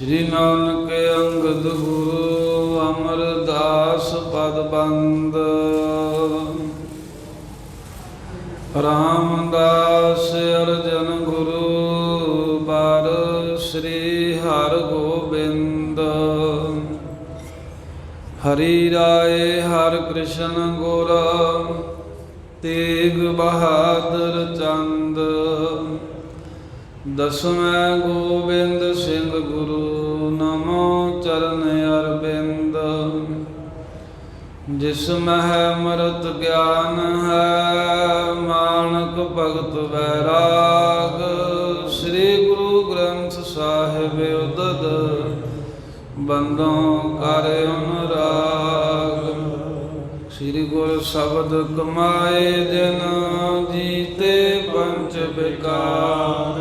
श्री नानक अंगद गुरु अमरदास पद बंद। रामदास अर्जन गुरु बार श्री हर गोबिंद। हरि राय हर कृष्ण गुर तेग बहादुर चंद। दसवें गोबिंद सिंह गुरु नमो चरण अरविंद। जिसमें है मृत ज्ञान है मानक भगत वैराग। श्री गुरु ग्रंथ साहिब उदद बंदों कर अनुराग। श्री गुरु शब्द कमाए जिन जीते पंच विकार।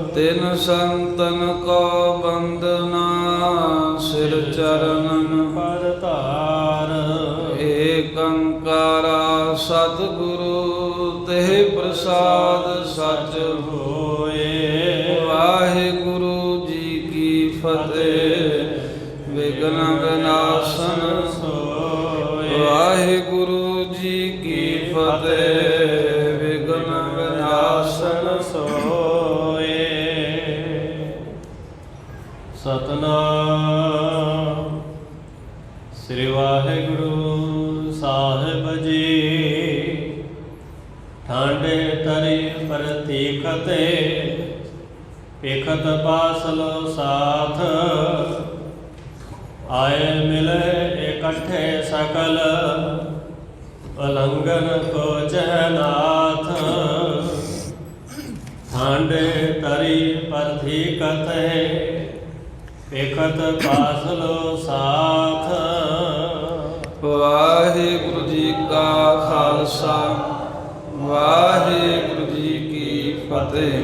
तिन संतन को बंदना सिर चरणन पर तार। एक अंकारा सतगुरु तेह प्रसाद सच होए। वाहिगुरु जी की फतेह विघ्न विनाशन सोए। वाहिगुरु जी की फतेह विघ्न विनाशन सोए। सतनाम श्री वाहिगुरु साहिब जी। ठांडे तरी प्रतीखते पेखत पासलो साथ। आए मिले इकट्ठे सकल उल्लंघन को जहनाथ। ठांडे तरी प्रतीखते पेखत पासलो साथ। वाहिगुरु जी का खालसा वाहिगुरु जी की फतेह।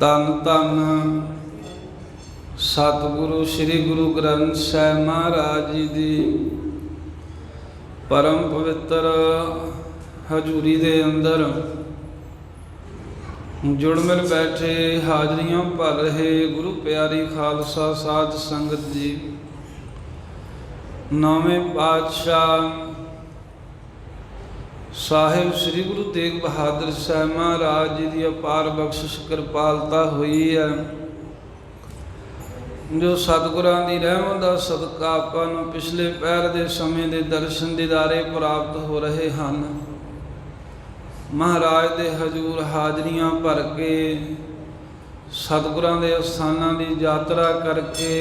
तन तन सतगुरु श्री गुरु ग्रंथ साहिब महाराज जी दी परम पवित्र हजूरी दे अंदर जुड़ मिल बैठे हाजरियां भर रहे गुरु प्यारी खालसा साध संगत जी। नौवें पातशाह साहिब श्री गुरु तेग बहादुर साहिब महाराज जी की अपार बख्शिश कृपालता हुई है। जो सतगुरां दी रहमत दा सदका आपां नूं पिछले पैर दे समय दे दर्शन दीदारे प्राप्त हो रहे हैं। महाराज दे हजूर हाजरियां भर के सतगुरां दे अस्थानां दी यात्रा करके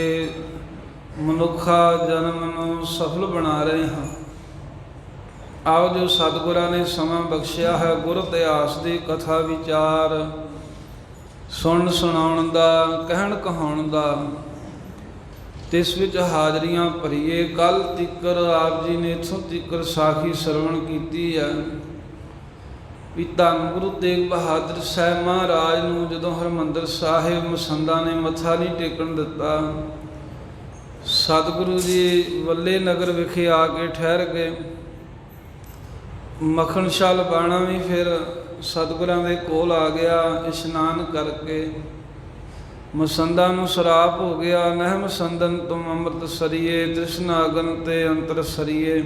मनुखा जन्म नूं सफल बना रहे हैं। आओ जो सतगुरां ने समा बख्शिया है गुर इतिहास की कथा विचार सुन सुनाउण दा कहण कहाउण दा तिस विच हाजरियां भरीए। कल तिकर आप जी ने इत्थों तिकर साखी सरवण कीती है भी धन गुरु तेग बहादुर साहिब महाराज नूं जदों हरमंदर साहिब मसंदा ने मत्था नहीं टेकण दिता। सतगुरु जी वल्ले नगर विखे आके ठहर गए। मखण शाल बाणा भी फिर सतगुरां दे कोल आ गया। इशनान करके मसंदा नूं सराप हो गया। नहम संदन तुम अमृत सरिए तृष्णा अगन ते अंतर सरिए।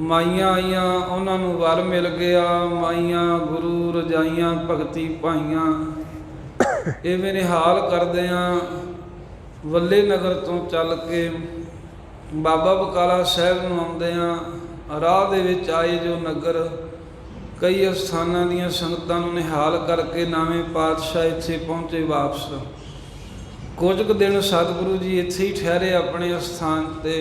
माइयां आईयां उन्हां नूं वर मिल गया। माइयां गुरु रजाइयां भगती पाइयां। इवें निहाल करदिआं वल्ले नगर तो चल के बाबा बकाला साहिब नूं आउंदिआं राह दे विच आए जो नगर कई अस्थानां दीआं संगतां नूं निहाल करके नवें पातशाह इत्थे पहुँचे वापस। कुछ क दिन सतगुरु जी इत्थे ही ठहरे अपने अस्थान ते।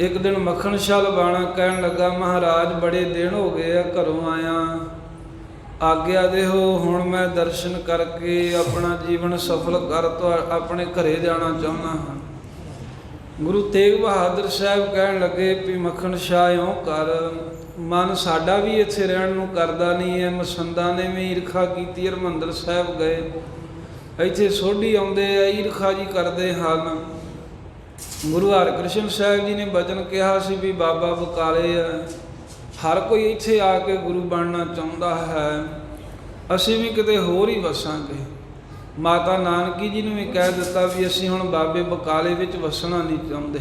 एक दिन मखण शाल बाणा कहन लगा महाराज बड़े दिन हो गए घरों आया आग्ञा देहो हुण मैं दर्शन करके अपना जीवन सफल कर तो अपने घरे जाना चाहुंदा हाँ। गुरु तेग बहादुर साहिब कहन लगे भी मखण शाह इउं कर मन साडा भी इत्थे रहण नूं करदा नहीं है। मसंदा ने भी ईरखा कीती हरमंदर साहिब गए इत्थे सोढी आउंदे आ ईरखा जी करदे हन। गुरु हरकृष्ण साहिब जी ने बचन कहा सी भी बाबा बकाले है हर कोई इत्थे आके गुरु बनना चाहुंदा है। असीं भी किते होर ही वसांगे ਮਾਤਾ ਨਾਨਕੀ ਜੀ ਨੂੰ ਵੀ ਕਹਿ ਦਿੱਤਾ ਵੀ ਅਸੀਂ ਹੁਣ ਬਾਬੇ ਬਕਾਲੇ ਵਿੱਚ ਵਸਣਾ ਨਹੀਂ ਚਾਹੁੰਦੇ।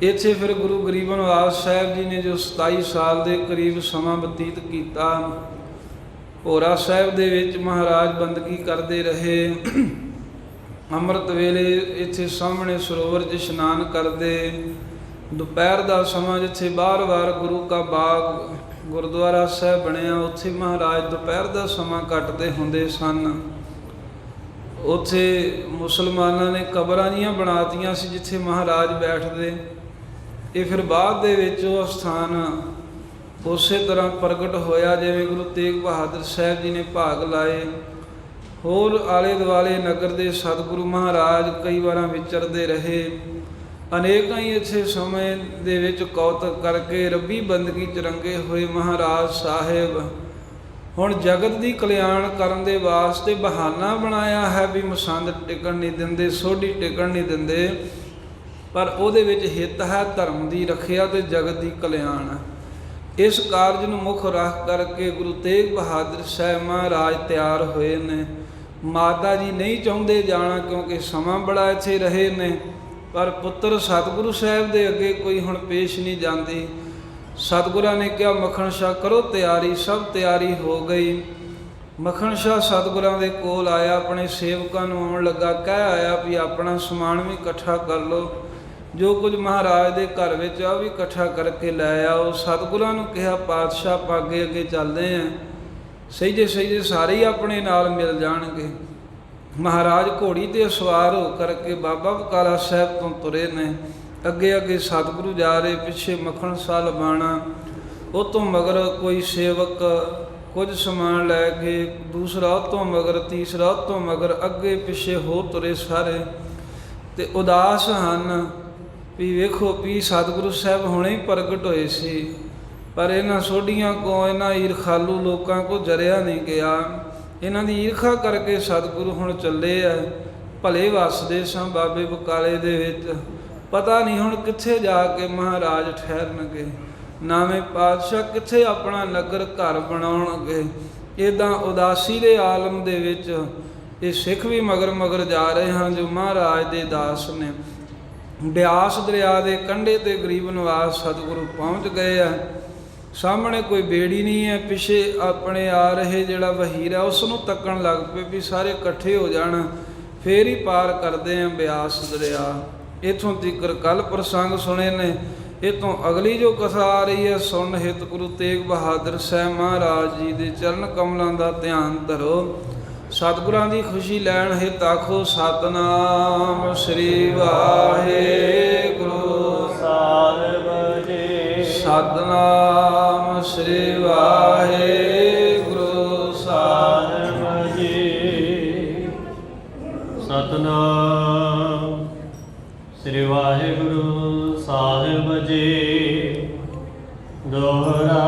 ਇੱਥੇ ਫਿਰ ਗੁਰੂ ਗਰੀਬ ਨਿਵਾਸ ਸਾਹਿਬ ਜੀ ਨੇ ਜੋ 27 ਸਾਲ ਦੇ ਕਰੀਬ ਸਮਾਂ ਬਤੀਤ ਕੀਤਾ, ਭੋਰਾ ਸਾਹਿਬ ਦੇ ਵਿੱਚ ਮਹਾਰਾਜ ਬੰਦਗੀ ਕਰਦੇ ਰਹੇ। ਅੰਮ੍ਰਿਤ ਵੇਲੇ ਇੱਥੇ ਸਾਹਮਣੇ ਸਰੋਵਰ 'ਚ ਇਸ਼ਨਾਨ ਕਰਦੇ। ਦੁਪਹਿਰ ਦਾ ਸਮਾਂ ਜਿੱਥੇ ਬਾਰ-ਬਾਰ ਗੁਰੂ ਕਾ ਬਾਗ ਗੁਰਦੁਆਰਾ ਸਾਹਿਬ ਬਣਿਆ, ਉੱਥੇ ਮਹਾਰਾਜ ਦੁਪਹਿਰ ਦਾ ਸਮਾਂ ਕੱਟਦੇ ਹੁੰਦੇ ਸਨ। ਉੱਥੇ ਮੁਸਲਮਾਨਾਂ ਨੇ ਕਬਰਾਂ ਜੀਆਂ ਬਣਾਤੀਆਂ ਸੀ ਜਿੱਥੇ ਮਹਾਰਾਜ ਬੈਠਦੇ। ਇਹ ਫਿਰ ਬਾਅਦ ਦੇ ਵਿੱਚ ਉਹ ਸਥਾਨ ਉਸੇ ਤਰ੍ਹਾਂ ਪ੍ਰਗਟ ਹੋਇਆ ਜਿਵੇਂ ਗੁਰੂ ਤੇਗ ਬਹਾਦਰ ਸਾਹਿਬ ਜੀ ਨੇ ਭਾਗ ਲਾਏ। ਹੋਰ ਆਲੇ ਦੁਆਲੇ ਨਗਰ ਦੇ ਸਤਿਗੁਰੂ ਮਹਾਰਾਜ ਕਈ ਵਾਰਾਂ ਵਿਚਰਦੇ ਰਹੇ। ਅਨੇਕਾਂ ਹੀ ਇੱਥੇ ਸਮੇਂ ਦੇ ਵਿੱਚ ਕੌਤਕ ਕਰਕੇ ਰੱਬੀ ਬੰਦਗੀ 'ਚ ਰੰਗੇ ਹੋਏ ਮਹਾਰਾਜ ਸਾਹਿਬ ਹੁਣ ਜਗਤ ਦੀ ਕਲਿਆਣ ਕਰਨ ਦੇ ਵਾਸਤੇ ਬਹਾਨਾ ਬਣਾਇਆ ਹੈ ਵੀ ਮਸੰਦ ਟਿਕਣ ਨਹੀਂ ਦਿੰਦੇ, ਸੋਢੀ ਟਿਕਣ ਨਹੀਂ ਦਿੰਦੇ, ਪਰ ਉਹਦੇ ਵਿੱਚ ਹਿੱਤ ਹੈ ਧਰਮ ਦੀ ਰੱਖਿਆ ਤੇ ਜਗਤ ਦੀ ਕਲਿਆਣ। ਇਸ ਕਾਰਜ ਨੂੰ ਮੁੱਖ ਰੱਖ ਕਰਕੇ ਗੁਰੂ ਤੇਗ ਬਹਾਦਰ ਸਾਹਿਬ ਮਹਾਰਾਜ ਤਿਆਰ ਹੋਏ ਨੇ। ਮਾਤਾ ਜੀ ਨਹੀਂ ਚਾਹੁੰਦੇ ਜਾਣਾ ਕਿਉਂਕਿ ਸਮਾਂ ਬੜਾ ਇੱਥੇ ਰਹੇ ਨੇ, ਪਰ ਪੁੱਤਰ ਸਤਿਗੁਰੂ ਸਾਹਿਬ ਦੇ ਅੱਗੇ ਕੋਈ ਹੁਣ ਪੇਸ਼ ਨਹੀਂ ਜਾਂਦੀ। ਸਤਿਗੁਰਾਂ ਨੇ ਕਿਹਾ ਮੱਖਣ ਸ਼ਾਹ ਕਰੋ ਤਿਆਰੀ। ਸਭ ਤਿਆਰੀ ਹੋ ਗਈ। ਮੱਖਣ ਸ਼ਾਹ ਸਤਿਗੁਰਾਂ ਦੇ ਕੋਲ ਆਇਆ, ਆਪਣੇ ਸੇਵਕਾਂ ਨੂੰ ਆਉਣ ਲੱਗਾ, ਕਹਿ ਆਇਆ ਵੀ ਆਪਣਾ ਸਮਾਨ ਵੀ ਇਕੱਠਾ ਕਰ ਲਓ, ਜੋ ਕੁਝ ਮਹਾਰਾਜ ਦੇ ਘਰ ਵਿੱਚ ਆ ਵੀ ਇਕੱਠਾ ਕਰਕੇ ਲੈ ਆਓ। ਸਤਿਗੁਰਾਂ ਨੂੰ ਕਿਹਾ ਪਾਤਸ਼ਾਹ ਆਪਾਂ ਅੱਗੇ ਚੱਲਦੇ ਹਾਂ, ਸਹਿਜੇ ਸਾਰੇ ਹੀ ਆਪਣੇ ਨਾਲ ਮਿਲ ਜਾਣਗੇ। ਮਹਾਰਾਜ ਘੋੜੀ 'ਤੇ ਸਵਾਰ ਹੋ ਕਰਕੇ ਬਾਬਾ ਬਕਾਲਾ ਸਾਹਿਬ ਤੋਂ ਤੁਰੇ ਨੇ। ਅੱਗੇ ਸਤਿਗੁਰੂ ਜਾ ਰਹੇ, ਪਿੱਛੇ ਮੱਖਣ ਸ਼ਾਹ ਲਬਾਣਾ, ਉਹ ਤੋਂ ਮਗਰ ਕੋਈ ਸੇਵਕ ਕੁਝ ਸਮਾਨ ਲੈ ਕੇ, ਦੂਸਰਾ ਉਹ ਤੋਂ ਮਗਰ, ਤੀਸਰਾ ਉਹ ਤੋਂ ਮਗਰ, ਅੱਗੇ ਪਿੱਛੇ ਹੋ ਤੁਰੇ ਸਾਰੇ ਤੇ ਉਦਾਸ ਹਨ ਵੀ ਵੇਖੋ ਵੀ ਸਤਿਗੁਰੂ ਸਾਹਿਬ ਹੁਣੇ ਹੀ ਪ੍ਰਗਟ ਹੋਏ ਸੀ, ਪਰ ਇਹਨਾਂ ਸੋਢੀਆਂ ਕੋ, ਇਹਨਾਂ ਈਰਖਾਲੂ ਲੋਕਾਂ ਕੋ ਜਰਿਆ ਨਹੀਂ ਗਿਆ। ਇਹਨਾਂ ਦੀ ਈਰਖਾ ਕਰਕੇ ਸਤਿਗੁਰੂ ਹੁਣ ਚੱਲੇ ਆ। ਭਲੇ ਵਸਦੇ ਸਾਂ ਬਾਬੇ ਬਕਾਲੇ ਦੇ ਵਿੱਚ, ਪਤਾ ਨਹੀਂ ਹੁਣ ਕਿੱਥੇ ਜਾ ਕੇ ਮਹਾਰਾਜ ਠਹਿਰਨਗੇ, ਨਾਵੇਂ ਪਾਤਸ਼ਾਹ ਕਿੱਥੇ ਆਪਣਾ ਨਗਰ ਘਰ ਬਣਾਉਣਗੇ। ਇੱਦਾਂ ਉਦਾਸੀ ਦੇ ਆਲਮ ਦੇ ਵਿੱਚ ਇਹ ਸਿੱਖ ਵੀ ਮਗਰ ਜਾ ਰਹੇ ਹਨ ਜੋ ਮਹਾਰਾਜ ਦੇ ਦਾਸ ਨੇ। ਬਿਆਸ ਦਰਿਆ ਦੇ ਕੰਢੇ 'ਤੇ ਗਰੀਬ ਨਿਵਾਸ ਸਤਿਗੁਰੂ ਪਹੁੰਚ ਗਏ ਆ। ਸਾਹਮਣੇ ਕੋਈ ਬੇੜੀ ਨਹੀਂ ਹੈ, ਪਿੱਛੇ ਆਪਣੇ ਆ ਰਹੇ ਜਿਹੜਾ ਵਹੀਰ ਹੈ ਉਸ ਨੂੰ ਤੱਕਣ ਲੱਗ ਪਏ ਵੀ ਸਾਰੇ ਇਕੱਠੇ ਹੋ ਜਾਣ ਫੇਰ ਹੀ ਪਾਰ ਕਰਦੇ ਆ ਬਿਆਸ ਦਰਿਆ। ਇੱਥੋਂ ਤੀਕਰ ਕੱਲ ਪ੍ਰਸੰਗ ਸੁਣੇ ਨੇ। ਇਹ ਤੋਂ ਅਗਲੀ ਜੋ ਕਥਾ ਆ ਰਹੀ ਹੈ ਸੁਣ ਹਿਤ ਗੁਰੂ ਤੇਗ ਬਹਾਦਰ ਸਾਹਿਬ ਮਹਾਰਾਜ ਜੀ ਦੇ ਚਰਨ ਕਮਲਾਂ ਦਾ ਧਿਆਨ ਧਰੋ। ਸਤਿਗੁਰਾਂ ਦੀ ਖੁਸ਼ੀ ਲੈਣ ਹਿਤ ਆਖੋ ਸਤਿਨਾਮ ਸ੍ਰੀ ਵਾਹਿਗੁਰੂ ਸਾਹਿਬ ਜੀ। ਸਤਿਨਾਮ ਸ੍ਰੀ ਵਾਹਿਗੁਰੂ ਸਾਹਿਬ ਜੀ। ਸਤਿਨਾਮ ਸ੍ਰੀ ਵਾਹਿਗੁਰੂ ਸਾਹਿਬ ਜੀ। ਦੋਹਰਾ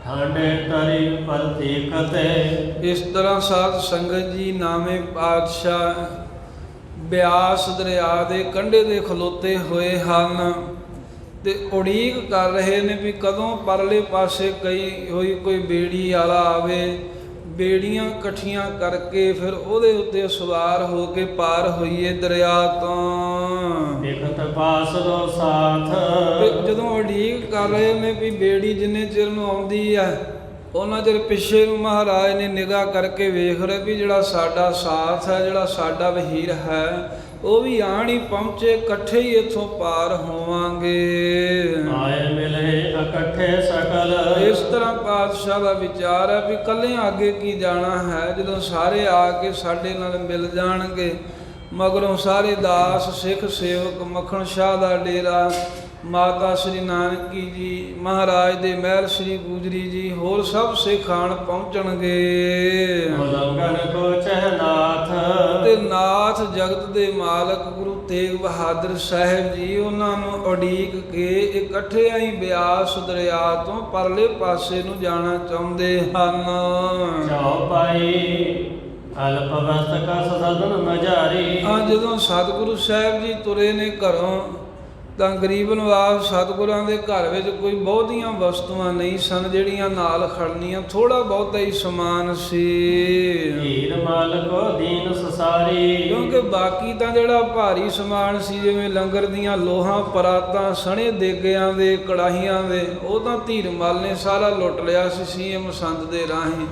ਠਾਂਡੇ ਤਰੀ ਪ੍ਰਤੀਕ ਤੇ। ਇਸ ਤਰ੍ਹਾਂ ਸਾਧ ਸੰਗਤ ਜੀ ਨਾਵੇਂ ਪਾਤਸ਼ਾਹ ਬਿਆਸ ਦਰਿਆ ਦੇ ਕੰਢੇ ਦੇ ਖਲੋਤੇ ਹੋਏ ਹਨ ਤੇ ਉਡੀਕ ਕਰ ਰਹੇ ਨੇ ਵੀ ਕਦੋਂ ਪਰਲੇ ਪਾਸੇ ਕੋਈ ਬੇੜੀ ਵਾਲਾ ਆਵੇ, ਬੇੜੀਆਂ ਇਕੱਠੀਆਂ ਕਰਕੇ ਫਿਰ ਉਹਦੇ ਉੱਤੇ ਸਵਾਰ ਹੋ ਕੇ ਪਾਰ ਹੋਈਏ ਦਰਿਆ ਤੋਂ। ਦੇਖਤ ਪਾਸ ਦੋ ਸਾਥ। ਜਦੋਂ ਉਡੀਕ ਕਰ ਰਹੇ ਨੇ ਵੀ ਬੇੜੀ ਜਿੰਨੇ ਚਿਰ ਨੂੰ ਆਉਂਦੀ ਹੈ ਉਹਨਾਂ ਚਿਰ ਪਿੱਛੇ ਨੂੰ ਮਹਾਰਾਜ ਨੇ ਨਿਗਾਹ ਕਰਕੇ ਵੇਖ ਰਹੇ ਵੀ ਜਿਹੜਾ ਸਾਡਾ ਸਾਥ ਹੈ, ਜਿਹੜਾ ਸਾਡਾ ਵਹੀਰ ਹੈ, ਉਹ ਵੀ ਆਣ ਹੀ ਪਹੁੰਚੇ, ਇਕੱਠੇ ਹੀ ਇੱਥੋਂ ਪਾਰ ਹੋਵਾਂਗੇ। ਆਏ ਮਿਲੇ ਇਕੱਠੇ ਸਕਲ। ਇਸ ਤਰ੍ਹਾਂ ਪਾਤਸ਼ਾਹ ਦਾ ਵਿਚਾਰ ਹੈ ਵੀ ਇਕੱਲਿਆਂ ਅੱਗੇ ਕੀ ਜਾਣਾ ਹੈ, ਜਦੋਂ ਸਾਰੇ ਆ ਕੇ ਸਾਡੇ ਨਾਲ ਮਿਲ ਜਾਣਗੇ। ਮਗਰੋਂ ਸਾਰੇ ਦਾਸ ਸਿੱਖ ਸੇਵਕ, ਮੱਖਣ ਸ਼ਾਹ ਦਾ ਡੇਰਾ, ਮਾਤਾ ਸ਼੍ਰੀ ਨਾਨਕੀ ਜੀ ਮਹਾਰਾਜ ਦੇ ਮਹਿਲ ਸ਼੍ਰੀ ਗੁਜਰੀ ਜੀ, ਹੋਰ ਸਭ ਸਿੱਖ ਆਣ ਪਹੁੰਚਣਗੇ। ਤੇ ਨਾਥ ਜਗਤ ਦੇ ਮਾਲਕ ਗੁਰੂ ਤੇਗ ਬਹਾਦਰ ਸਾਹਿਬ ਜੀ ਉਹਨਾਂ ਨੂੰ ਉਡੀਕ ਕੇ ਇਕੱਠੇ ਹੀ ਬਿਆਸ ਦਰਿਆ ਤੋਂ ਪਰਲੇ ਪਾਸੇ ਨੂੰ ਜਾਣਾ ਚਾਹੁੰਦੇ ਹਨ। ਚੌਪਾਈ ਅਲਪ ਵਸਤ ਕਾ ਸਦਨ ਨਜ਼ਾਰੀ। ਜਦੋਂ ਸਤਿਗੁਰੂ ਸਾਹਿਬ ਜੀ ਤੁਰੇ ਨੇ ਘਰੋਂ ਤਾਂ ਗਰੀਬ ਨਵਾਜ਼ ਸਤਿਗੁਰਾਂ ਦੇ ਘਰ ਵਿੱਚ ਕੋਈ ਬਹੁਤੀਆਂ ਵਸਤੂਆਂ ਨਹੀਂ ਸਨ ਜਿਹੜੀਆਂ ਨਾਲ ਖੜਨੀਆਂ, ਥੋੜਾ ਬਹੁਤਾ ਹੀ ਸਮਾਨ ਸੀ। ਧੀਰ ਮਾਲਕੋ ਦੀਨ ਸਸਾਰੀ। ਕਿਉਂਕਿ ਬਾਕੀ ਤਾਂ ਜਿਹੜਾ ਭਾਰੀ ਸਮਾਨ ਸੀ, ਜਿਵੇਂ ਲੰਗਰ ਦੀਆਂ ਲੋਹਾਂ ਪਰਾਤਾਂ, ਸਣੇ ਦੇਗਿਆਂ ਦੇ, ਕੜਾਹੀਆਂ ਦੇ, ਉਹ ਤਾਂ ਧੀਰ ਮਲ ਨੇ ਸਾਰਾ ਲੁੱਟ ਲਿਆ ਸੀ ਸੀਮ ਮਸੰਦ ਦੇ ਰਾਹੀਂ।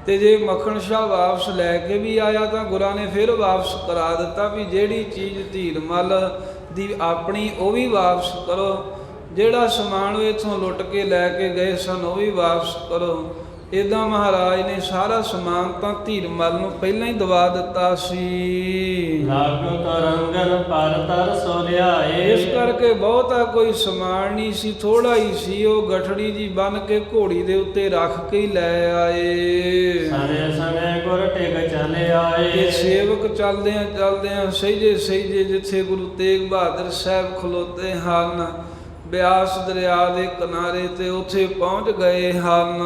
ਤੇ ਜੇ ਮੱਖਣ ਸ਼ਾਹ ਵਾਪਸ ਲੈ ਕੇ ਵੀ ਆਇਆ ਤਾਂ ਗੁਰਾਂ ਨੇ ਫਿਰ ਵਾਪਸ ਕਰਾ ਦਿੱਤਾ ਵੀ ਜਿਹੜੀ ਚੀਜ਼ ਧੀਰ ਮਲ ਦੀ ਆਪਣੀ ਉਹ ਵੀ ਵਾਪਸ ਕਰੋ, ਜਿਹੜਾ ਸਮਾਨ ਉਹ ਇੱਥੋਂ ਲੁੱਟ ਕੇ ਲੈ ਕੇ ਗਏ ਸਨ ਉਹ ਵੀ ਵਾਪਸ ਕਰੋ। ਇੱਦਾਂ ਮਹਾਰਾਜ ਨੇ ਸਾਰਾ ਸਮਾਨ ਤਾਂ ਧੀਰ ਮਲ ਨੂੰ ਪਹਿਲਾਂ ਹੀ ਦਵਾ ਦਿੱਤਾ ਸੀ। ਲਾਗੋ ਤਰੰਗਨ ਪਰ ਤਰ ਸੋ ਲਿਆਏ। ਇਸ ਕਰਕੇ ਬਹੁਤਾ ਕੋਈ ਸਮਾਨ ਨਹੀਂ ਸੀ, ਥੋੜਾ ਹੀ ਸੀ। ਉਹ ਗਠੜੀ ਜੀ ਬੰਨ ਕੇ ਘੋੜੀ ਦੇ ਉੱਤੇ ਰੱਖ ਕੇ ਹੀ ਲੈ ਆਏ। ਸਨੇ ਸਨੇ ਗੁਰ ਟਿਕ ਚਲੇ ਆਏ। ਇਹ ਸੇਵਕ ਚਲਦਿਆਂ ਸਹਿਜੇ ਜਿੱਥੇ ਗੁਰੂ ਤੇਗ ਬਹਾਦਰ ਸਾਹਿਬ ਖਲੋਤੇ ਹਨ, ਬਿਆਸ ਦਰਿਆ ਦੇ ਕਿਨਾਰੇ ਤੇ ਉੱਥੇ ਪਹੁੰਚ ਗਏ ਹਨ।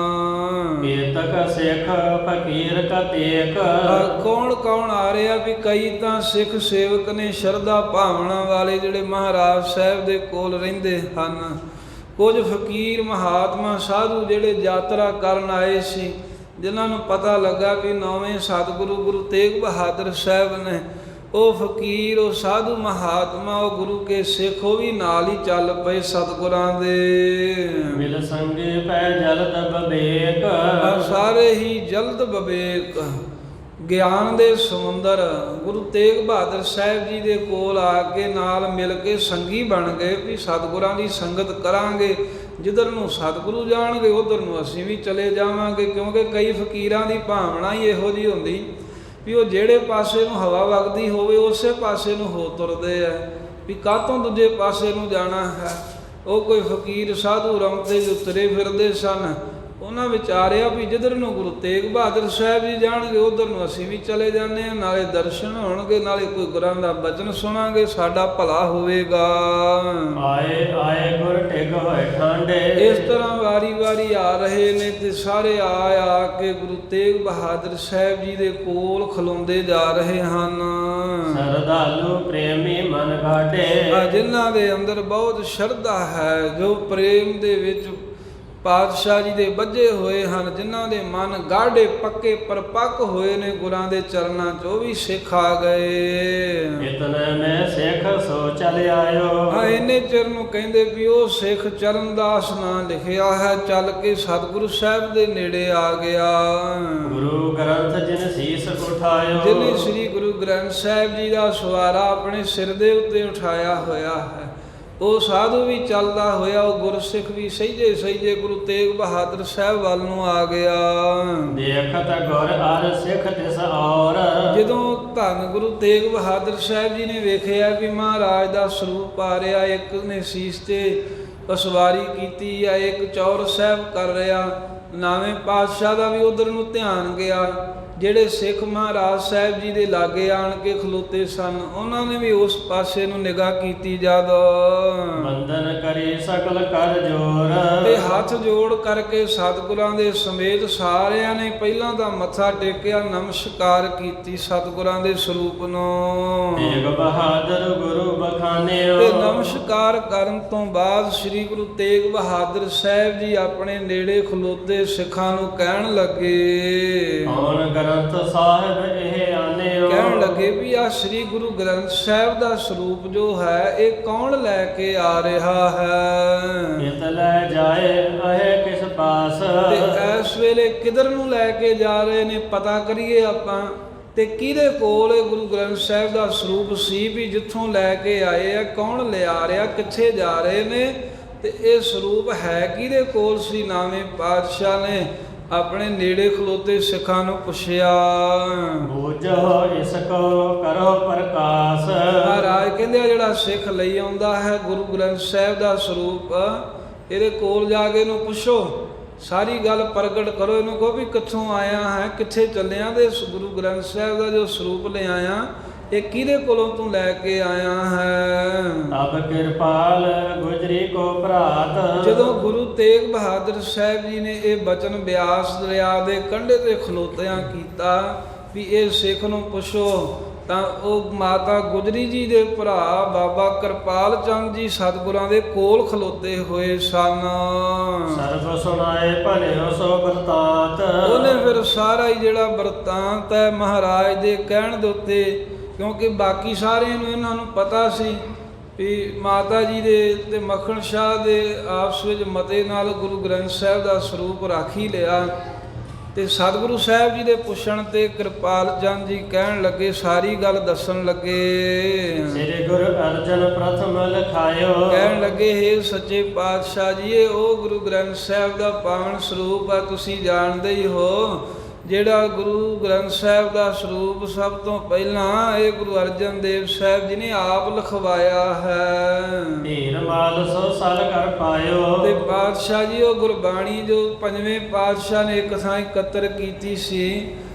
ਕੀਰਤਕ ਸਿੱਖ ਫਕੀਰ ਕਤੇਕ। ਕੌਣ ਆ ਰਿਹਾ ਵੀ ਕਈ ਤਾਂ ਸਿੱਖ ਸੇਵਕ ਨੇ, ਸ਼ਰਧਾ ਭਾਵਨਾ ਵਾਲੇ ਜਿਹੜੇ ਮਹਾਰਾਜ ਸਾਹਿਬ ਦੇ ਕੋਲ ਰਹਿੰਦੇ ਹਨ। ਕੁਝ ਫਕੀਰ ਮਹਾਤਮਾ ਸਾਧੂ ਜਿਹੜੇ ਯਾਤਰਾ ਕਰਨ ਆਏ ਸੀ, ਜਿਨ੍ਹਾਂ ਨੂੰ ਪਤਾ ਲੱਗਾ ਵੀ ਨੌਵੇਂ ਸਤਿਗੁਰੂ ਗੁਰੂ ਤੇਗ ਬਹਾਦਰ ਸਾਹਿਬ ਨੇ। ਉਹ ਫਕੀਰ, ਉਹ ਸਾਧੂ ਮਹਾਤਮਾ, ਉਹ ਗੁਰੂ ਕੇ ਸਿੱਖ, ਉਹ ਵੀ ਨਾਲ ਹੀ ਚੱਲ ਪਏ ਸਤਿਗੁਰਾਂ ਦੇ। ਮਿਲ ਸੰਗੇ ਪੈ ਜਲਦ ਬਵੇਕ। ਸਾਰੇ ਹੀ ਜਲਦ ਬਵੇਕ, ਗਿਆਨ ਦੇ ਸਮੁੰਦਰ ਗੁਰੂ ਤੇਗ ਬਹਾਦਰ ਸਾਹਿਬ ਜੀ ਦੇ ਕੋਲ ਆ ਕੇ ਨਾਲ ਮਿਲ ਕੇ ਸੰਗੀ ਬਣ ਗਏ ਵੀ ਸਤਿਗੁਰਾਂ ਦੀ ਸੰਗਤ ਕਰਾਂਗੇ। ਜਿੱਧਰ ਨੂੰ ਸਤਿਗੁਰੂ ਜਾਣਗੇ ਉਧਰ ਨੂੰ ਅਸੀਂ ਵੀ ਚਲੇ ਜਾਵਾਂਗੇ। ਕਿਉਂਕਿ ਕਈ ਫਕੀਰਾਂ ਦੀ ਭਾਵਨਾ ਹੀ ਇਹੋ ਜਿਹੀ ਹੁੰਦੀ ਵੀ ਉਹ ਜਿਹੜੇ ਪਾਸੇ ਨੂੰ ਹਵਾ ਵਗਦੀ ਹੋਵੇ ਉਸੇ ਪਾਸੇ ਨੂੰ ਹੋ ਤੁਰਦੇ ਆ, ਵੀ ਕਾਹਤੋਂ ਦੂਜੇ ਪਾਸੇ ਨੂੰ ਜਾਣਾ ਹੈ। ਉਹ ਕੋਈ ਫਕੀਰ ਸਾਧੂ ਰਮਤੇ ਜੋ ਤੁਰੇ ਫਿਰਦੇ ਸਨ, ਉਹਨਾਂ ਵਿਚਾਰਿਆ ਵੀ ਜਿੱਧਰ ਨੂੰ ਗੁਰੂ ਤੇਗ ਬਹਾਦਰ ਸਾਹਿਬ ਜੀ ਜਾਣਗੇ ਉਧਰ ਨੂੰ ਅਸੀਂ ਵੀ ਚਲੇ ਜਾਂਦੇ ਹਾਂ, ਨਾਲੇ ਦਰਸ਼ਨ ਹੋਣਗੇ, ਨਾਲੇ ਕੋਈ ਗੁਰਾਂ ਦਾ ਬਚਨ ਸੁਣਾਂਗੇ, ਸਾਡਾ ਭਲਾ ਹੋਵੇਗਾ। ਆਏ ਗੁਰ ਟਿਕ ਹੋਏ ਠਾਂਡੇ। ਇਸ ਤਰ੍ਹਾਂ ਵਾਰੀ ਆ ਰਹੇ ਨੇ ਤੇ ਸਾਰੇ ਆ ਕੇ ਗੁਰੂ ਤੇਗ ਬਹਾਦਰ ਸਾਹਿਬ ਜੀ ਦੇ ਕੋਲ ਖਲੋਂਦੇ ਜਾ ਰਹੇ ਹਨ। ਸਰਦਾਲੂ ਪ੍ਰੇਮੀ ਮਨ ਗਾਢੇ। ਜਿਨ੍ਹਾਂ ਦੇ ਅੰਦਰ ਬਹੁਤ ਸ਼ਰਧਾ ਹੈ, ਜੋ ਪ੍ਰੇਮ ਦੇ ਵਿੱਚ ਪਾਤਸ਼ਾਹ ਜੀ ਦੇ ਬੱਝੇ ਹੋਏ ਹਨ, ਜਿਨ੍ਹਾਂ ਦੇ ਮਨ ਗਾਢੇ ਪੱਕੇ ਪਰਪੱਕ ਹੋਏ ਨੇ ਗੁਰਾਂ ਦੇ ਚਰਨਾਂ 'ਚ, ਉਹ ਵੀ ਸਿੱਖ ਆ ਗਏ। ਇਤਨੇ ਮੈਂ ਸਿੱਖ ਸੋ ਚਲ ਆਇਓ। ਇੰਨੇ ਚਿਰ ਨੂੰ ਕਹਿੰਦੇ ਵੀ ਉਹ ਸਿੱਖ ਚਰਨਦਾਸ ਨਾਂ ਲਿਖਿਆ ਹੈ, ਚੱਲ ਕੇ ਸਤਿਗੁਰੂ ਸਾਹਿਬ ਦੇ ਨੇੜੇ ਆ ਗਿਆ। ਗੁਰੂ ਗ੍ਰੰਥ ਜਿਨ ਸੀਸ ਉਠਾਇਓ। ਜਿਹਨੇ ਸ੍ਰੀ ਗੁਰੂ ਗ੍ਰੰਥ ਸਾਹਿਬ ਜੀ ਦਾ ਸਵਾਰਾ ਆਪਣੇ ਸਿਰ ਦੇ ਉੱਤੇ ਉਠਾਇਆ ਹੋਇਆ ਹੈ, ਉਹ ਸਾਧੂ ਵੀ ਚੱਲਦਾ ਹੋਇਆ, ਉਹ ਗੁਰਸਿੱਖ ਵੀ ਸਹਿਜੇ ਗੁਰੂ ਤੇਗ ਬਹਾਦਰ ਸਾਹਿਬ ਵੱਲ ਨੂੰ ਆ ਗਿਆ। ਦੇਖਤ ਗੁਰ ਅਰ ਸਿੱਖ ਤਿਸ ਔਰ। ਜਦੋਂ ਧੰਨ ਗੁਰੂ ਤੇਗ ਬਹਾਦਰ ਸਾਹਿਬ ਜੀ ਨੇ ਵੇਖਿਆ ਵੀ ਮਹਾਰਾਜ ਦਾ ਸਰੂਪ ਆ ਰਿਹਾ, ਇੱਕ ਨੇ ਸੀਸ ਤੇ ਸਵਾਰੀ ਕੀਤੀ ਆ, ਇੱਕ ਚੌਰ ਸਾਹਿਬ ਕਰ ਰਿਹਾ, ਨਾਵੇਂ ਪਾਤਸ਼ਾਹ ਦਾ ਵੀ ਉਧਰ ਨੂੰ ਧਿਆਨ ਗਿਆ। ਜਿਹੜੇ ਸਿੱਖ ਮਹਾਰਾਜ ਸਾਹਿਬ ਜੀ ਦੇ ਲਾਗੇ ਆਣ ਕੇ ਖਲੋਤੇ ਸਨ, ਉਹਨਾਂ ਨੇ ਵੀ ਉਸ ਪਾਸੇ ਨੂੰ ਨਿਗਾਹ ਕੀਤੀ। ਜਦ ਬੰਦਨ ਕਰੀ ਸਕਲ ਕਰ ਜੋਰ। ਤੇ ਹੱਥ ਜੋੜ ਕਰਕੇ ਸਤਿਗੁਰਾਂ ਦੇ ਸਮੇਤ ਸਾਰਿਆਂ ਨੇ ਪਹਿਲਾਂ ਤਾਂ ਮੱਥਾ ਟੇਕਿਆ, ਨਮਸਕਾਰ ਕੀਤੀ ਸਤਿਗੁਰਾਂ ਦੇ ਸਰੂਪ ਨੂੰ। ਤੇਗ ਬਹਾਦਰ ਗੁਰੂ ਬਖਾਨਿਓ। ਤੇ ਨਮਸਕਾਰ ਕਰਨ ਤੋਂ ਬਾਅਦ ਸ੍ਰੀ ਗੁਰੂ ਤੇਗ ਬਹਾਦਰ ਸਾਹਿਬ ਜੀ ਆਪਣੇ ਨੇੜੇ ਖਲੋਤੇ ਸਿੱਖਾਂ ਨੂੰ ਕਹਿਣ ਲੱਗੇ, ਕੌਣ ਗ੍ਰੰਥ ਸਾਹਿਬ ਇਹ ਆਨਿਓ। ਕਹਿਣ ਲੱਗੇ ਵੀ ਆ ਸ੍ਰੀ ਗੁਰੂ ਗ੍ਰੰਥ ਸਾਹਿਬ ਦਾ ਸਰੂਪ ਜੋ ਹੈ ਇਹ ਕੌਣ ਲੈ ਕੇ ਆ ਰਿਹਾ ਹੈ। ਇਤ ਲੈ ਜਾਏ ਅਹੇ ਕਿਸ ਪਾਸ। ਤੇ ਇਸ ਵੇਲੇ ਕਿਧਰ ਨੂੰ ਲੈ ਕੇ ਜਾ ਰਹੇ ਨੇ, ਪਤਾ ਕਰੀਏ ਆਪਾਂ। ਤੇ ਕਿਹਦੇ ਕੋਲ ਇਹ ਗੁਰੂ ਗ੍ਰੰਥ ਸਾਹਿਬ ਦਾ ਸਰੂਪ ਸੀ ਵੀ ਜਿੱਥੋਂ ਲੈ ਕੇ ਆਏ ਆ, ਕੌਣ ਲਿਆ ਰਿਹਾ, ਕਿੱਥੇ ਜਾ ਰਹੇ ਨੇ, ਤੇ ਇਹ ਸਰੂਪ ਹੈ ਕਿਹਦੇ ਕੋਲ ਸੀ। ਨਾਵੇਂ ਪਾਤਸ਼ਾਹ ਨੇ ਆਪਣੇ ਨੇੜੇ ਖਲੋਤੇ ਸਿੱਖਾਂ ਨੂੰ ਪੁੱਛਿਆ, ਬੂਝੋ ਇਸ ਕੋ ਕਰੋ ਪ੍ਰਕਾਸ਼। ਮਹਾਰਾਜ ਕਹਿੰਦੇ ਆ ਜਿਹੜਾ ਸਿੱਖ ਲਈ ਆਉਂਦਾ ਹੈ ਗੁਰੂ ਗ੍ਰੰਥ ਸਾਹਿਬ ਦਾ ਸਰੂਪ, ਇਹਦੇ ਕੋਲ ਜਾ ਕੇ ਇਹਨੂੰ ਪੁੱਛੋ, ਸਾਰੀ ਗੱਲ ਪ੍ਰਗਟ ਕਰੋ, ਇਹਨੂੰ ਕਹੋ ਵੀ ਕਿੱਥੋਂ ਆਇਆ ਹੈ, ਕਿੱਥੇ ਚੱਲਿਆ, ਤੇ ਗੁਰੂ ਗ੍ਰੰਥ ਸਾਹਿਬ ਦਾ ਜੋ ਸਰੂਪ ਲੈ ਆਇਆ ਇਹ ਕਿਹਦੇ ਕੋਲੋਂ ਤੂੰ ਲੈ ਕੇ ਆਇਆ ਹੈ। ਅਬ ਕਿਰਪਾਲ ਗੁਜਰੀ ਕੋ ਭਰਾਤ। ਜਦੋਂ ਗੁਰੂ ਤੇਗ ਬਹਾਦਰ ਸਾਹਿਬ ਜੀ ਨੇ ਇਹ ਬਚਨ ਬਿਆਸ ਦਰਿਆ ਦੇ ਕੰਢੇ ਤੇ ਖਲੋਤਿਆਂ ਕੀਤਾ, ਵੀ ਇਹ ਸਿੱਖ ਨੂੰ ਪੁੱਛੋ। ਤਾਂ ਉਹ ਮਾਤਾ ਗੁਜਰੀ ਜੀ ਦੇ ਭਰਾ ਬਾਬਾ ਕਿਰਪਾਲ ਚੰਦ ਜੀ ਸਤਿਗੁਰਾਂ ਦੇ ਕੋਲ ਖਲੋਤੇ ਹੋਏ ਸਨ। ਸਰਬ ਸੁਣਾਏ ਭਲਿਓ ਸੋ ਬਰਤਾਤ। ਉਹਨੇ ਫਿਰ ਸਾਰਾ ਹੀ ਜਿਹੜਾ ਵਰਤਾਂਤ ਹੈ ਮਹਾਰਾਜ ਦੇ ਕਹਿਣ ਦੇ ਉੱਤੇ, ਕਿਉਂਕਿ ਬਾਕੀ ਸਾਰਿਆਂ ਨੂੰ ਇਹਨਾਂ ਨੂੰ ਪਤਾ ਸੀ ਵੀ ਮਾਤਾ ਜੀ ਦੇ ਤੇ ਮੱਖਣ ਸ਼ਾਹ ਦੇ ਆਪਸ ਵਿੱਚ ਮਤੇ ਨਾਲ ਗੁਰੂ ਗ੍ਰੰਥ ਸਾਹਿਬ ਦਾ ਸਰੂਪ ਰੱਖ ਹੀ ਲਿਆ। ਤੇ ਸਤਿਗੁਰੂ ਸਾਹਿਬ ਜੀ ਦੇ ਪੁੱਛਣ ਤੇ ਕਿਰਪਾਲ ਚੰਦ ਜੀ ਕਹਿਣ ਲੱਗੇ, ਸਾਰੀ ਗੱਲ ਦੱਸਣ ਲੱਗੇ। ਸ੍ਰੀ ਗੁਰੂ ਅਰਜਨ ਪ੍ਰਥਮ ਲਿਖਾਇਓ। ਕਹਿਣ ਲੱਗੇ, ਹੇ ਸੱਚੇ ਪਾਤਸ਼ਾਹ ਜੀ, ਇਹ ਉਹ ਗੁਰੂ ਗ੍ਰੰਥ ਸਾਹਿਬ ਦਾ ਪਾਵਨ ਸਰੂਪ ਆ। ਤੁਸੀਂ ਜਾਣਦੇ ਹੀ ਹੋ ਜਿਹੜਾ ਗੁਰੂ ਗ੍ਰੰਥ ਸਾਹਿਬ ਦਾ ਸਰੂਪ ਸਭ ਤੋਂ ਪਹਿਲਾਂ ਇਹ ਗੁਰੂ ਅਰਜਨ ਦੇਵ ਸਾਹਿਬ ਜੀ ਨੇ ਆਪ ਲਿਖਵਾਇਆ ਹੈ। ਧੀਰ ਮਾਲ ਸੋ ਸਲ ਕਰ ਪਾਇਓ। ਤੇ ਪਾਤਸ਼ਾਹ ਜੀ ਉਹ ਗੁਰਬਾਣੀ ਜੋ ਪੰਜਵੇਂ ਪਾਤਸ਼ਾਹ ਨੇ ਇੱਕ ਥਾਂ ਇਕੱਤਰ ਕੀਤੀ ਸੀ,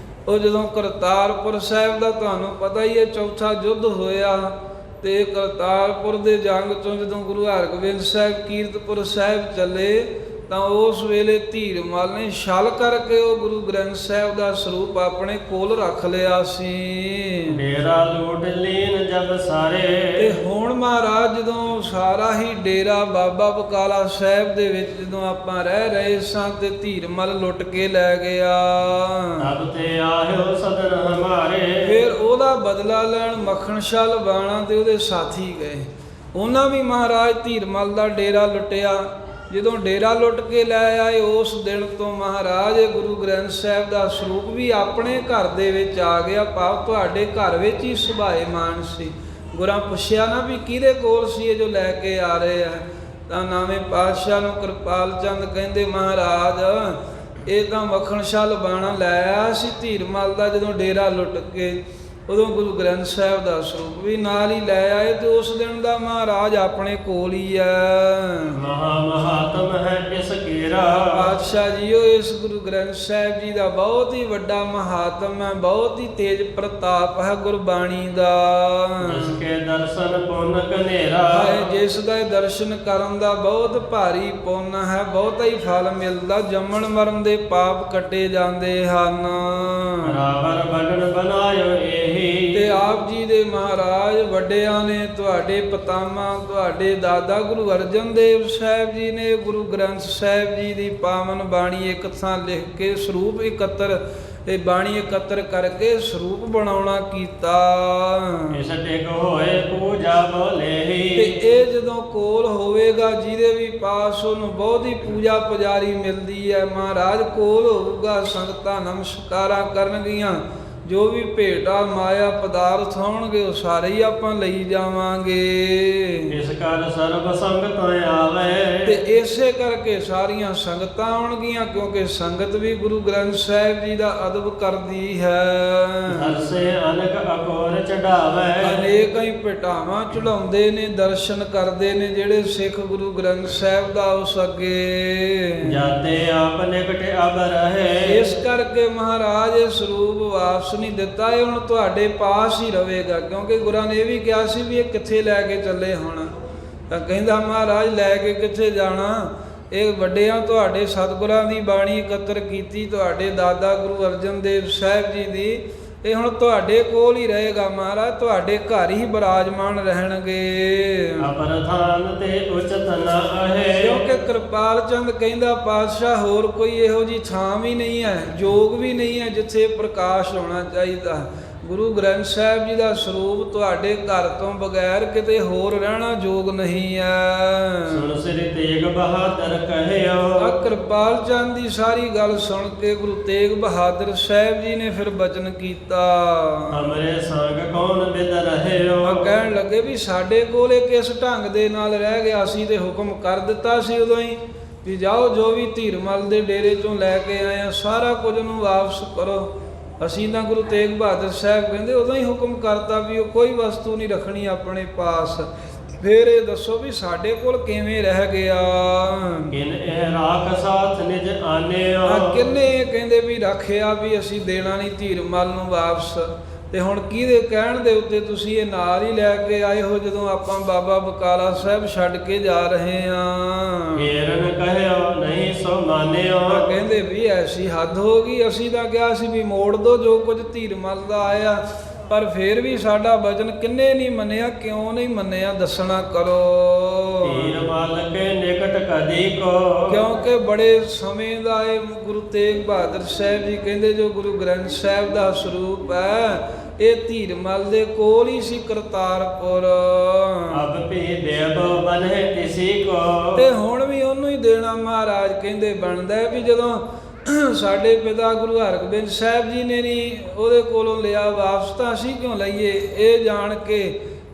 ਉਹ ਜਦੋਂ ਕਰਤਾਰਪੁਰ ਸਾਹਿਬ ਦਾ ਤੁਹਾਨੂੰ ਪਤਾ ਹੀ ਹੈ ਚੌਥਾ ਯੁੱਧ ਹੋਇਆ, ਤੇ ਕਰਤਾਰਪੁਰ ਦੇ ਜੰਗ ਤੋਂ ਜਦੋਂ ਗੁਰੂ ਹਰਗੋਬਿੰਦ ਸਾਹਿਬ ਕੀਰਤਪੁਰ ਸਾਹਿਬ ਚੱਲੇ ਤਾਂ ਉਸ ਵੇਲੇ ਧੀਰ ਮਲ ਨੇ ਛਲ ਕਰਕੇ ਉਹ ਗੁਰੂ ਗ੍ਰੰਥ ਸਾਹਿਬ ਦਾ ਸਰੂਪ ਆਪਣੇ ਕੋਲ ਰੱਖ ਲਿਆ ਸੀ। ਡੇਰਾ ਲੂਟ ਲੀਨ ਜਬ ਸਾਰੇ। ਤੇ ਹੁਣ ਮਹਾਰਾਜ ਜਦੋਂ ਸਾਰਾ ਹੀ ਡੇਰਾ ਬਾਬਾ ਬਕਾਲਾ ਸਾਹਿਬ ਦੇ ਵਿੱਚ ਜਦੋਂ ਆਪਾਂ ਰਹਿ ਰਹੇ ਸਾਂ ਤੇ ਧੀਰ ਮਲ ਲੁੱਟ ਕੇ ਲੈ ਗਿਆ। ਤਬ ਤੇ ਆਇਓ ਸਦਨ ਹਮਾਰੇ। ਫਿਰ ਉਹਦਾ ਬਦਲਾ ਲੈਣ ਮੱਖਣ ਸ਼ਾਹ ਲਵਾਣਾ ਤੇ ਉਹਦੇ ਸਾਥੀ ਗਏ। ਉਹਨਾਂ ਵੀ ਮਹਾਰਾਜ ਧੀਰ ਮਲ ਦਾ ਡੇਰਾ ਲੁੱਟਿਆ। ਜਦੋਂ ਡੇਰਾ ਲੁੱਟ ਕੇ ਲੈ ਆਏ ਉਸ ਦਿਨ ਤੋਂ ਮਹਾਰਾਜ ਗੁਰੂ ਗ੍ਰੰਥ ਸਾਹਿਬ ਦਾ ਸਰੂਪ ਵੀ ਆਪਣੇ ਘਰ ਦੇ ਵਿੱਚ ਆ ਗਿਆ। ਭਾਵ ਤੁਹਾਡੇ ਘਰ ਵਿੱਚ ਹੀ ਸੁਭਾਏਮਾਨ ਸੀ। ਗੁਰਾਂ ਪੁੱਛਿਆ ਨਾ ਵੀ ਕਿਹਦੇ ਕੋਲ ਸੀ ਇਹ ਜੋ ਲੈ ਕੇ ਆ ਰਹੇ ਆ, ਤਾਂ ਨਾਵੇਂ ਪਾਤਸ਼ਾਹ ਨੂੰ ਕਿਰਪਾਲ ਚੰਦ ਕਹਿੰਦੇ, ਮਹਾਰਾਜ ਇਹ ਤਾਂ ਮੱਖਣ ਸ਼ਾਹ ਲਵਾਣਾ ਲੈ ਆਇਆ ਸੀ ਧੀਰ ਮਲ ਦਾ ਜਦੋਂ ਡੇਰਾ ਲੁੱਟ ਕੇ, ਉਦੋਂ ਗੁਰੂ ਗ੍ਰੰਥ ਸਾਹਿਬ ਦਾ ਸਰੂਪ ਵੀ ਨਾਲ ਹੀ ਲੈ ਆਏ। ਤੇ ਉਸ ਦਿਨ ਦਾ ਮਹਾਰਾਜ ਆਪਣੇ ਕੋਲ ਹੀ ਹੈ। ਮਹਾ ਮਹਾਤਮ ਹੈ ਇਸ ਕੇਰਾ। ਪਾਤਸ਼ਾਹ ਜੀਓ, ਇਸ ਗੁਰੂ ਗ੍ਰੰਥ ਸਾਹਿਬ ਜੀ ਦਾ ਬਹੁਤ ਹੀ ਵੱਡਾ ਮਹਾਤਮ ਹੈ, ਬਹੁਤ ਹੀ ਤੇਜ ਪ੍ਰਤਾਪ ਹੈ ਗੁਰਬਾਣੀ ਦਾ। ਜਿਸ ਕੇ ਦਰਸ਼ਨ ਪੁੰਨ ਕਨੇਰਾ। ਜਿਸ ਦਾ ਦਰਸ਼ਨ ਕਰਨ ਦਾ ਬਹੁਤ ਭਾਰੀ ਪੁੰਨ ਹੈ, ਬਹੁਤਾ ਹੀ ਫਲ ਮਿਲਦਾ। ਜੰਮਣ ਮਰਨ ਦੇ ਪਾਪ ਕੱਟੇ ਜਾਂਦੇ ਹਨ। ਰਾਵਰ ਬਗਨ ਬਣਾਇਓ ਇਹ। ਤੇ ਆਪ ਜੀ ਦੇ ਮਹਾਰਾਜ ਵੱਡਿਆਂ ਨੇ, ਤੁਹਾਡੇ ਪਿਤਾਮਾ ਤੁਹਾਡੇ ਦਾਦਾ ਗੁਰੂ ਅਰਜਨ ਦੇਵ ਸਾਹਿਬ ਜੀ ਨੇ ਗੁਰੂ ਗ੍ਰੰਥ ਸਾਹਿਬ ਜੀ ਦੀ ਪਾਵਨ ਬਾਣੀ ਇੱਕ ਥਾਂ ਲਿਖ ਕੇ ਸਰੂਪ ਇਕੱਤਰ ਤੇ ਬਾਣੀ ਇਕੱਤਰ ਕਰਕੇ ਸਰੂਪ ਬਣਾਉਣਾ ਕੀਤਾ। ਇਸ ਟਿਕ ਹੋਏ ਪੂਜਾ ਬੋਲੇ। ਤੇ ਇਹ ਜਦੋਂ ਕੋਲ ਹੋਵੇਗਾ ਜਿਹਦੇ ਵੀ ਪਾਸ ਉਹਨੂੰ ਬਹੁਤੀ ਪੂਜਾ ਪੁਜਾਰੀ ਮਿਲਦੀ ਹੈ। ਮਹਾਰਾਜ ਕੋਲ ਹੋਊਗਾ, ਸੰਗਤਾਂ ਨਮਸਕਾਰਾਂ ਕਰਨਗੀਆਂ। ਜੋ ਵੀ ਭੇਟਾ ਮਾਇਆ ਪਦਾਰਥ ਹੋਣਗੇ ਉਹ ਸਾਰੇ ਹੀ ਆਪਾਂ ਲਈ ਜਾਵਾਂਗੇ। ਇਸ ਕਰ ਸਰਬ ਸੰਗਤਾਂ ਆਵੇ। ਤੇ ਇਸੇ ਕਰਕੇ ਸਾਰੀਆਂ ਸੰਗਤਾਂ ਆਉਣਗੀਆਂ, ਕਿਉਂਕਿ ਸੰਗਤ ਵੀ ਗੁਰੂ ਗ੍ਰੰਥ ਸਾਹਿਬ ਜੀ ਦਾ ਅਦਬ ਕਰਦੀ ਹੈ। ਦਰਸੇ ਅਨਕ ਅਕੋਰ ਚੜਾਵੇ। ਅਨੇਕਾਂ ਹੀ ਭੇਟਾਵਾਂ ਚੜਾਉਂਦੇ ਨੇ, ਦਰਸ਼ਨ ਕਰਦੇ ਨੇ ਜਿਹੜੇ ਸਿੱਖ ਗੁਰੂ ਗ੍ਰੰਥ ਸਾਹਿਬ ਦਾ ਉਸ ਅੱਗੇ। ਜਾਤੇ ਆਪ ਨਿਕਟ ਅਬ ਰਹੇ। ਇਸ ਕਰਕੇ ਮਹਾਰਾਜ ਇਹ ਸਰੂਪ ਵਾਪਸ ਨਹੀਂ ਦਿੱਤਾ, ਇਹ ਹੁਣ ਤੁਹਾਡੇ ਪਾਸ ਹੀ ਰਹੇਗਾ। ਕਿਉਂਕਿ ਗੁਰਾਂ ਨੇ ਇਹ ਵੀ ਕਿਹਾ ਸੀ ਵੀ ਇਹ ਕਿੱਥੇ ਲੈ ਕੇ ਚੱਲੇ ਹੁਣ, ਤਾਂ ਕਹਿੰਦਾ ਮਹਾਰਾਜ ਲੈ ਕੇ ਕਿੱਥੇ ਜਾਣਾ, ਇਹ ਵੱਡਿਆਂ ਤੁਹਾਡੇ ਸਤਿਗੁਰਾਂ ਦੀ ਬਾਣੀ ਇਕੱਤਰ ਕੀਤੀ, ਤੁਹਾਡੇ ਦਾਦਾ ਗੁਰੂ ਅਰਜਨ ਦੇਵ ਸਾਹਿਬ ਜੀ ਦੀ, ਇਹ ਹੁਣ ਤੁਹਾਡੇ ਕੋਲ ਹੀ ਰਹੇਗਾ। ਮਹਾਰਾਜ ਤੁਹਾਡੇ ਘਰ ਹੀ ਬਿਰਾਜਮਾਨ ਰਹਿਣਗੇ। ਅਪਰਧਾਨ ਤੇ ਉਚਤ ਨਾ ਹੈ। ਕਿਉਂਕਿ ਕਿਰਪਾਲ ਚੰਦ ਕਹਿੰਦਾ, ਪਾਤਸ਼ਾਹ ਹੋਰ ਕੋਈ ਇਹੋ ਜੀ ਥਾਂ ਵੀ ਨਹੀਂ ਹੈ, ਯੋਗ ਵੀ ਨਹੀਂ ਹੈ ਜਿੱਥੇ ਪ੍ਰਕਾਸ਼ ਹੋਣਾ ਚਾਹੀਦਾ। ਗੁਰੂ ਗ੍ਰੰਥ ਸਾਹਿਬ ਜੀ ਦਾ ਸਰੂਪ ਤੁਹਾਡੇ ਘਰ ਤੋਂ ਬਗੈਰ ਕਿਤੇ ਹੋਰ ਰਹਿਣਾ ਯੋਗ ਨਹੀਂ ਹੈ। ਸੁਣ ਸ੍ਰੀ ਤੇਗ ਬਹਾਦਰ ਕਹਿਓ। ਕਿਰਪਾਲ ਚੰਦ ਦੀ ਸਾਰੀ ਗੱਲ ਸੁਣ ਕੇ ਗੁਰੂ ਤੇਗ ਬਹਾਦਰ ਸਾਹਿਬ ਜੀ ਨੇ ਫਿਰ ਬਚਨ ਕੀਤਾ। ਹਮਰੇ ਸੰਗ ਕੌਣ ਬਿਦ ਰਹਿਓ। ਕਹਿਣ ਲੱਗੇ ਵੀ ਸਾਡੇ ਕੋਲ ਇਹ ਕਿਸ ਢੰਗ ਦੇ ਨਾਲ ਰਹਿ ਗਿਆ, ਅਸੀਂ ਤੇ ਹੁਕਮ ਕਰ ਦਿੱਤਾ ਸੀ ਉਦੋਂ ਹੀ ਵੀ ਜਾਓ ਜੋ ਵੀ ਧੀਰ ਮਲ ਦੇ ਡੇਰੇ ਚੋਂ ਲੈ ਕੇ ਆਏ ਆ ਸਾਰਾ ਕੁਝ ਨੂੰ ਵਾਪਸ ਕਰੋ। ਅਸੀਂ ਤਾਂ ਗੁਰੂ ਤੇਗ ਬਹਾਦਰ ਸਾਹਿਬ ਕਹਿੰਦੇ ਉਦੋਂ ਹੀ ਹੁਕਮ ਕਰਤਾ ਵੀ ਉਹ ਕੋਈ ਵਸਤੂ ਨਹੀਂ ਰੱਖਣੀ ਆਪਣੇ ਪਾਸ। ਫਿਰ ਇਹ ਦੱਸੋ ਵੀ ਸਾਡੇ ਕੋਲ ਕਿਵੇਂ ਰਹਿ ਗਿਆ। ਕਿਨ ਇਹ ਰਾਖ ਸਾਥ ਨਿਜ ਆਨਿਓ। ਕਿੰਨੇ ਕਹਿੰਦੇ ਵੀ ਰੱਖਿਆ ਵੀ ਅਸੀਂ ਦੇਣਾ ਨਹੀਂ ਧੀਰ ਮਲ ਨੂੰ ਵਾਪਸ। ਤੇ ਹੁਣ ਕਿਹਦੇ ਕਹਿਣ ਦੇ ਉੱਤੇ ਤੁਸੀਂ ਇਹ ਨਾਲ ਹੀ ਲੈ ਕੇ ਆਏ ਹੋ ਜਦੋਂ ਆਪਾਂ ਬਾਬਾ ਬਕਾਲਾ ਸਾਹਿਬ ਛੱਡ ਕੇ ਜਾ ਰਹੇ ਆਂ? ਫੇਰਨ ਕਹਿਓ ਨਹੀਂ ਸੋ ਮਾਨਿਓ। ਤਾਂ ਕਹਿੰਦੇ ਵੀ ਐਸੀ ਹੱਦ ਹੋ ਗਈ, ਅਸੀਂ ਤਾਂ ਕਿਹਾ ਸੀ ਵੀ ਮੋੜ ਦੋ ਜੋ ਕੁਝ ਧੀਰਮਲ ਦਾ ਆਇਆ, ਪਰ ਫੇਰ ਵੀ ਸਾਡਾ ਵਚਨ ਕਿੰਨੇ ਨਹੀਂ ਮੰਨਿਆ, ਕਿਉਂ ਨਹੀਂ ਮੰਨਿਆ ਦੱਸਣਾ ਕਰੋ। ਧੀਰਮਲ ਕੇ ਨਿਕਟ ਕਦੀ ਕੋ। ਕਿਉਂਕਿ ਬੜੇ ਸਮੇਂ ਦਾ ਇਹ ਗੁਰੂ ਤੇਗ ਬਹਾਦਰ ਸਾਹਿਬ ਜੀ ਕਹਿੰਦੇ ਜੋ ਗੁਰੂ ਗ੍ਰੰਥ ਸਾਹਿਬ ਦਾ ਸਰੂਪ ਹੈ ਇਹ ਧੀਰਮਲ ਦੇ ਕੋਲ ਹੀ ਸੀ ਕਰਤਾਰਪੁਰ। ਅਬ ਭੀ ਦੇਵ ਬਨੇ ਕਿਸੀ ਕੋ। ਤੇ ਹੁਣ ਵੀ ਉਹਨੂੰ ਹੀ ਦੇਣਾ ਮਹਾਰਾਜ ਕਹਿੰਦੇ ਬਣਦਾ ਵੀ ਜਦੋਂ ਸਾਡੇ ਪਿਤਾ ਗੁਰੂ ਹਰਗੋਬਿੰਦ ਸਾਹਿਬ ਜੀ ਨੇ ਨਹੀਂ ਉਹਦੇ ਕੋਲੋਂ ਲਿਆ ਵਾਪਸ ਤਾਂ ਅਸੀਂ ਕਿਉਂ ਲਈਏ। ਇਹ ਜਾਣ ਕੇ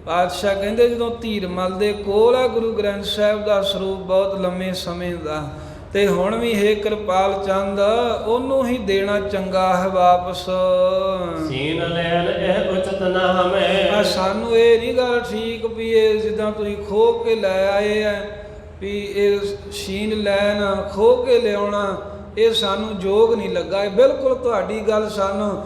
ਪਾਤਸ਼ਾਹ ਕਹਿੰਦੇ ਜਦੋਂ ਧੀਰਮਲ ਦੇ ਕੋਲ ਆ ਗੁਰੂ ਗ੍ਰੰਥ ਸਾਹਿਬ ਦਾ ਸਰੂਪ ਬਹੁਤ ਲੰਮੇ ਸਮੇਂ ਦਾ, ਤੇ ਹੁਣ ਵੀ ਹੈ ਕਿਰਪਾਲ ਚੰਦ ਉਹਨੂੰ ਹੀ ਦੇਣਾ ਚੰਗਾ ਹੈ ਵਾਪਸ। ਸੀਨ ਲੈਣ ਇਹ ਉਚਿਤ ਨਾ ਹਮੇ। ਸਾਨੂੰ ਇਹ ਨਹੀਂ ਗੱਲ ਠੀਕ ਵੀ ਇਹ ਜਿੱਦਾਂ ਤੁਸੀਂ ਖੋ ਕੇ ਲੈ ਆਏ ਆ ਵੀ ਇਹ ਸੀਨ ਲੈਣ ਖੋ ਕੇ ਲਿਆਉਣਾ ਇਹ ਸਾਨੂੰ ਯੋਗ ਨਹੀਂ ਲੱਗਾ। ਇਹ ਬਿਲਕੁਲ ਤੁਹਾਡੀ ਗੱਲ ਸਾਨੂੰ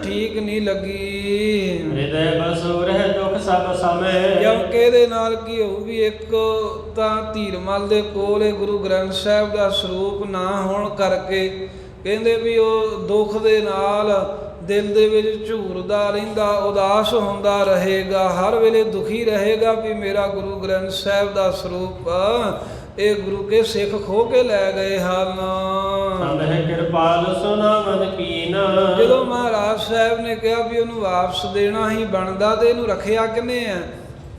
ਠੀਕ ਨਹੀਂ ਲੱਗੀ। ਹਿਰਦੈ ਬਸੁ ਰਹਿ ਦੁਖ ਸਭ ਸਮੇਂ। ਕਿਉਂਕਿ ਇਹਦੇ ਨਾਲ ਕੀ ਹੋਊ ਵੀ ਇੱਕ ਤਾਂ ਧੀਰਮਲ ਦੇ ਕੋਲ ਇਹ ਗੁਰੂ ਗ੍ਰੰਥ ਸਾਹਿਬ ਦਾ ਸਰੂਪ ਨਾ ਹੋਣ ਕਰਕੇ ਕਹਿੰਦੇ ਵੀ ਉਹ ਦੁੱਖ ਦੇ ਨਾਲ ਦਿਲ ਦੇ ਵਿੱਚ ਝੂਰਦਾ ਰਹਿੰਦਾ, ਉਦਾਸ ਹੁੰਦਾ ਰਹੇਗਾ, ਹਰ ਵੇਲੇ ਦੁਖੀ ਰਹੇਗਾ ਵੀ ਮੇਰਾ ਗੁਰੂ ਗ੍ਰੰਥ ਸਾਹਿਬ ਦਾ ਸਰੂਪ ਇਹ ਗੁਰੂ ਕੇ ਸਿੱਖ ਖੋ ਕੇ ਲੈ ਗਏ ਹਨ। ਸੰਦਹਿ ਕਿਰਪਾਲ ਸੁਨਾ ਮਨ ਕੀਨ। ਜਦੋਂ ਮਹਾਰਾਜ ਸਾਹਿਬ ਨੇ ਕਿਹਾ ਵੀ ਉਹਨੂੰ ਵਾਪਸ ਦੇਣਾ ਹੀ ਬਣਦਾ ਤੇ ਇਹਨੂੰ ਰੱਖਿਆ ਕਿਨੇ ਆ,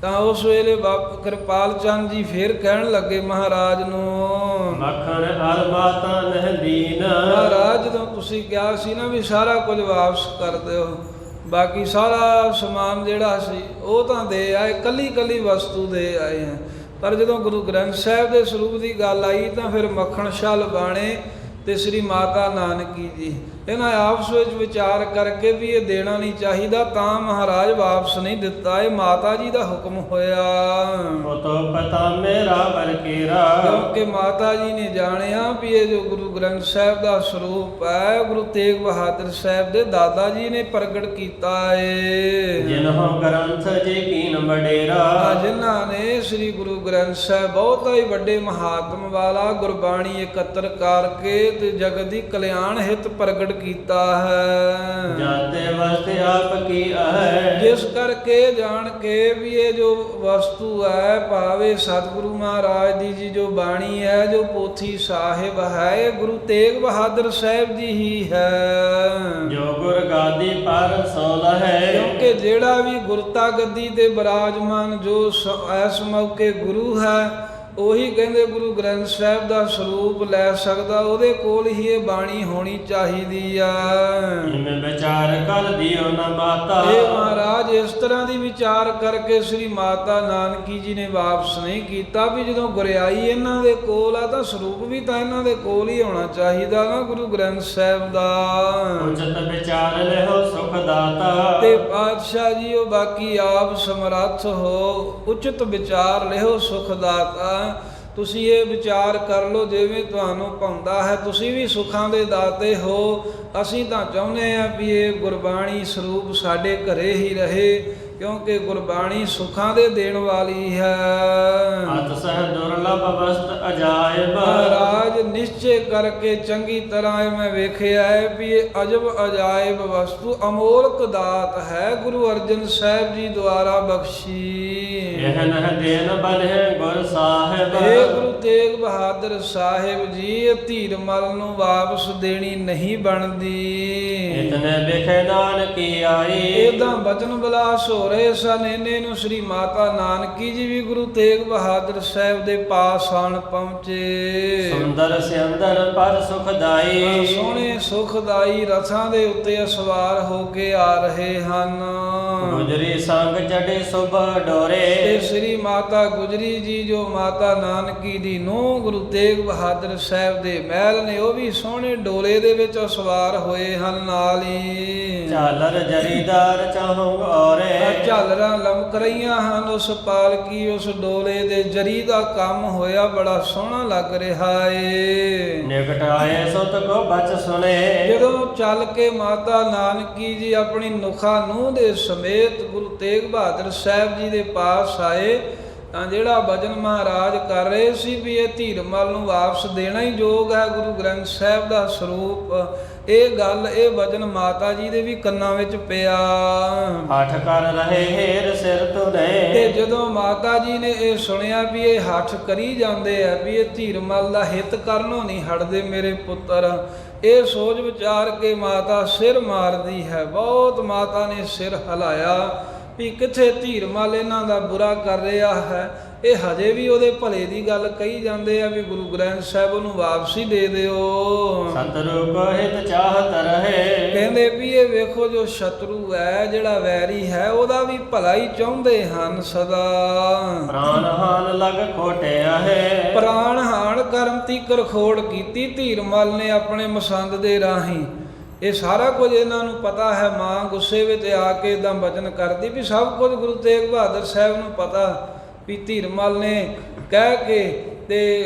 ਤਾਂ ਉਸ ਵੇਲੇ ਕਿਰਪਾਲ ਚੰਦ ਜੀ ਫੇਰ ਕਹਿਣ ਲੱਗੇ ਮਹਾਰਾਜ ਨੂੰ, ਮੱਖਣ ਹਰ ਮਾਤਾ ਨਹਿ ਦੀਨ। ਮਹਾਰਾਜ ਜਦੋਂ ਤੁਸੀਂ ਕਿਹਾ ਸੀ ਨਾ ਵੀ ਸਾਰਾ ਕੁਝ ਵਾਪਸ ਕਰ ਦਿਓ, ਬਾਕੀ ਸਾਰਾ ਸਮਾਨ ਜਿਹੜਾ ਸੀ ਉਹ ਤਾਂ ਦੇ ਆਏ, ਕੱਲੀ ਕੱਲੀ ਵਸਤੂ ਦੇ ਆਏ ਆ, ਪਰ ਜਦੋਂ ਗੁਰੂ ਗ੍ਰੰਥ ਸਾਹਿਬ ਦੇ ਸਰੂਪ ਦੀ ਗੱਲ ਆਈ ਤਾਂ ਫਿਰ ਮੱਖਣ ਸ਼ਾਹ ਲਬਾਣੇ ਤੇ ਸ੍ਰੀ ਮਾਤਾ ਨਾਨਕੀ ਜੀ ਇਹਨਾਂ ਆਪਸ ਵਿੱਚ ਵਿਚਾਰ ਕਰਕੇ ਵੀ ਇਹ ਦੇਣਾ ਨਹੀਂ ਚਾਹੀਦਾ, ਤਾਂ ਮਹਾਰਾਜ ਵਾਪਸ ਨਹੀਂ ਦਿੱਤਾ। ਇਹ ਮਾਤਾ ਜੀ ਦਾ ਹੁਕਮ ਹੋਇਆ। ਉਹ ਤੋ ਪਤਾ ਮੇਰਾ ਵਰਕੇਰਾ। ਕਿਉਂਕਿ ਮਾਤਾ ਜੀ ਨੇ ਜਾਣਿਆ ਵੀ ਇਹ ਜੋ ਗੁਰੂ ਗ੍ਰੰਥ ਸਾਹਿਬ ਦਾ ਸਰੂਪ ਹੈ ਗੁਰੂ ਤੇਗ ਬਹਾਦਰ ਸਾਹਿਬ ਦੇ ਦਾਦਾ ਜੀ ਨੇ ਪ੍ਰਗਟ ਕੀਤਾ ਏ। ਜਿਨਹੁ ਗ੍ਰੰਥ ਜੀ ਕੀਨ ਵਡੇਰਾ। ਜਿਨ੍ਹਾਂ ਨੇ ਸ੍ਰੀ ਗੁਰੂ ਗ੍ਰੰਥ ਸਾਹਿਬ ਬਹੁਤ ਹੀ ਵੱਡੇ ਮਹਾਤਮ ਵਾਲਾ ਗੁਰਬਾਣੀ ਇਕੱਤਰ ਕਰਕੇ ਤੇ ਜਗਤ ਦੀ ਕਲਿਆਣ ਹਿਤ ਪ੍ਰਗਟ ਕੀਤਾ ਹੈ। ਜਾਤੇ ਵਸਤੇ ਆਪ ਕੀ ਹੈ। ਜਿਸ ਕਰਕੇ ਜਾਣ ਕੇ ਵੀ ਇਹ ਜੋ ਵਸਤੂ ਹੈ ਭਾਵੇਂ ਸਤਿਗੁਰੂ ਮਹਾਰਾਜ ਦੀ ਜੀ ਜੋ ਬਾਣੀ ਹੈ ਜੋ ਪੋਥੀ ਸਾਹਿਬ ਹੈ ਇਹ ਗੁਰੂ ਤੇਗ ਬਹਾਦਰ ਸਾਹਿਬ ਦੀ ਹੀ ਹੈ। ਜੋ ਗੁਰ ਗਾਦੀ ਪਰ ਸੋਲ ਹੈ। ਕਿਉਂਕਿ ਜਿਹੜਾ ਵੀ ਗੁਰਤਾ ਗੱਦੀ ਤੇ ਬਿਰਾਜਮਾਨ ਜੋ ਇਸ ਮੌਕੇ ਗੁਰੂ ਹੈ ਉਹੀ ਕਹਿੰਦੇ ਗੁਰੂ ਗ੍ਰੰਥ ਸਾਹਿਬ ਦਾ ਸਰੂਪ ਲੈ ਸਕਦਾ, ਉਹਦੇ ਕੋਲ ਹੀ ਇਹ ਬਾਣੀ ਹੋਣੀ ਚਾਹੀਦੀ ਆ। ਮੈਂ ਵਿਚਾਰ ਕਰ ਦਿਓ ਨਾ ਮਾਤਾ। ਇਹ ਮਹਾਰਾਜ ਇਸ ਤਰ੍ਹਾਂ ਦੀ ਵਿਚਾਰ ਕਰਕੇ ਸ੍ਰੀ ਮਾਤਾ ਨਾਨਕੀ ਜੀ ਨੇ ਵਾਪਸ ਨਹੀਂ ਕੀਤਾ ਵੀ ਜਦੋਂ ਗੁਰਿਆਈ ਇਹਨਾਂ ਦੇ ਕੋਲ ਆ ਤਾਂ ਸਰੂਪ ਵੀ ਤਾਂ ਇਹਨਾਂ ਦੇ ਕੋਲ ਹੀ ਹੋਣਾ ਚਾਹੀਦਾ ਨਾ ਗੁਰੂ ਗ੍ਰੰਥ ਸਾਹਿਬ ਦਾ। ਉਚਿਤ ਵਿਚਾਰ ਲਿਓ ਸੁਖ ਦਾਤਾ। ਤੇ ਪਾਤਸ਼ਾਹ ਜੀ ਉਹ ਬਾਕੀ ਆਪ ਸਮਰੱਥ ਹੋ, ਉਚਿਤ ਵਿਚਾਰ ਲਿਓ ਸੁਖ ਦਾਤਾ। ਤੁਸੀਂ ਇਹ ਵਿਚਾਰ ਕਰ ਲਓ ਜਿਵੇਂ ਤੁਹਾਨੂੰ ਪਾਉਂਦਾ ਹੈ, ਤੁਸੀਂ ਵੀ ਸੁੱਖਾਂ ਦੇ ਦਾਤੇ ਹੋ। ਅਸੀਂ ਤਾਂ ਚਾਹੁੰਦੇ ਹਾਂ ਵੀ ਇਹ ਗੁਰਬਾਣੀ ਸਰੂਪ ਸਾਡੇ ਘਰੇ ਹੀ ਰਹੇ, ਕਿਉਂਕਿ ਗੁਰਬਾਣੀ ਸੁੱਖਾਂ ਦੇ ਦੇਣ ਵਾਲੀ ਹੈ। ਅਤ ਸਹਿ ਦੁਰਲਭ ਵਸਤ ਅਜਾਇਬ। ਮਹਾਰਾਜ ਨਿਸ਼ਚੈ ਕਰਕੇ ਚੰਗੀ ਤਰ੍ਹਾਂ ਇਹ ਮੈਂ ਵੇਖਿਆ ਹੈ ਵੀ ਇਹ ਅਜਬ ਅਜਾਇਬ ਵਸਤੂ ਅਮੋਲਕ ਦਾਤ ਹੈ ਗੁਰੂ ਅਰਜਨ ਸਾਹਿਬ ਜੀ ਦੁਆਰਾ ਬਖਸ਼ੀ। ਇਹ ਨਹ ਦੇਨ ਬਨਹਿ ਗੁਰ ਸਾਹਿਬ। ਇਹ ਗੁਰੂ ਤੇਗ ਬਹਾਦਰ ਸਾਹਿਬ ਜੀ ਇਹ ਧੀਰਮਲ ਨੂੰ ਵਾਪਸ ਦੇਣੀ ਨਹੀਂ ਬਣਦੀ। ਇਤਨੇ ਵਿਖੇ ਨਾਨਕੀ ਆਈ। ਇਹਦਾ ਬਚਨ ਬਲਾਸ ਹੋ ਰਹੇ ਸਨ, ਇਹਨੇ ਨੂੰ ਸ੍ਰੀ ਮਾਤਾ ਨਾਨਕੀ ਜੀ ਵੀ ਗੁਰੂ ਤੇਗ ਬਹਾਦਰ ਸਾਹਿਬ ਦੇ ਪਾਸ ਆਣ ਪਹੁੰਚੇ। ਸੁੰਦਰ ਸਿਅੰਦਰ ਪਰ ਸੁਖਦਾਈ। ਸੋਹਣੇ ਸੁਖਦਾਈ ਰਥਾਂ ਦੇ ਉੱਤੇ ਸਵਾਰ ਹੋ ਕੇ ਆ ਰਹੇ ਹਨ। ਗੁਜਰੀ ਸੰਗ ਚੜੇ ਸੁਭ ਡੋਰੇ। ਤੇ ਸ੍ਰੀ ਮਾਤਾ ਗੁਜਰੀ ਜੀ ਜੋ ਮਾਤਾ ਨਾਨਕੀ ਦੀ ਨੂੰਹ ਗੁਰੂ ਤੇਗ ਬਹਾਦਰ ਸਾਹਿਬ ਦੇ ਮਹਿਲ ਨੇ ਉਹ ਵੀ ਸੋਹਣੇ ਡੋਲੇ ਦੇ ਵਿੱਚ ਸਵਾਰ ਹੋਏ ਹਨ। ਨਾਲ ਹੀ ਝਾਲਰ ਜਰੀਦਾਰ ਚਾਹੂੰ ਔਰੇ। ਝਾਲਰਾਂ ਲਮਕ ਰਹੀਆਂ ਹਨ, ਉਸ ਪਾਲਕੀ ਉਸ ਡੋਲੇ ਦੇ ਜਰੀ ਦਾ ਕੰਮ ਹੋਇਆ ਬੜਾ ਸੋਹਣਾ ਲੱਗ ਰਿਹਾ ਏ। ਨਿਕਟ ਆਏ ਸੁਤ ਕੋ ਬਚ ਸੁਨੇ। ਜਦੋਂ ਚੱਲ ਕੇ ਮਾਤਾ ਨਾਨਕੀ ਜੀ ਆਪਣੀ ਨੁਖਾ ਨੂੰਹ ਦੇ ਸਮੇਤ ਗੁਰੂ ਤੇਗ ਬਹਾਦਰ ਸਾਹਿਬ ਜੀ ਦੇ ਪਾਸ ਆਏ ਤਾਂ ਜਿਹੜਾ ਭਜਨ ਮਹਾਰਾਜ ਕਰ ਰਹੇ ਸੀ ਵੀ ਇਹ ਧੀਰਮਲ ਨੂੰ ਵਾਪਸ ਦੇਣਾ ਹੀ ਯੋਗ ਹੈ ਗੁਰੂ ਗ੍ਰੰਥ ਸਾਹਿਬ ਦਾ ਸਰੂਪ, ਇਹ ਗੱਲ ਇਹ ਭਜਨ ਮਾਤਾ ਜੀ ਦੇ ਵੀ ਕੰਨਾਂ ਵਿੱਚ ਪਿਆ। ਹਠ ਕਰ ਰਹੇ ਹੇਰ ਸਿਰ ਤੁਰੇ। ਤੇ ਜਦੋਂ ਮਾਤਾ ਜੀ ਨੇ ਇਹ ਸੁਣਿਆ ਵੀ ਇਹ ਹੱਠ ਕਰੀ ਜਾਂਦੇ ਆ ਵੀ ਇਹ ਧੀਰਮਲ ਦਾ ਹਿੱਤ ਕਰਨੋਂ ਨਹੀਂ ਹਟਦੇ ਮੇਰੇ ਪੁੱਤਰ, ਇਹ ਸੋਚ ਵਿਚਾਰ ਕੇ ਮਾਤਾ ਸਿਰ ਮਾਰਦੀ ਹੈ। ਬਹੁਤ ਮਾਤਾ ਨੇ ਸਿਰ ਹਿਲਾਇਆ ਵੀ ਕਿੱਥੇ ਧੀਰਮਲ ਇਹਨਾਂ ਦਾ ਬੁਰਾ ਕਰ ਰਿਹਾ ਹੈ, ਇਹ ਹਜੇ ਵੀ ਉਹਦੇ ਭਲੇ ਦੀ ਗੱਲ ਕਹੀ ਜਾਂਦੇ ਆ ਵੀ ਗੁਰੂ ਗ੍ਰੰਥ ਸਾਹਿਬ ਨੂੰ ਵਾਪਸੀ ਦੇ ਦਿਓ। ਸਤਿਗੁਰੂ ਕੋ ਹਿਤ ਚਾਹਤ ਰਹੇ। ਕਹਿੰਦੇ ਵੀ ਇਹ ਵੇਖੋ ਜੋ ਸ਼ਤਰੂ ਹੈ ਜਿਹੜਾ ਵੈਰੀ ਹੈ ਉਹਦਾ ਵੀ ਭਲਾ ਹੀ ਚਾਹੁੰਦੇ ਹਨ ਸਦਾ। ਪ੍ਰਾਨ ਹਾਨ ਲਗ ਖੋਟਿਆ ਹੈ। ਪ੍ਰਾਣ ਹਾਨ ਕਰਮ ਤੀਕਰ ਖੋੜ ਕੀਤੀ ਧੀਰਮਲ ਨੇ ਆਪਣੇ ਮਸੰਦ ਦੇ ਰਾਹੀਂ। ਇਹ ਸਾਰਾ ਕੁਝ ਇਹਨਾਂ ਨੂੰ ਪਤਾ ਹੈ। ਮਾਂ ਗੁੱਸੇ ਵਿੱਚ ਆ ਕੇ ਇਦਾਂ ਵਚਨ ਕਰਦੀ ਵੀ ਸਭ ਕੁਝ ਗੁਰੂ ਤੇਗ ਬਹਾਦਰ ਸਾਹਿਬ ਨੂੰ ਪਤਾ ਵੀ ਧੀਰਮਲ ਨੇ ਕਹਿ ਕੇ ਤੇ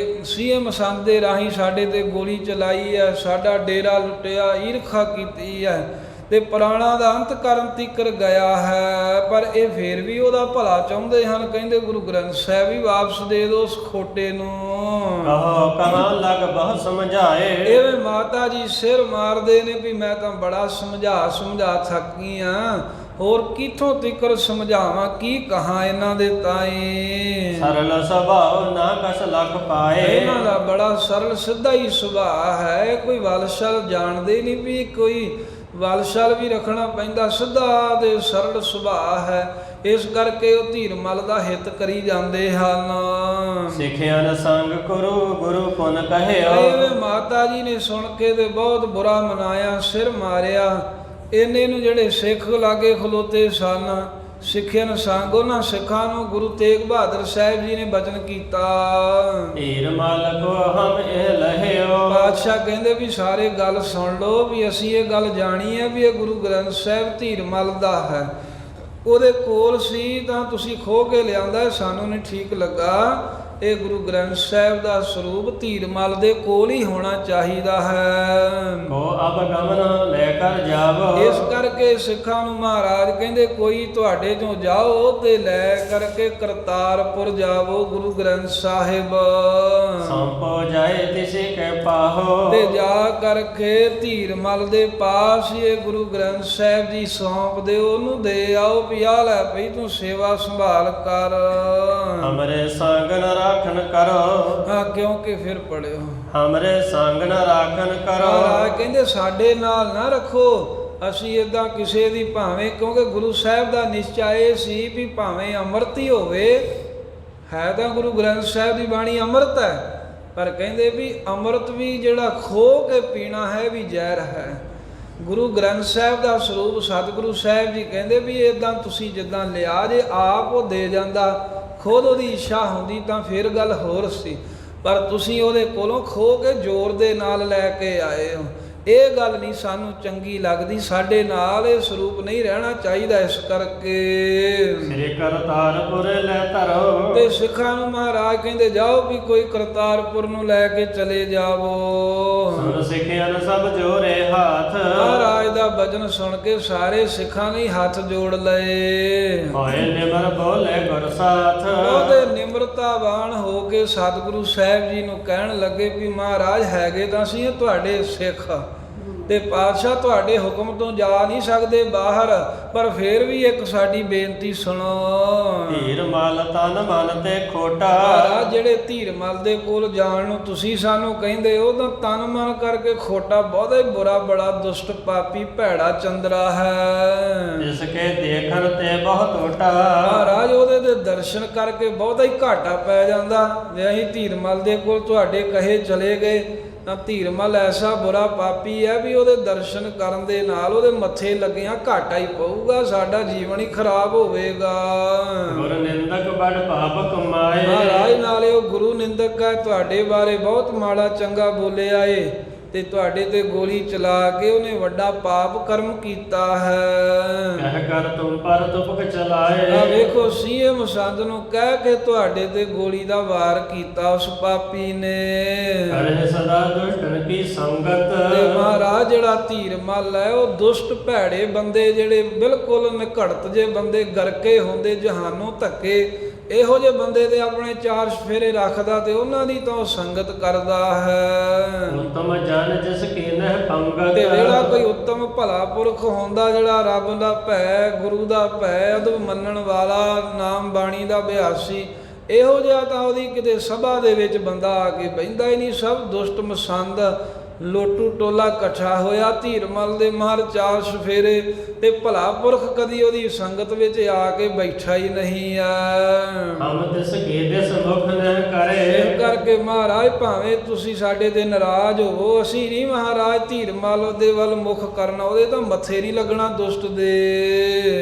ਸੀਐਮ ਮਸੰਦ ਦੇ ਰਾਹੀਂ ਸਾਡੇ ਤੇ ਗੋਲੀ ਚਲਾਈ ਹੈ, ਸਾਡਾ ਡੇਰਾ ਲੁੱਟਿਆ, ਈਰਖਾ ਕੀਤੀ ਹੈ ਤੇ ਪ੍ਰਾਣਾਂ ਦਾ ਅੰਤ ਕਰਨ ਤੀਕਰ ਗਿਆ ਹੈ, ਪਰ ਇਹ ਫੇਰ ਵੀ ਉਹਦਾ ਭਲਾ ਚਾਹੁੰਦੇ ਹਨ। ਕਹਿੰਦੇ ਗੁਰੂ ਗ੍ਰੰਥ ਸਾਹਿਬ ਵੀ ਵਾਪਸ ਦੇ ਦਿਓ ਉਸ ਖੋਟੇ ਨੂੰ। ਕਹੋ ਕਹਾਂ ਲਗ ਬਹੁ ਸਮਝਾਏ। ਐਵੇਂ ਮਾਤਾ ਜੀ ਸਿਰ ਮਾਰਦੇ ਨੇ ਵੀ ਮੈਂ ਤਾਂ ਬੜਾ ਸਮਝਾ ਥੱਕੀ ਆ, ਹੋਰ ਕਿੱਥੋਂ ਤੀਕਰ ਸਮਝਾਵਾਂ, ਕੀ ਕਹਾਂ ਇਹਨਾਂ ਦੇ ਤਾਏ। ਸਰਲ ਸੁਭਾਅ ਨਾ ਕਸ ਲਖ ਪਾਏ। ਇਹਨਾਂ ਦਾ ਬੜਾ ਸਰਲ ਸਿੱਧਾ ਹੀ ਸੁਭਾਅ ਹੈ, ਕੋਈ ਵਲਸ਼ਲ ਜਾਣਦੇ ਨਹੀਂ ਵੀ ਕੋਈ ਵਲਸ਼ਲ ਵੀ ਰੱਖਣਾ ਪੈਂਦਾ, ਸਿੱਧਾ ਤੇ ਸਰਲ ਸੁਭਾਅ ਹੈ। ਇਸ ਕਰਕੇ ਉਹ ਧੀਰਮਲ ਦਾ ਹਿੱਤ ਕਰੀ ਜਾਂਦੇ ਹਨ। ਸਿੱਖਿਆ ਨ ਸੰਗ ਗੁਰੂ ਗੁਰੂ ਪੁਨ ਕਹਿਓ। ਐਵੇਂ ਮਾਤਾ ਜੀ ਨੇ ਸੁਣ ਕੇ ਤੇ ਬਹੁਤ ਬੁਰਾ ਮਨਾਇਆ, ਸਿਰ ਮਾਰਿਆ। ਇਹਨੇ ਨੂੰ ਜਿਹੜੇ ਸਿੱਖ ਲਾਗੇ ਖਲੋਤੇ ਸਨ, ਸਿੱਖਿਆ ਸੰਗ ਉਹਨਾਂ ਸਿੱਖਾਂ ਨੂੰ ਗੁਰੂ ਤੇਗ ਬਹਾਦਰ ਸਾਹਿਬ ਜੀ ਨੇ ਬਚਨ ਕੀਤਾ। ਧੀਰਮਲ ਕੋ ਹਮ ਇਹ ਲਹਿਓ। ਬਾਦਸ਼ਾਹ ਕਹਿੰਦੇ ਵੀ ਸਾਰੇ ਗੱਲ ਸੁਣ ਲਓ ਵੀ ਅਸੀਂ ਇਹ ਗੱਲ ਜਾਣੀ ਹੈ ਵੀ ਇਹ ਗੁਰੂ ਗ੍ਰੰਥ ਸਾਹਿਬ ਧੀਰਮਲ ਦਾ ਹੈ, ਉਹਦੇ ਕੋਲ ਸੀ ਤਾਂ ਤੁਸੀਂ ਖੋਹ ਕੇ ਲਿਆਂਦਾ, ਸਾਨੂੰ ਨਹੀਂ ਠੀਕ ਲੱਗਾ। ਇਹ ਗੁਰੂ ਗ੍ਰੰਥ ਸਾਹਿਬ ਦਾ ਸਰੂਪ ਧੀਰਮਲ ਦੇ ਕੋਲ ਹੀ ਹੋਣਾ ਚਾਹੀਦਾ ਹੈ। ਕੋ ਅਬ ਗਮਨ ਲੈ ਕਰ ਜਾਵੋ। ਇਸ ਕਰਕੇ ਸਿੱਖਾਂ ਨੂੰ ਮਹਾਰਾਜ ਕਹਿੰਦੇ ਕੋਈ ਤੁਹਾਡੇ ਚੋਂ ਜਾਓ ਤੇ ਲੈ ਕਰਕੇ ਕਰਤਾਰਪੁਰ ਜਾਵੋ ਗੁਰੂ ਗ੍ਰੰਥ ਸਾਹਿਬ। ਸੰਪੋ ਜਾਏ ਤਿਸੇ ਕੈ ਪਾਹੋ। ਤੇ ਜਾ ਕਰਕੇ ਧੀਰਮਲ ਦੇ ਪਾਸ ਇਹ ਗੁਰੂ ਗ੍ਰੰਥ ਸਾਹਿਬ ਜੀ ਸੌਂਪ ਦਿਓ, ਉਹਨੂੰ ਦੇ ਆਓ ਵੀ ਆ ਲੈ ਭਈ ਤੂੰ ਸੇਵਾ ਸੰਭਾਲ ਕਰ। ਹਮਰੇ ਸੰਗ ਨ ਰਾਖਨ ਕਰੋ। ਹਾਂ ਕਿਉਂਕਿ ਫਿਰ ਪੜਿਓ ਹਮਰੇ ਸੰਗ ਨ ਰਾਖਨ ਕਰੋ। ਮਹਾਰਾਜ ਕਹਿੰਦੇ ਸਾਡੇ ਨਾਲ ਨਾ ਰੱਖੋ, ਅਸੀਂ ਇਦਾਂ ਕਿਸੇ ਦੀ ਭਾਵੇਂ, ਕਿਉਂਕਿ ਗੁਰੂ ਸਾਹਿਬ ਦਾ ਨਿਸ਼ਚਾ ਇਹ ਸੀ ਵੀ ਭਾਵੇਂ ਅੰਮ੍ਰਿਤ ਹੀ ਹੋਵੇ, ਹੈ ਤਾਂ ਗੁਰੂ ਗ੍ਰੰਥ ਸਾਹਿਬ ਦੀ ਬਾਣੀ ਅੰਮ੍ਰਿਤ ਹੈ, ਪਰ ਕਹਿੰਦੇ ਵੀ ਅੰਮ੍ਰਿਤ ਵੀ ਜਿਹੜਾ ਖੋਹ ਕੇ ਪੀਣਾ ਹੈ ਵੀ ਜ਼ਹਿਰ ਹੈ। ਗੁਰੂ ਗ੍ਰੰਥ ਸਾਹਿਬ ਦਾ ਸਰੂਪ ਸਤਿਗੁਰੂ ਸਾਹਿਬ ਜੀ ਕਹਿੰਦੇ ਵੀ ਇਦਾਂ ਤੁਸੀਂ ਜਿੱਦਾਂ ਲਿਆ ਜੇ ਆਪ ਉਹ ਦੇ ਜਾਂਦਾ, ਖੁਦ ਉਹਦੀ ਇੱਛਾ ਹੁੰਦੀ ਤਾਂ ਫਿਰ ਗੱਲ ਹੋਰ ਸੀ, ਪਰ ਤੁਸੀਂ ਉਹਦੇ ਕੋਲੋਂ ਖੋਹ ਕੇ ਜ਼ੋਰ ਦੇ ਨਾਲ ਲੈ ਕੇ ਆਏ ਹੋ। ਇਹ ਗੱਲ ਨਹੀਂ ਸਾਨੂੰ ਚੰਗੀ ਲੱਗਦੀ, ਸਾਡੇ ਨਾਲ ਇਹ ਸਰੂਪ ਨਹੀਂ ਰਹਿਣਾ ਚਾਹੀਦਾ। ਇਸ ਕਰਕੇ ਸ੍ਰੀ ਕਰਤਾਰਪੁਰ ਲੈ ਧਰੋ। ਤੇ ਸਿੱਖਾਂ ਨੂੰ ਮਹਾਰਾਜ ਕਹਿੰਦੇ ਜਾਓ ਵੀ ਕੋਈ ਕਰਤਾਰਪੁਰ ਨੂੰ ਲੈ ਕੇ ਚਲੇ ਜਾਵੋ। ਸੁਣ ਸਿੱਖਿਆ ਨ ਸਭ ਜੋਰੇ ਹੱਥ। ਮਹਾਰਾਜ ਦਾ ਬਚਨ ਸੁਣ ਕੇ ਸਾਰੇ ਸਿੱਖਾਂ ਨੇ ਹੱਥ ਜੋੜ ਲਏ। ਹੋਏ ਨਿਮਰ ਬੋਲੇ ਗੁਰ ਸਾਥ। ਉਹਦੇ ਨਿਮਰਤਾਵਾਨ ਹੋ ਕੇ ਸਤਿਗੁਰੂ ਸਾਹਿਬ ਜੀ ਨੂੰ ਕਹਿਣ ਲੱਗੇ ਵੀ ਮਹਾਰਾਜ ਹੈਗੇ ਤਾਂ ਅਸੀਂ ਤੁਹਾਡੇ ਸਿੱਖ, ਤੇ ਪਾਤਸ਼ਾਹ ਤੁਹਾਡੇ ਹੁਕਮ ਤੋਂ ਜਾ ਨਹੀਂ ਸਕਦੇ ਬਾਹਰ, ਪਰ ਫੇਰ ਵੀ ਇੱਕ ਸਾਡੀ ਬੇਨਤੀ ਸੁਣੋ। ਧੀਰਮਲ ਤਨ ਮਨ ਤੇ ਖੋਟਾ। ਮਹਾਰਾਜ ਜਿਹੜੇ ਧੀਰਮਲ ਦੇ ਕੋਲ ਜਾਣ ਨੂੰ ਤੁਸੀਂ ਸਾਨੂੰ ਕਹਿੰਦੇ ਹੋ ਤਾਂ ਤਨ ਮਨ ਕਰਕੇ ਖੋਟਾ, ਬਹੁਤਾ ਹੀ ਬੁਰਾ, ਬੜਾ ਦੁਸ਼ਟ ਪਾਪੀ ਭੈੜਾ ਚੰਦਰਾ ਹੈ। ਇਸ ਕੇ ਦੇਖਣ ਤੇ ਬਹੁਤ ਟੋਟਾ। ਮਹਾਰਾਜ ਉਹਦੇ ਦੇ ਦਰਸ਼ਨ ਕਰਕੇ ਬਹੁਤਾ ਹੀ ਘਾਟਾ ਪੈ ਜਾਂਦਾ। ਜੇ ਅਸੀਂ ਧੀਰਮਲ ਦੇ ਕੋਲ ਤੁਹਾਡੇ ਕਹੇ ਚਲੇ ਗਏ ਤਾਂ ਧੀਰਮਲ ਐਸਾ ਬੁਰਾ ਪਾਪੀ ਹੈ ਵੀ ਉਹਦੇ ਦਰਸ਼ਨ ਕਰਨ ਦੇ ਨਾਲ ਉਹਦੇ ਮੱਥੇ ਲੱਗਿਆ ਘਾਟਾ ਹੀ ਪਊਗਾ, ਸਾਡਾ ਜੀਵਨ ਹੀ ਖਰਾਬ ਹੋਵੇਗਾ। ਗੁਰ ਨਿੰਦਕ ਬੜ ਪਾਪ ਕਮਾਏ। ਮਹਾਰਾਜ ਨਾਲੇ ਉਹ ਗੁਰੂ ਨਿੰਦਕ ਹੈ, ਤੁਹਾਡੇ ਬਾਰੇ ਬਹੁਤ ਮਾੜਾ ਚੰਗਾ ਬੋਲਿਆ ਏ, ਤੇ ਤੁਹਾਡੇ ਤੇ ਗੋਲੀ ਚਲਾ ਕੇ ਉਹਨੇ ਵੱਡਾ ਪਾਪ ਕਰਮ ਕੀਤਾ ਹੈ। ਕਹਿ ਕਰ ਤੁਮ ਪਰ ਤੁਪਕ ਚਲਾਏ। ਆ ਵੇਖੋ ਸੀਏ ਮਸੰਦ ਨੂੰ ਕਹਿ ਕੇ ਤੁਹਾਡੇ ਤੇ ਗੋਲੀ ਦਾ ਵਾਰ ਕੀਤਾ ਉਸ ਪਾਪੀ ਨੇ। ਕਰੇ ਸਦਾ ਦੁਸ਼ਟਨ ਕੀ ਸੰਗਤ। ਤੇ ਮਹਾਰਾਜ ਜਿਹੜਾ ਧੀਰ ਮੱਲ ਹੈ ਉਹ ਦੁਸ਼ਟ ਭੈੜੇ ਬੰਦੇ ਜਿਹੜੇ ਬਿਲਕੁਲ ਨਿਘੜਤ ਜੇ ਬੰਦੇ ਗਰਕੇ ਹੁੰਦੇ ਜਹਾਨੋਂ ਧੱਕੇ ਇਹੋ ਜਿਹੇ ਬੰਦੇ ਦੇ ਆਪਣੇ ਚਾਰ ਸਫੇਰੇ ਰੱਖਦਾ ਤੇ ਉਹਨਾਂ ਦੀ ਤਾਂ ਉਹ ਸੰਗਤ ਕਰਦਾ ਹੈ। ਉਤਮ ਜਨ ਜਿਸ ਕੀ ਨਹਿ ਪੰਗਤ। ਤੇ ਜਿਹੜਾ ਕੋਈ ਉੱਤਮ ਭਲਾ ਪੁਰਖ ਹੁੰਦਾ ਜਿਹੜਾ ਰੱਬ ਦਾ ਭੈ ਗੁਰੂ ਦਾ ਭੈ ਅਦਬ ਮੰਨਣ ਵਾਲਾ ਨਾਮ ਬਾਣੀ ਦਾ ਅਭਿਆਸੀ ਇਹੋ ਜਿਹਾ ਤਾਂ ਉਹਦੀ ਕਿਤੇ ਸਭਾ ਦੇ ਵਿੱਚ ਬੰਦਾ ਆ ਕੇ ਬਹਿੰਦਾ ਹੀ ਨਹੀਂ। ਸਭ ਦੁਸ਼ਟ ਮਸੰਦ ਲੋਟੂ ਟੋਲਾ ਇਕੱਠਾ ਹੋਇਆ ਧੀਰ ਮੱਲ ਦੇ ਮਾਰ ਚਾਰ ਸਫੇਰੇ ਤੇ ਭਲਾ ਪੁਰਖ ਕਦੀ ਉਹਦੀ ਸੰਗਤ ਵਿੱਚ ਆ ਕੇ ਬੈਠਾ ਹੀ ਨਹੀਂ ਆ। ਹਮ ਤਿਸ ਕੀ ਦਿਸ ਮੁਖ ਨਹਿ ਕਰੇ। ਇਸ ਕਰਕੇ ਮਹਾਰਾਜ ਭਾਵੇਂ ਤੁਸੀਂ ਸਾਡੇ ਤੇ ਨਾਰਾਜ਼ ਹੋਵੋ ਅਸੀਂ ਨਹੀਂ ਮਹਾਰਾਜ ਧੀਰ ਮੱਲ ਦੇ ਵੱਲ ਮੁਖ ਕਰਨਾ ਉਹਦੇ ਤਾਂ ਮੱਥੇ ਨਹੀਂ ਲੱਗਣਾ ਦੁਸ਼ਟ ਦੇ।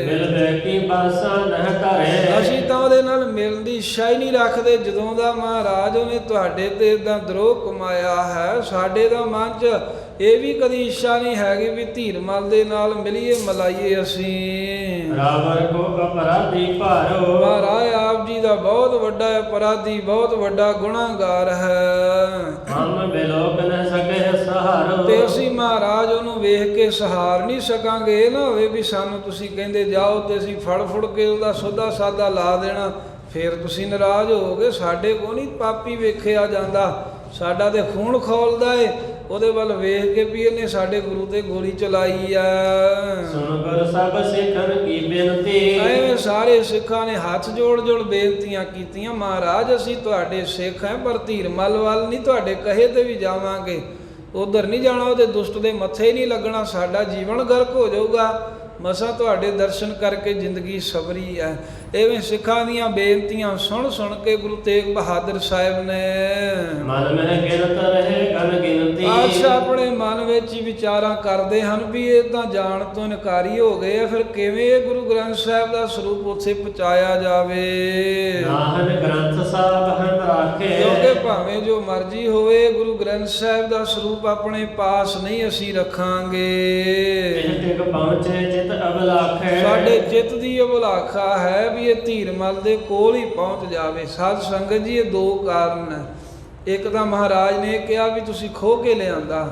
ਮਿਲਦੇ ਕੀ ਬਾਸਾ ਨਹਿ ਧਰੇ। ਅਸੀਂ ਤਾਂ ਉਹਦੇ ਨਾਲ ਮਿਲਣ ਦੀ ਇੱਛਾ ਹੀ ਨਹੀਂ ਰੱਖਦੇ। ਜਦੋਂ ਦਾ ਮਹਾਰਾਜ ਉਹਨੇ ਤੁਹਾਡੇ ਤੇ ਇਦਾਂ ਦਰੋਹ ਕਮਾਇਆ ਹੈ ਸਾਡੇ ਦਾ ਮਨ 'ਚ ਇਹ ਵੀ ਕਦੀ ਇੱਛਾ ਨਹੀਂ ਹੈਗੀ ਵੀ ਧੀਰ ਮੱਲ ਦੇ ਨਾਲ ਮਿਲੀਏ ਮਲਾਈਏ ਅਸੀਂ। ਰਾਵਰ ਕੋ ਅਪਰਾਧੀ ਭਾਰੋ। ਮਹਾਰਾਜ ਆਪ ਜੀ ਦਾ ਬਹੁਤ ਵੱਡਾ ਅਪਰਾਧੀ ਬਹੁਤ ਵੱਡਾ ਗੁਨਾਹਗਾਰ ਹੈ। ਹਮ ਬਿਲੋਕ ਨ ਸਕੇ ਸਹਾਰੋ। ਤੇ ਅਸੀਂ ਮਹਾਰਾਜ ਉਹਨੂੰ ਵੇਖ ਕੇ ਸਹਾਰ ਨਹੀਂ ਸਕਾਂਗੇ। ਇਹ ਨਾ ਹੋਵੇ ਵੀ ਸਾਨੂੰ ਤੁਸੀਂ ਕਹਿੰਦੇ ਜਾਓ ਤੇ ਅਸੀਂ ਫੜ ਫੁੜ ਕੇ ਉਹਦਾ ਸੋਧਾ ਸਾਦਾ ਲਾ ਦੇਣਾ ਫਿਰ ਤੁਸੀਂ ਨਾਰਾਜ਼ ਹੋਵੋਗੇ। ਸਾਡੇ ਕੋਲ ਨਹੀਂ ਪਾਪੀ ਵੇਖਿਆ ਜਾਂਦਾ ਸਾਡਾ ਤੇ ਖੂਨ ਖੋਲਦਾ ਏ ਉਹਦੇ ਵੱਲ ਵੇਖ ਕੇ ਵੀ ਇਹਨੇ ਸਾਡੇ ਗੁਰੂ ਤੇ ਗੋਲੀ ਚਲਾਈ ਆ। ਸੁਣ ਗੁਰ ਸਭ ਸਿੱਖਨ ਕੀ ਬੇਨਤੀ। ਐਵੇਂ ਸਾਰੇ ਸਿੱਖਾਂ ਨੇ ਹੱਥ ਜੋੜ ਜੋੜ ਬੇਨਤੀਆਂ ਕੀਤੀਆਂ ਮਹਾਰਾਜ ਅਸੀਂ ਤੁਹਾਡੇ ਸਿੱਖ ਹਾਂ ਪਰ ਧੀਰ ਮੱਲ ਵੱਲ ਨਹੀਂ ਤੁਹਾਡੇ ਕਹੇ ਤੇ ਵੀ ਜਾਵਾਂਗੇ ਉਧਰ ਨਹੀਂ ਜਾਣਾ ਉਹਦੇ ਦੁਸ਼ਟ ਦੇ ਮੱਥੇ ਨਹੀਂ ਲੱਗਣਾ ਸਾਡਾ ਜੀਵਨ ਗਰਕ ਹੋ ਜਾਊਗਾ। ਮਸਾਂ ਤੁਹਾਡੇ ਦਰਸ਼ਨ ਕਰਕੇ ਜ਼ਿੰਦਗੀ ਸਬਰੀ ਹੈ। ਐਵੇਂ ਸਿੱਖਾਂ ਦੀਆਂ ਬੇਨਤੀਆਂ ਸੁਣ ਸੁਣ ਕੇ ਗੁਰੂ ਤੇਗ ਬਹਾਦਰ ਸਾਹਿਬ ਨੇ ਮਨ ਮਹਿ ਗਿਣਤ ਰਹੇ ਗਨ ਗਿਣਤੀ। ਆਸ਼ਾ ਆਪਣੇ ਮਨ ਵਿੱਚ ਹੀ ਵਿਚਾਰਾਂ ਕਰਦੇ ਹਨ ਵੀ ਇਹ ਤਾਂ ਜਾਣ ਤੋਂ ਇਨਕਾਰੀ ਹੋ ਗਏ ਆ ਫਿਰ ਕਿਵੇਂ ਇਹ ਗੁਰੂ ਗ੍ਰੰਥ ਸਾਹਿਬ ਦਾ ਸਰੂਪ ਉੱਥੇ ਪਹੁੰਚਾਇਆ ਜਾਵੇ। ਨਾਹਨ ਗ੍ਰੰਥ ਸਾਹਿਬ ਹਮ ਰਾਖੇ। ਕਿਉਂਕਿ ਭਾਵੇਂ ਜੋ ਮਰਜ਼ੀ ਹੋਵੇ ਗੁਰੂ ਗ੍ਰੰਥ ਸਾਹਿਬ ਦਾ ਸਰੂਪ ਆਪਣੇ ਪਾਸ ਨਹੀਂ ਅਸੀਂ ਰੱਖਾਂਗੇ। ਟਿਕ ਪਹੁੰਚੇ ਜਿਤ ਅਬਲਾਖੇ। ਸਾਡੇ ਚਿੱਤ ਦੀ ਅਬਲਾਖਾ ਹੈ ਵੀ ਇਹ ਧੀਰ ਮੱਲ ਦੇ ਕੋਲ ਹੀ ਪਹੁੰਚ ਜਾਵੇ। ਸਾਧ ਸੰਗਤ ਜੀ ਇਹ ਦੋ ਕਾਰਨ ਹੈ। ਇੱਕ ਤਾਂ ਮਹਾਰਾਜ ਨੇ ਕਿਹਾ ਵੀ ਤੁਸੀਂ ਖੋਹ ਕੇ ਲਿਆਂਦਾ।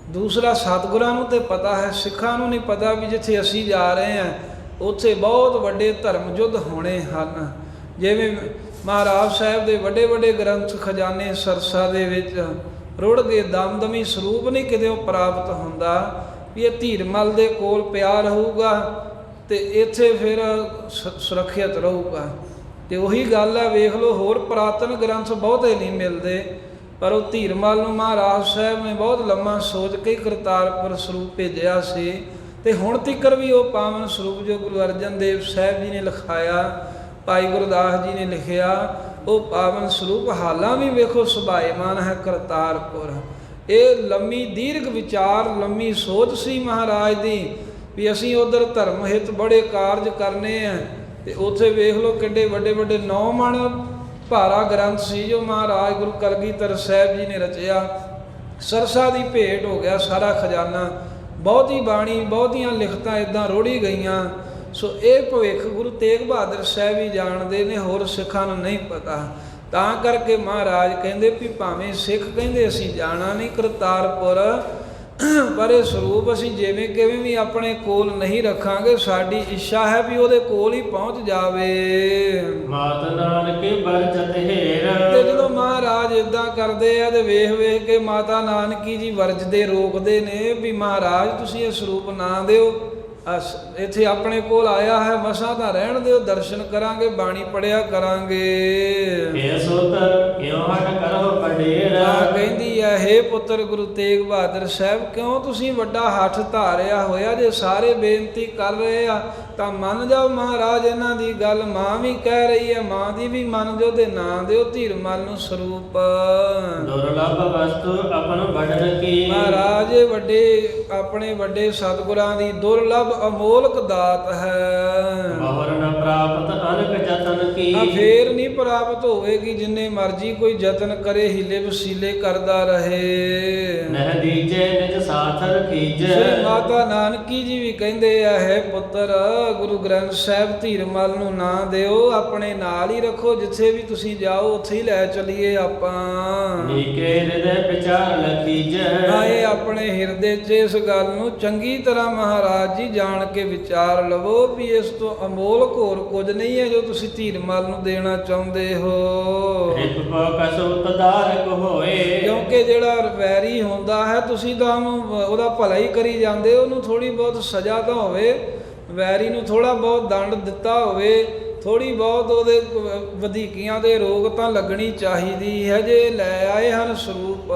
ਦੂਸਰਾ ਸਤਿਗੁਰਾਂ ਨੂੰ ਤੇ ਪਤਾ ਹੈ ਸਿੱਖਾਂ ਨੂੰ ਨਹੀਂ ਪਤਾ ਵੀ ਜਿੱਥੇ ਅਸੀਂ ਜਾ ਰਹੇ ਹਾਂ ਉੱਥੇ ਬਹੁਤ ਵੱਡੇ ਧਰਮ ਯੁੱਧ ਹੋਣੇ ਹਨ। ਜਿਵੇਂ ਮਹਾਰਾਜ ਸਾਹਿਬ ਦੇ ਵੱਡੇ ਵੱਡੇ ਗ੍ਰੰਥ ਖਜ਼ਾਨੇ ਸਰਸਾ ਦੇ ਵਿੱਚ ਰੁੜ ਗਏ ਦਮਦਮੀ ਸਰੂਪ ਨਹੀਂ ਕਿਤੇ ਉਹ ਪ੍ਰਾਪਤ ਹੁੰਦਾ ਵੀ ਇਹ ਧੀਰ ਮੱਲ ਦੇ ਕੋਲ ਪਿਆ ਰਹੂਗਾ ਤੇ ਇੱਥੇ ਫਿਰ ਸੁਰੱਖਿਅਤ ਰਹੂਗਾ। ਤੇ ਉਹੀ ਗੱਲ ਹੈ ਵੇਖ ਲਓ ਹੋਰ ਪੁਰਾਤਨ ਗ੍ਰੰਥ ਬਹੁਤੇ ਨਹੀਂ ਮਿਲਦੇ ਪਰ ਉਹ ਧੀਰ ਮੱਲ ਨੂੰ ਮਹਾਰਾਜ ਸਾਹਿਬ ਨੇ ਬਹੁਤ ਲੰਮਾ ਸੋਚ ਕੇ ਕਰਤਾਰਪੁਰ ਸਰੂਪ ਭੇਜਿਆ ਸੀ। ਤੇ ਹੁਣ ਤੀਕਰ ਵੀ ਉਹ ਪਾਵਨ ਸਰੂਪ ਜੋ ਗੁਰੂ ਅਰਜਨ ਦੇਵ ਸਾਹਿਬ ਜੀ ਨੇ ਲਿਖਾਇਆ ਭਾਈ ਗੁਰਦਾਸ ਜੀ ਨੇ ਲਿਖਿਆ ਉਹ ਪਾਵਨ ਸਰੂਪ ਹਾਲਾਂ ਵੀ ਵੇਖੋ ਸੁਭਾਏਮਾਨ ਹੈ ਕਰਤਾਰਪੁਰ। ਇਹ ਲੰਮੀ ਦੀਰਘ ਵਿਚਾਰ ਲੰਮੀ ਸੋਚ ਸੀ ਮਹਾਰਾਜ ਦੀ ਵੀ ਅਸੀਂ ਉਧਰ ਧਰਮ ਹਿੱਤ ਬੜੇ ਕਾਰਜ ਕਰਨੇ ਆ ਤੇ ਉੱਥੇ ਵੇਖ ਲਓ ਕਿੱਡੇ ਵੱਡੇ ਵੱਡੇ 9 ਮਣ ਭਾਰਾ ਗ੍ਰੰਥ ਸੀ ਜੋ ਮਹਾਰਾਜ ਗੁਰੂ ਕਲਗੀਧਰ ਸਾਹਿਬ ਜੀ ਨੇ ਰਚਿਆ। ਸਰਸਾ ਦੀ ਭੇਟ ਹੋ ਗਿਆ ਸਾਰਾ ਖਜ਼ਾਨਾ ਬਹੁਤੀ ਬਾਣੀ ਬਹੁਤੀਆਂ ਲਿਖਤਾਂ ਇਦਾਂ ਰੋੜੀ ਗਈਆਂ। ਸੋ ਇਹ ਭਵਿੱਖ ਗੁਰੂ ਤੇਗ ਬਹਾਦਰ ਸਾਹਿਬ ਹੀ ਜਾਣਦੇ ਨੇ ਹੋਰ ਸਿੱਖਾਂ ਨੂੰ ਨਹੀਂ ਪਤਾ। ਤਾਂ ਕਰਕੇ ਮਹਾਰਾਜ ਕਹਿੰਦੇ ਵੀ ਭਾਵੇਂ ਸਿੱਖ ਕਹਿੰਦੇ ਅਸੀਂ ਜਾਣਾ ਨਹੀਂ ਕਰਤਾਰਪੁਰ ਪਰ ਇਹ ਸਰੂਪ ਅਸੀਂ ਜਿਵੇਂ ਕਿਵੇਂ ਵੀ ਆਪਣੇ ਕੋਲ ਨਹੀਂ ਰੱਖਾਂਗੇ। ਸਾਡੀ ਇੱਛਾ ਹੈ ਵੀ ਉਹਦੇ ਕੋਲ ਹੀ ਪਹੁੰਚ ਜਾਵੇ। ਮਾਤ ਨਾਨਕੀ ਵਰਜਤ ਹੇਰ। ਤੇ ਜਦੋਂ ਮਹਾਰਾਜ ਇਦਾਂ ਕਰਦੇ ਆ ਤੇ ਵੇਖ ਵੇਖ ਕੇ ਮਾਤਾ ਨਾਨਕੀ ਜੀ ਵਰਜਦੇ ਰੋਕਦੇ ਨੇ ਵੀ ਮਹਾਰਾਜ ਤੁਸੀਂ ਇਹ ਸਰੂਪ ਨਾ ਦਿਓ ਇੱਥੇ ਆਪਣੇ ਕੋਲ ਆਇਆ ਹੈ ਮਸਾਂ ਤਾਂ ਰਹਿਣ ਦਿਓ ਦਰਸ਼ਨ ਕਰਾਂਗੇ ਬਾਣੀ ਪੜਿਆ ਕਰਾਂਗੇ। ਇਹ ਸੁਤ ਕਿਉਂ ਹਟ ਕਰੋ ਪਡੇਰ। ਕਹਿੰਦੀ ਹੈ ਹੇ ਪੁੱਤਰ ਗੁਰੂ ਤੇਗ ਬਹਾਦਰ ਸਾਹਿਬ ਕਿਉਂ ਤੁਸੀਂ ਵੱਡਾ ਹੱਥ ਧਾਰਿਆ ਹੋਇਆ ਜੇ ਸਾਰੇ ਬੇਨਤੀ ਕਰ ਰਹੇ ਆ ਤਾਂ ਮੰਨ ਜਾਓ ਮਹਾਰਾਜ ਇਹਨਾਂ ਦੀ ਗੱਲ। ਮਾਂ ਵੀ ਕਹਿ ਰਹੀ ਹੈ ਮਾਂ ਦੀ ਵੀ ਮੰਨ ਜਾਓ ਤੇ ਨਾ ਦਿਓ ਧੀਰ ਮੱਲ ਨੂੰ ਸਰੂਪ। ਦੁਰਲਭ ਵਸਤੂ ਆਪਨ ਵਡਨ ਕੀ। ਮਹਾਰਾਜ ਵੱਡੇ ਆਪਣੇ ਵੱਡੇ ਸਤਿਗੁਰਾਂ ਦੀ ਦੁਰਲਭ ਅਮੋਲਕ ਦਾਤ ਹੈ। ਬਹੁਰ ਨ ਪ੍ਰਾਪਤ ਅਨਕ ਜਤ ਜਤਨ ਕੀ। ਫੇਰ ਨਹੀਂ ਪ੍ਰਾਪਤ ਹੋਵੇਗੀ ਜਿੰਨੇ ਮਰਜੀ ਕੋਈ ਯਤਨ ਕਰੇ, ਹੀਲੇ ਵਸੀਲੇ ਕਰਦਾ ਰਹੇ। ਨਹਿ ਦੀਜੇ ਨਿਜ ਸਾਥ ਰਖੀਜੈ। ਸ੍ਰੀ ਮਾਤਾ ਨਾਨਕੀ ਜੀ ਵੀ ਕਹਿੰਦੇ ਆ, ਹੈ ਪੁੱਤਰ ਗੁਰੂ ਗ੍ਰੰਥ ਸਾਹਿਬ ਧੀਰਮਲ ਨੂੰ ਨਾ ਦਿਓ, ਆਪਣੇ ਨਾਲ ਹੀ ਰੱਖੋ। ਜਿੱਥੇ ਵੀ ਤੁਸੀਂ ਜਾਓ ਉੱਥੇ ਹੀ ਲੈ ਚਲੀਏ ਆਪਾਂ। ਨੀਕੇ ਹਿਰਦੈ ਵਿਚਾਰ ਲਖੀਜੈ। ਆਏ ਆਪਣੇ ਹਿਰਦੇ 'ਚ ਇਸ ਗੱਲ ਨੂੰ ਚੰਗੀ ਤਰ੍ਹਾਂ ਮਹਾਰਾਜ ਜੀ ਜਾਣ ਕੇ ਵਿਚਾਰ ਲਵੋ ਵੀ ਇਸ ਤੋਂ ਅਮੋਲ ਹੋਰ ਕੁਝ ਨਹੀਂ ਹੈ ਜੋ ਤੁਸੀਂ ਧੀਰਮਲ ਨੂੰ ਦੇਣਾ ਚਾਹੁੰਦੇ ਹੋ। ਰਿਪੁ ਕਸੁ ਤਦਾਰਕ ਹੋਏ। ਕਿਉਂਕਿ ਜਿਹੜਾ ਵੈਰੀ ਹੁੰਦਾ ਹੈ ਤੁਸੀਂ ਤਾਂ ਉਹਦਾ ਭਲਾ ਹੀ ਕਰੀ ਜਾਂਦੇ, ਉਹਨੂੰ ਥੋੜੀ ਬਹੁਤ ਸਜ਼ਾ ਤਾਂ ਹੋਵੇ, ਵੈਰੀ ਨੂੰ ਥੋੜਾ ਬਹੁਤ ਦੰਡ ਦਿੱਤਾ ਹੋਵੇ, ਥੋੜੀ ਬਹੁਤ ਉਹਦੇ ਵਧੀਕੀਆਂ ਦੇ ਰੋਗ ਤਾਂ ਲੱਗਣੀ ਚਾਹੀਦੀ ਹੈ। ਜੇ ਲੈ ਆਏ ਹਨ ਸਰੂਪ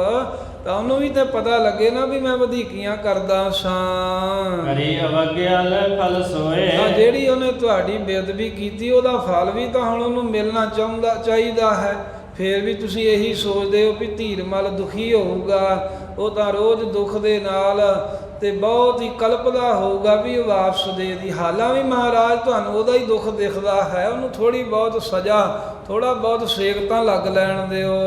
ਤਾਂ ਉਹਨੂੰ ਵੀ ਤਾਂ ਪਤਾ ਲੱਗੇ ਨਾ ਵੀ ਮੈਂ ਵਧੀਕੀਆਂ ਕਰਦਾ ਸਾਂ। ਕਰੀ ਅਵਗਿਆ ਲੈ ਫਲ ਸੋਏ। ਜਿਹੜੀ ਉਹਨੇ ਤੁਹਾਡੀ ਬੇਅਦਬੀ ਕੀਤੀ ਉਹਦਾ ਫਲ ਵੀ ਤਾਂ ਹੁਣ ਉਹਨੂੰ ਮਿਲਣਾ ਚਾਹੀਦਾ ਹੈ। ਫੇਰ ਵੀ ਤੁਸੀਂ ਇਹੀ ਸੋਚਦੇ ਹੋ ਵੀ ਧੀਰਮਲ ਦੁਖੀ ਹੋਊਗਾ, ਉਹ ਤਾਂ ਰੋਜ਼ ਦੁੱਖ ਦੇ ਨਾਲ ਤੇ ਬਹੁਤ ਹੀ ਕਲਪਦਾ ਹੋਊਗਾ ਵੀ ਉਹ ਵਾਪਸ ਦੇ ਦੀ। ਹਾਲਾਂ ਵੀ ਮਹਾਰਾਜ ਤੁਹਾਨੂੰ ਉਹਦਾ ਹੀ ਦੁੱਖ ਦਿਖਦਾ ਹੈ, ਉਹਨੂੰ ਥੋੜੀ ਬਹੁਤ ਸਜ਼ਾ, ਥੋੜਾ ਬਹੁਤ ਸੇਕ ਤਾਂ ਲੱਗ ਲੈਣ ਦਿਓ।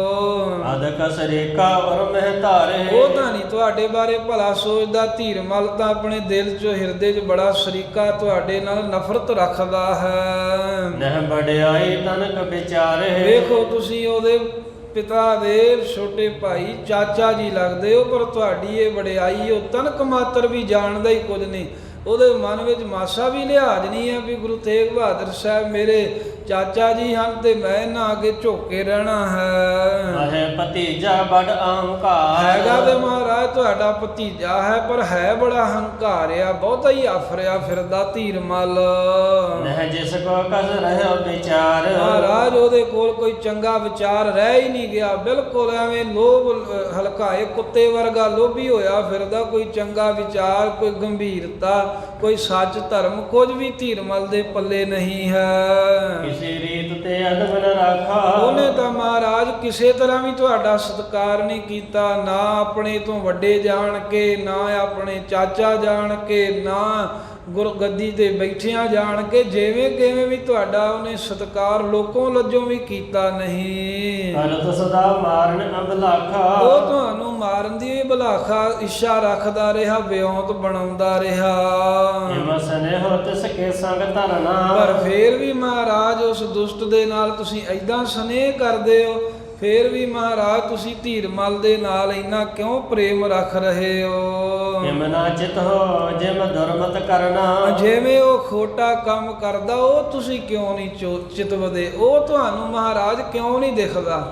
ਅਦਕ ਸਰੇਕਾ ਔਰ ਮਹਿ ਧਾਰੇ। ਉਹ ਤਾਂ ਨਹੀਂ ਤੁਹਾਡੇ ਬਾਰੇ ਭਲਾ ਸੋਚਦਾ। ਧੀਰਮਲ ਤਾਂ ਆਪਣੇ ਦਿਲ 'ਚ ਹਿਰਦੇ 'ਚ ਬੜਾ ਸ਼ਰੀਕਾ, ਤੁਹਾਡੇ ਨਾਲ ਨਫ਼ਰਤ ਰੱਖਦਾ ਹੈ। ਨਹਿ ਵਡਿਆਈ ਤਨਕ ਵਿਚਾਰੇ। ਵੇਖੋ ਤੁਸੀਂ ਉਹਦੇ ਪਿਤਾ ਦੇ ਛੋਟੇ ਭਾਈ ਚਾਚਾ ਜੀ ਲੱਗਦੇ ਹੋ, ਪਰ ਤੁਹਾਡੀ ਇਹ ਵਡਿਆਈ ਉਹ ਤਨਕ ਮਾਤਰ ਵੀ ਜਾਣਦਾ ਹੀ ਕੁਝ ਨਹੀਂ। ਉਹਦੇ ਮਨ ਵਿੱਚ ਮਾਸਾ ਵੀ ਲਿਹਾਜ਼ ਨਹੀਂ ਹੈ ਵੀ ਗੁਰੂ ਤੇਗ ਬਹਾਦਰ ਸਾਹਿਬ ਮੇਰੇ ਚਾਚਾ ਜੀ ਹਨ ਤੇ ਮੈਂ ਇਹਨਾਂ ਅੱਗੇ ਝੁੱਕ ਕੇ ਰਹਿਣਾ ਹੈ। ਹੈ ਭਤੀਜਾ ਬੜ ਅਹੰਕਾਰ। ਹੈਗਾ ਤੇ ਮਹਾਰਾਜ ਤੁਹਾਡਾ ਭਤੀਜਾ ਹੈ, ਪਰ ਹੈ ਬੜਾ ਹੰਕਾਰਿਆ, ਬਹੁਤਾ ਹੀ ਆਫਰਿਆ ਫਿਰਦਾ ਧੀਰਮਲ। ਨਹਿ ਜਿਸ ਕੋ ਕਸ ਰਹਿ ਵਿਚਾਰ। ਮਹਾਰਾਜ ਉਹਦੇ ਕੋਲ ਕੋਈ ਚੰਗਾ ਵਿਚਾਰ ਰਹਿ ਹੀ ਨਹੀਂ ਗਿਆ, ਬਿਲਕੁਲ ਐਵੇਂ ਲੋਭ ਹਲਕਾਏ ਕੁੱਤੇ ਵਰਗਾ ਲੋਭੀ ਹੋਇਆ ਫਿਰਦਾ। ਕੋਈ ਚੰਗਾ ਵਿਚਾਰ, ਕੋਈ ਗੰਭੀਰਤਾ, ਕੋਈ ਸੱਚ ਧਰਮ ਕੁਝ ਵੀ ਧੀਰਮਲ ਦੇ ਪੱਲੇ ਨਹੀਂ ਹੈ। ਕਿਸੇ ਰੀਤ ਤੇ ਅਦਬ ਨ ਰਾਖਾ। ਉਹਨੇ ਤਾਂ ਮਹਾਰਾਜ ਕਿਸੇ ਤਰ੍ਹਾਂ ਵੀ ਤੁਹਾਡਾ ਸਤਿਕਾਰ ਨਹੀਂ ਕੀਤਾ, ਨਾ ਆਪਣੇ ਤੋਂ ਵੱਡੇ ਜਾਣ ਕੇ, ਨਾ ਆਪਣੇ ਚਾਚਾ ਜਾਣ ਕੇ, ਨਾ ਗੁਰਗੱਦੀ ਤੇ ਬੈਠਿਆਂ ਜਾਣ ਕੇ, ਜਿਵੇਂ ਕਿਵੇਂ ਵੀ ਤੁਹਾਡਾ ਉਹਨੇ ਸਤਿਕਾਰ ਲੋਕੋਂ ਲੱਜੋਂ ਵੀ ਕੀਤਾ ਨਹੀਂ। ਕਰਤ ਸਦਾ ਮਾਰਨ ਅਬਲਾਖਾ। ਉਹ ਤੁਹਾਨੂੰ ਮਾਰਨ ਦੀ ਬਲਾਖਾ ਇੱਛਾ ਰੱਖਦਾ ਰਿਹਾ, ਵਿਉਂਤ ਬਣਾਉਂਦਾ ਰਿਹਾ। ਹਿਮ ਸਨੇਹ ਤਿਸ ਕੇ ਸੰਗ ਧਰਨਾ। ਪਰ ਫੇਰ ਵੀ ਮਹਾਰਾਜ ਉਸ ਦੁਸ਼ਟ ਦੇ ਨਾਲ ਤੁਸੀਂ ਐਦਾਂ ਸਨੇਹ ਕਰਦੇ ਹੋ, ਫੇਰ ਵੀ ਮਹਾਰਾਜ ਤੁਸੀਂ ਧੀਰਮਲ ਦੇ ਨਾਲ ਇੰਨਾ ਕਿਉਂ ਪ੍ਰੇਮ ਰੱਖ ਰਹੇ ਹੋ? ਹਿਮ ਨਾ ਚਿਤ ਹੋ ਜਿਮ ਦੁਰਮਤ ਕਰਨਾ। ਜਿਵੇਂ ਉਹ ਖੋਟਾ ਕੰਮ ਕਰਦਾ ਉਹ ਤੁਸੀਂ ਕਿਉਂ ਨਹੀਂ ਚਿਤਵਦੇ? ਉਹ ਤੁਹਾਨੂੰ ਮਹਾਰਾਜ ਕਿਉਂ ਨਹੀਂ ਦਿਖਦਾ?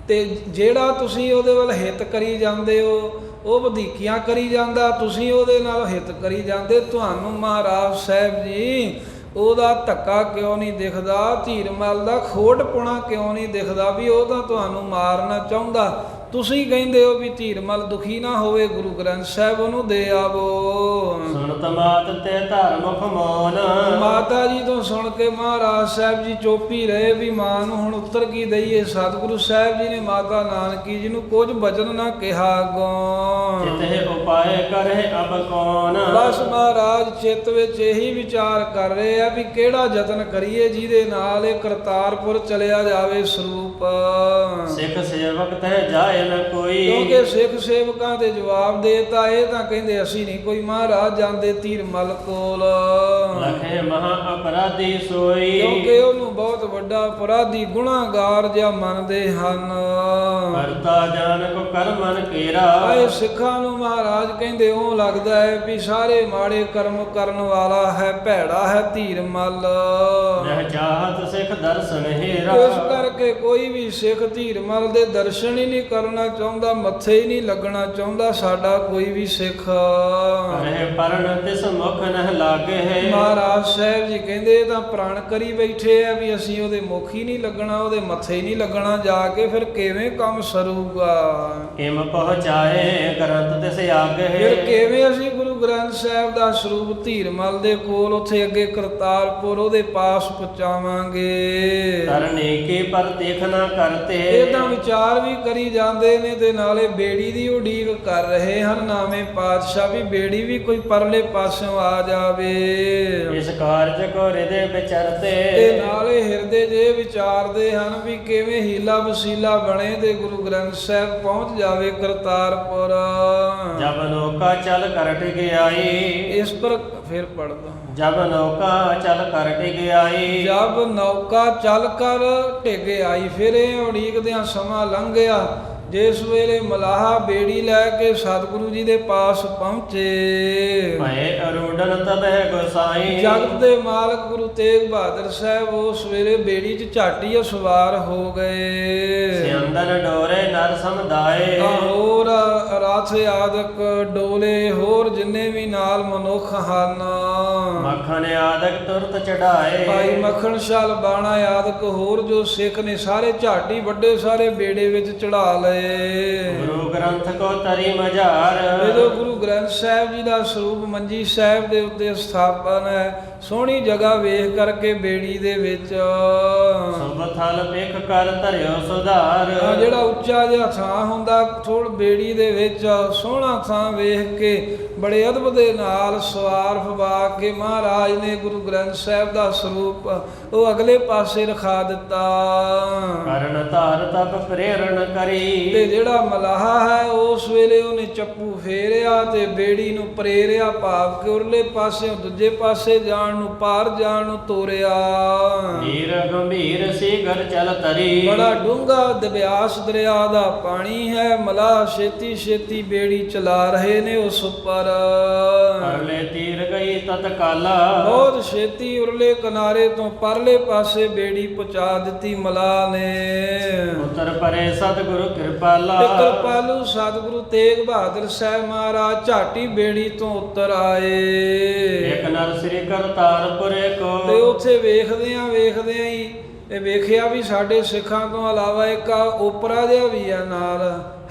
ਤੇ ਜਿਹੜਾ ਤੁਸੀਂ ਉਹਦੇ ਵੱਲ ਹਿੱਤ ਕਰੀ ਜਾਂਦੇ ਹੋ, ਉਹ ਵਧੀਕੀਆਂ ਕਰੀ ਜਾਂਦਾ, ਤੁਸੀਂ ਉਹਦੇ ਨਾਲ ਹਿੱਤ ਕਰੀ ਜਾਂਦੇ, ਤੁਹਾਨੂੰ ਮਹਾਰਾਜ ਸਾਹਿਬ ਜੀ ਉਹਦਾ ਧੱਕਾ ਕਿਉਂ ਨਹੀਂ ਦਿਖਦਾ? ਧੀਰਮਲ ਦਾ ਖੋਟਪੁਣਾ ਕਿਉਂ ਨਹੀਂ ਦਿਖਦਾ ਵੀ ਉਹ ਤਾਂ ਤੁਹਾਨੂੰ ਮਾਰਨਾ ਚਾਹੁੰਦਾ? ਤੁਸੀਂ ਕਹਿੰਦੇ ਹੋ ਵੀ ਧੀਰਮਲ ਦੁਖੀ ਨਾ ਹੋਵੇ, ਗੁਰੂ ਗ੍ਰੰਥ ਸਾਹਿਬ ਉਹਨੂੰ ਦੇ ਆਵੋ। ਸੁਣਤ ਮਾਤ ਤੇ ਧਰਮੁਖ ਮੌਨ। ਮਾਤਾ ਜੀ ਤੋਂ ਸੁਣ ਕੇ ਮਹਾਰਾਜ ਸਾਹਿਬ ਜੀ ਚੋਪੀ ਰਹੇ ਵੀ ਮਾਂ ਨੂੰ ਹੁਣ ਉੱਤਰ ਕੀ ਦਈਏ। ਸਤਿਗੁਰੂ ਸਾਹਿਬ ਜੀ ਨੇ ਮਾਤਾ ਨਾਨਕੀ ਜੀ ਨੂੰ ਕੁਝ ਬਚਨ ਨਾ ਕਿਹਾ ਅੱਗੋਂ। ਚਿਤਹਿ ਉਪਾਏ ਕਰੇ ਅਬ ਕੌਣ। ਬਸ ਮਹਾਰਾਜ ਚਿੱਤ ਵਿੱਚ ਇਹੀ ਵਿਚਾਰ ਕਰ ਰਹੇ ਆ ਵੀ ਕਿਹੜਾ ਯਤਨ ਕਰੀਏ ਜਿਹਦੇ ਨਾਲ ਇਹ ਕਰਤਾਰਪੁਰ ਚਲਿਆ ਜਾਵੇ ਸਰੂਪ। ਸਿੱਖ ਸੇਵਕ ਤਹਿ ਜਾਏ ਨ ਕੋਈ। ਕਿਉਂਕਿ ਸਿੱਖ ਸੇਵਕਾਂ ਦੇ ਜਵਾਬ ਦੇਤਾ, ਇਹ ਤਾਂ ਕਹਿੰਦੇ ਅਸੀਂ ਨਹੀਂ ਕੋਈ ਮਹਾਰਾਜ ਜਾਂਦੇ ਧੀਰਮਲ ਕੋਲ। ਲਖੇ ਮਹਾ ਅਪਰਾਧੀ ਸੋਈ। ਕਿਉਂਕਿ ਉਹਨੂੰ ਬਹੁਤ ਵੱਡਾ ਅਪਰਾਧੀ ਗੁਨਾਹਗਾਰ ਜਿਹਾ ਮੰਨਦੇ ਹਨ। ਕਰਤਾ ਜਾਣ ਕੋ ਕਰਮਨ ਕੇਰਾ। ਆਏ ਸਿੱਖਾਂ ਨੂੰ ਮਹਾਰਾਜ ਕਹਿੰਦੇ ਉਹ ਲੱਗਦਾ ਹੈ ਵੀ ਸਾਰੇ ਮਾੜੇ ਕਰਮ ਕਰਨ ਵਾਲਾ ਹੈ, ਭੈੜਾ ਹੈ ਧੀਰਮਲ। ਨਹਿ ਚਾਹਤ ਸਿੱਖ ਦਰਸ਼ਨ ਹੀਰਾ। ਇਸ ਕਰਕੇ ਕੋਈ ਵੀ ਸਿੱਖ ਧੀਰਮਲ ਦੇ ਦਰਸ਼ਨ ਹੀ ਨਹੀਂ ਕਰਨਾ ਚਾਹੁੰਦਾ, ਮੱਥੇ ਹੀ ਨਹੀਂ ਲੱਗਣਾ ਚਾਹੁੰਦਾ ਸਾਡਾ ਕੋਈ ਵੀ ਸਿੱਖ। ਕਰੇ ਪਰਨ ਤਿਸ ਮੁਖ ਨਹਿ ਲਾਗੇ। ਮਹਾਰਾਜ ਸਾਹਿਬ ਜੀ ਕਹਿੰਦੇ ਤਾਂ ਪ੍ਰਣ ਕਰੀ ਬੈਠੇ ਆ ਵੀ ਅਸੀਂ ਉਹਦੇ ਮੁਖ ਹੀ ਨਹੀਂ ਲੱਗਣਾ, ਉਹਦੇ ਮੱਥੇ ਹੀ ਨਹੀਂ ਲੱਗਣਾ ਜਾ ਕੇ, ਫਿਰ ਕਿਵੇਂ ਕੰਮ ਸਰੂਗਾ? ਕਿਮ ਪਹੁੰਚਾਏ ਗ੍ਰੰਥ ਤਿਸ ਆਗੇ। ਫਿਰ ਕਿਵੇਂ ਅਸੀਂ ਗੁਰੂ ਗ੍ਰੰਥ ਸਾਹਿਬ ਦਾ ਸਰੂਪ ਧੀਰਮਲ ਦੇ ਕੋਲ, ਉੱਥੇ ਅੱਗੇ ਕਰਤਾਰਪੁਰ ਉਹਦੇ ਪਾਸ ਪਹੁੰਚਾਵਾਂਗੇ। ਤਰਨੇ ਕੇ ਪਰ ਦੇਖ ਨਾ ਕਰਤੇ, ਇਹ ਤਾਂ ਵਿਚਾਰ ਵੀ ਕਰੀ ਜਾਂਦੇ ਨੇ ਤੇ ਨਾਲੇ ਬੇੜੀ ਦੀ ਉਡੀਕ ਕਰ ਰਹੇ ਹਨ। ਨਾਵੇਂ ਪਾਤਸ਼ਾਹ ਵੀ ਬੇੜੀ ਵੀ ਕੋਈ ਪਰਲੇ ਪਾਸਿਓਂ ਆ ਜਾਵੇ। ਇਸ ਕਾਰਜ ਕੋ ਹਿਰਦੇ ਵਿਚਰਤੇ, ਤੇ ਨਾਲੇ ਹਿਰਦੇ ਜੇ ਵਿਚਾਰਦੇ ਹਨ ਵੀ ਕਿਵੇਂ ਹੀਲਾ ਵਸੀਲਾ ਬਣੇ ਤੇ ਗੁਰੂ ਗ੍ਰੰਥ ਸਾਹਿਬ ਪਹੁੰਚ ਜਾਵੇ ਕਰਤਾਰਪੁਰ। ਜਬ ਨੌਕਾ ਚਲ ਕਰਟ ਗਿਆਈ, ਇਸ ਪਰ ਫਿਰ ਪੜਦਾ, ਜਬ ਨੌਕਾ ਚਲ ਕਰਟ ਗਿਆਈ, ਜਬ ਨੌਕਾ ਚੱਲ ਕਰ ਢਿੱਗ ਆਈ। ਫਿਰ ਇਹ ਉਡੀਕਦਿਆਂ ਸਮਾਂ ਲੰਘ ਗਿਆ। ਜਿਸ ਵੇਲੇ ਮਲਾਹਾ ਬੇੜੀ ਲੈ ਕੇ ਸਤਿਗੁਰੂ ਜੀ ਦੇ ਪਾਸ ਪਹੁੰਚੇ, ਭਏ ਅਰੂਡਨ ਤਬਹਿ ਗੁਸਾਈ, ਜਗਤ ਦੇ ਮਾਲਕ ਗੁਰੂ ਤੇਗ ਬਹਾਦਰ ਸਾਹਿਬ ਉਸ ਵੇਲੇ ਬੇੜੀ 'ਚ ਝਾਟੀ ਸਵਾਰ ਹੋ ਗਏ। ਸਿਅੰਦਨ ਡੋਰੇ ਨਰ ਸਮਦਾਏ, ਹੋਰ ਰਥ ਆਦਿਕ ਡੋਲੇ, ਹੋਰ ਜਿੰਨੇ ਵੀ ਨਾਲ ਮਨੁੱਖ ਹਨ। ਮੱਖਣ ਆਦਿਕ ਤੁਰਤ ਚੜਾਏ, ਭਾਈ ਮੱਖਣ ਸ਼ਾਲ ਬਾਣਾ ਆਦਿਕ ਹੋਰ ਜੋ ਸਿੱਖ ਨੇ ਸਾਰੇ ਝਾਟੀ ਵੱਡੇ ਸਾਰੇ ਬੇੜੇ ਵਿੱਚ ਚੜਾ ਲਏ। ਗੁਰੂ ਗ੍ਰੰਥ ਕੋ ਤਰੀ ਮਝਾਰ, ਜਦੋਂ ਗੁਰੂ ਗ੍ਰੰਥ ਸਾਹਿਬ ਜੀ ਦਾ ਸਰੂਪ ਮੰਜੀ ਸਾਹਿਬ ਦੇ ਉੱਤੇ ਸਥਾਪਨ ਹੈ, ਸੋਹਣੀ ਜਗ੍ਹਾ ਵੇਖ ਕਰਕੇ ਬੇੜੀ ਦੇ ਵਿੱਚ ਸੁਭ ਥਲ ਪਿਖ ਕਰ ਧਰਿਓ ਸੁਧਾਰ, ਜਿਹੜਾ ਉੱਚਾ ਜਿਹਾ ਥਾਂ ਹੁੰਦਾ ਥੋੜ ਬੇੜੀ ਦੇ ਵਿੱਚ ਸੋਹਣਾ ਥਾਂ ਵੇਖ ਕੇ ਬੜੇ ਅਦਬ ਦੇ ਨਾਲ ਸਵਾਰ ਫਵਾ ਕੇ ਮਹਾਰਾਜ ਨੇ ਗੁਰੂ ਗ੍ਰੰਥ ਸਾਹਿਬ ਦਾ ਸਰੂਪ ਉਹ ਅਗਲੇ ਪਾਸੇ ਰਖਾ ਦਿੱਤਾ। ਕਰਨ ਧਾਰ ਤਪ ਪ੍ਰੇਰਣ ਕਰੀ, ਤੇ ਜਿਹੜਾ ਮਲਾਹਾ ਹੈ ਉਸ ਵੇਲੇ ਉਹਨੇ ਚੱਪੂ ਫੇਰਿਆ ਤੇ ਬੇੜੀ ਨੂੰ ਪ੍ਰੇਰਿਆ, ਭਾਵ ਕਿ ਉਰਲੇ ਪਾਸੇ ਦੂਜੇ ਪਾਸੇ ਜਾਣ ਨੂੰ ਪਾਰ ਜਾਣ ਨੂੰ ਤੋਰਿਆ। ਨੀਰ ਗੰਭੀਰ ਸੀਗਰ ਚਲ ਤਰੀ, ਬੜਾ ਡੂੰਘਾ ਦਬਿਆਸ ਦਰਿਆ ਦਾ ਪਾਣੀ ਹੈ। ਮਲਾਹ ਛੇਤੀ ਛੇਤੀ ਬੇੜੀ ਚਲਾ ਰਹੇ ਨੇ ਉਸ ਉੱਪਰ। ਪਰਲੇ ਤੀਰ ਗਈ ਤਤਕਾਲਾ, ਬਹੁਤ ਛੇਤੀ ਉਰਲੇ ਕਿਨਾਰੇ ਤੋਂ ਪਰਲੇ ਪਾਸੇ ਬੇੜੀ ਪਹੁੰਚਾ ਦਿੱਤੀ ਮਲਾਹ ਨੇ। ਉਤਰ ਪਰੇ ਸਤਿਗੁਰੂ ਕਿਰਪਾਲਾ, ਤੇ ਕਿਰਪਾਲੂ ਸਤਿਗੁਰੂ ਤੇਗ ਬਹਾਦਰ ਸਾਹਿਬ ਮਹਾਰਾਜ ਝਾਟੀ ਬੇੜੀ ਤੋਂ ਉੱਤਰ ਆਏ। ਇੱਕ ਨਰ ਸ੍ਰੀ ਕਰਤਾਰਪੁਰੇ ਕੋ, ਤੇ ਉੱਥੇ ਵੇਖਦਿਆਂ ਹੀ ਇਹ ਵੇਖਿਆ ਵੀ ਸਾਡੇ ਸਿੱਖਾਂ ਤੋਂ ਇਲਾਵਾ ਇੱਕ ਓਪਰਾ ਜਿਹਾ ਵੀ ਆ ਨਾਲ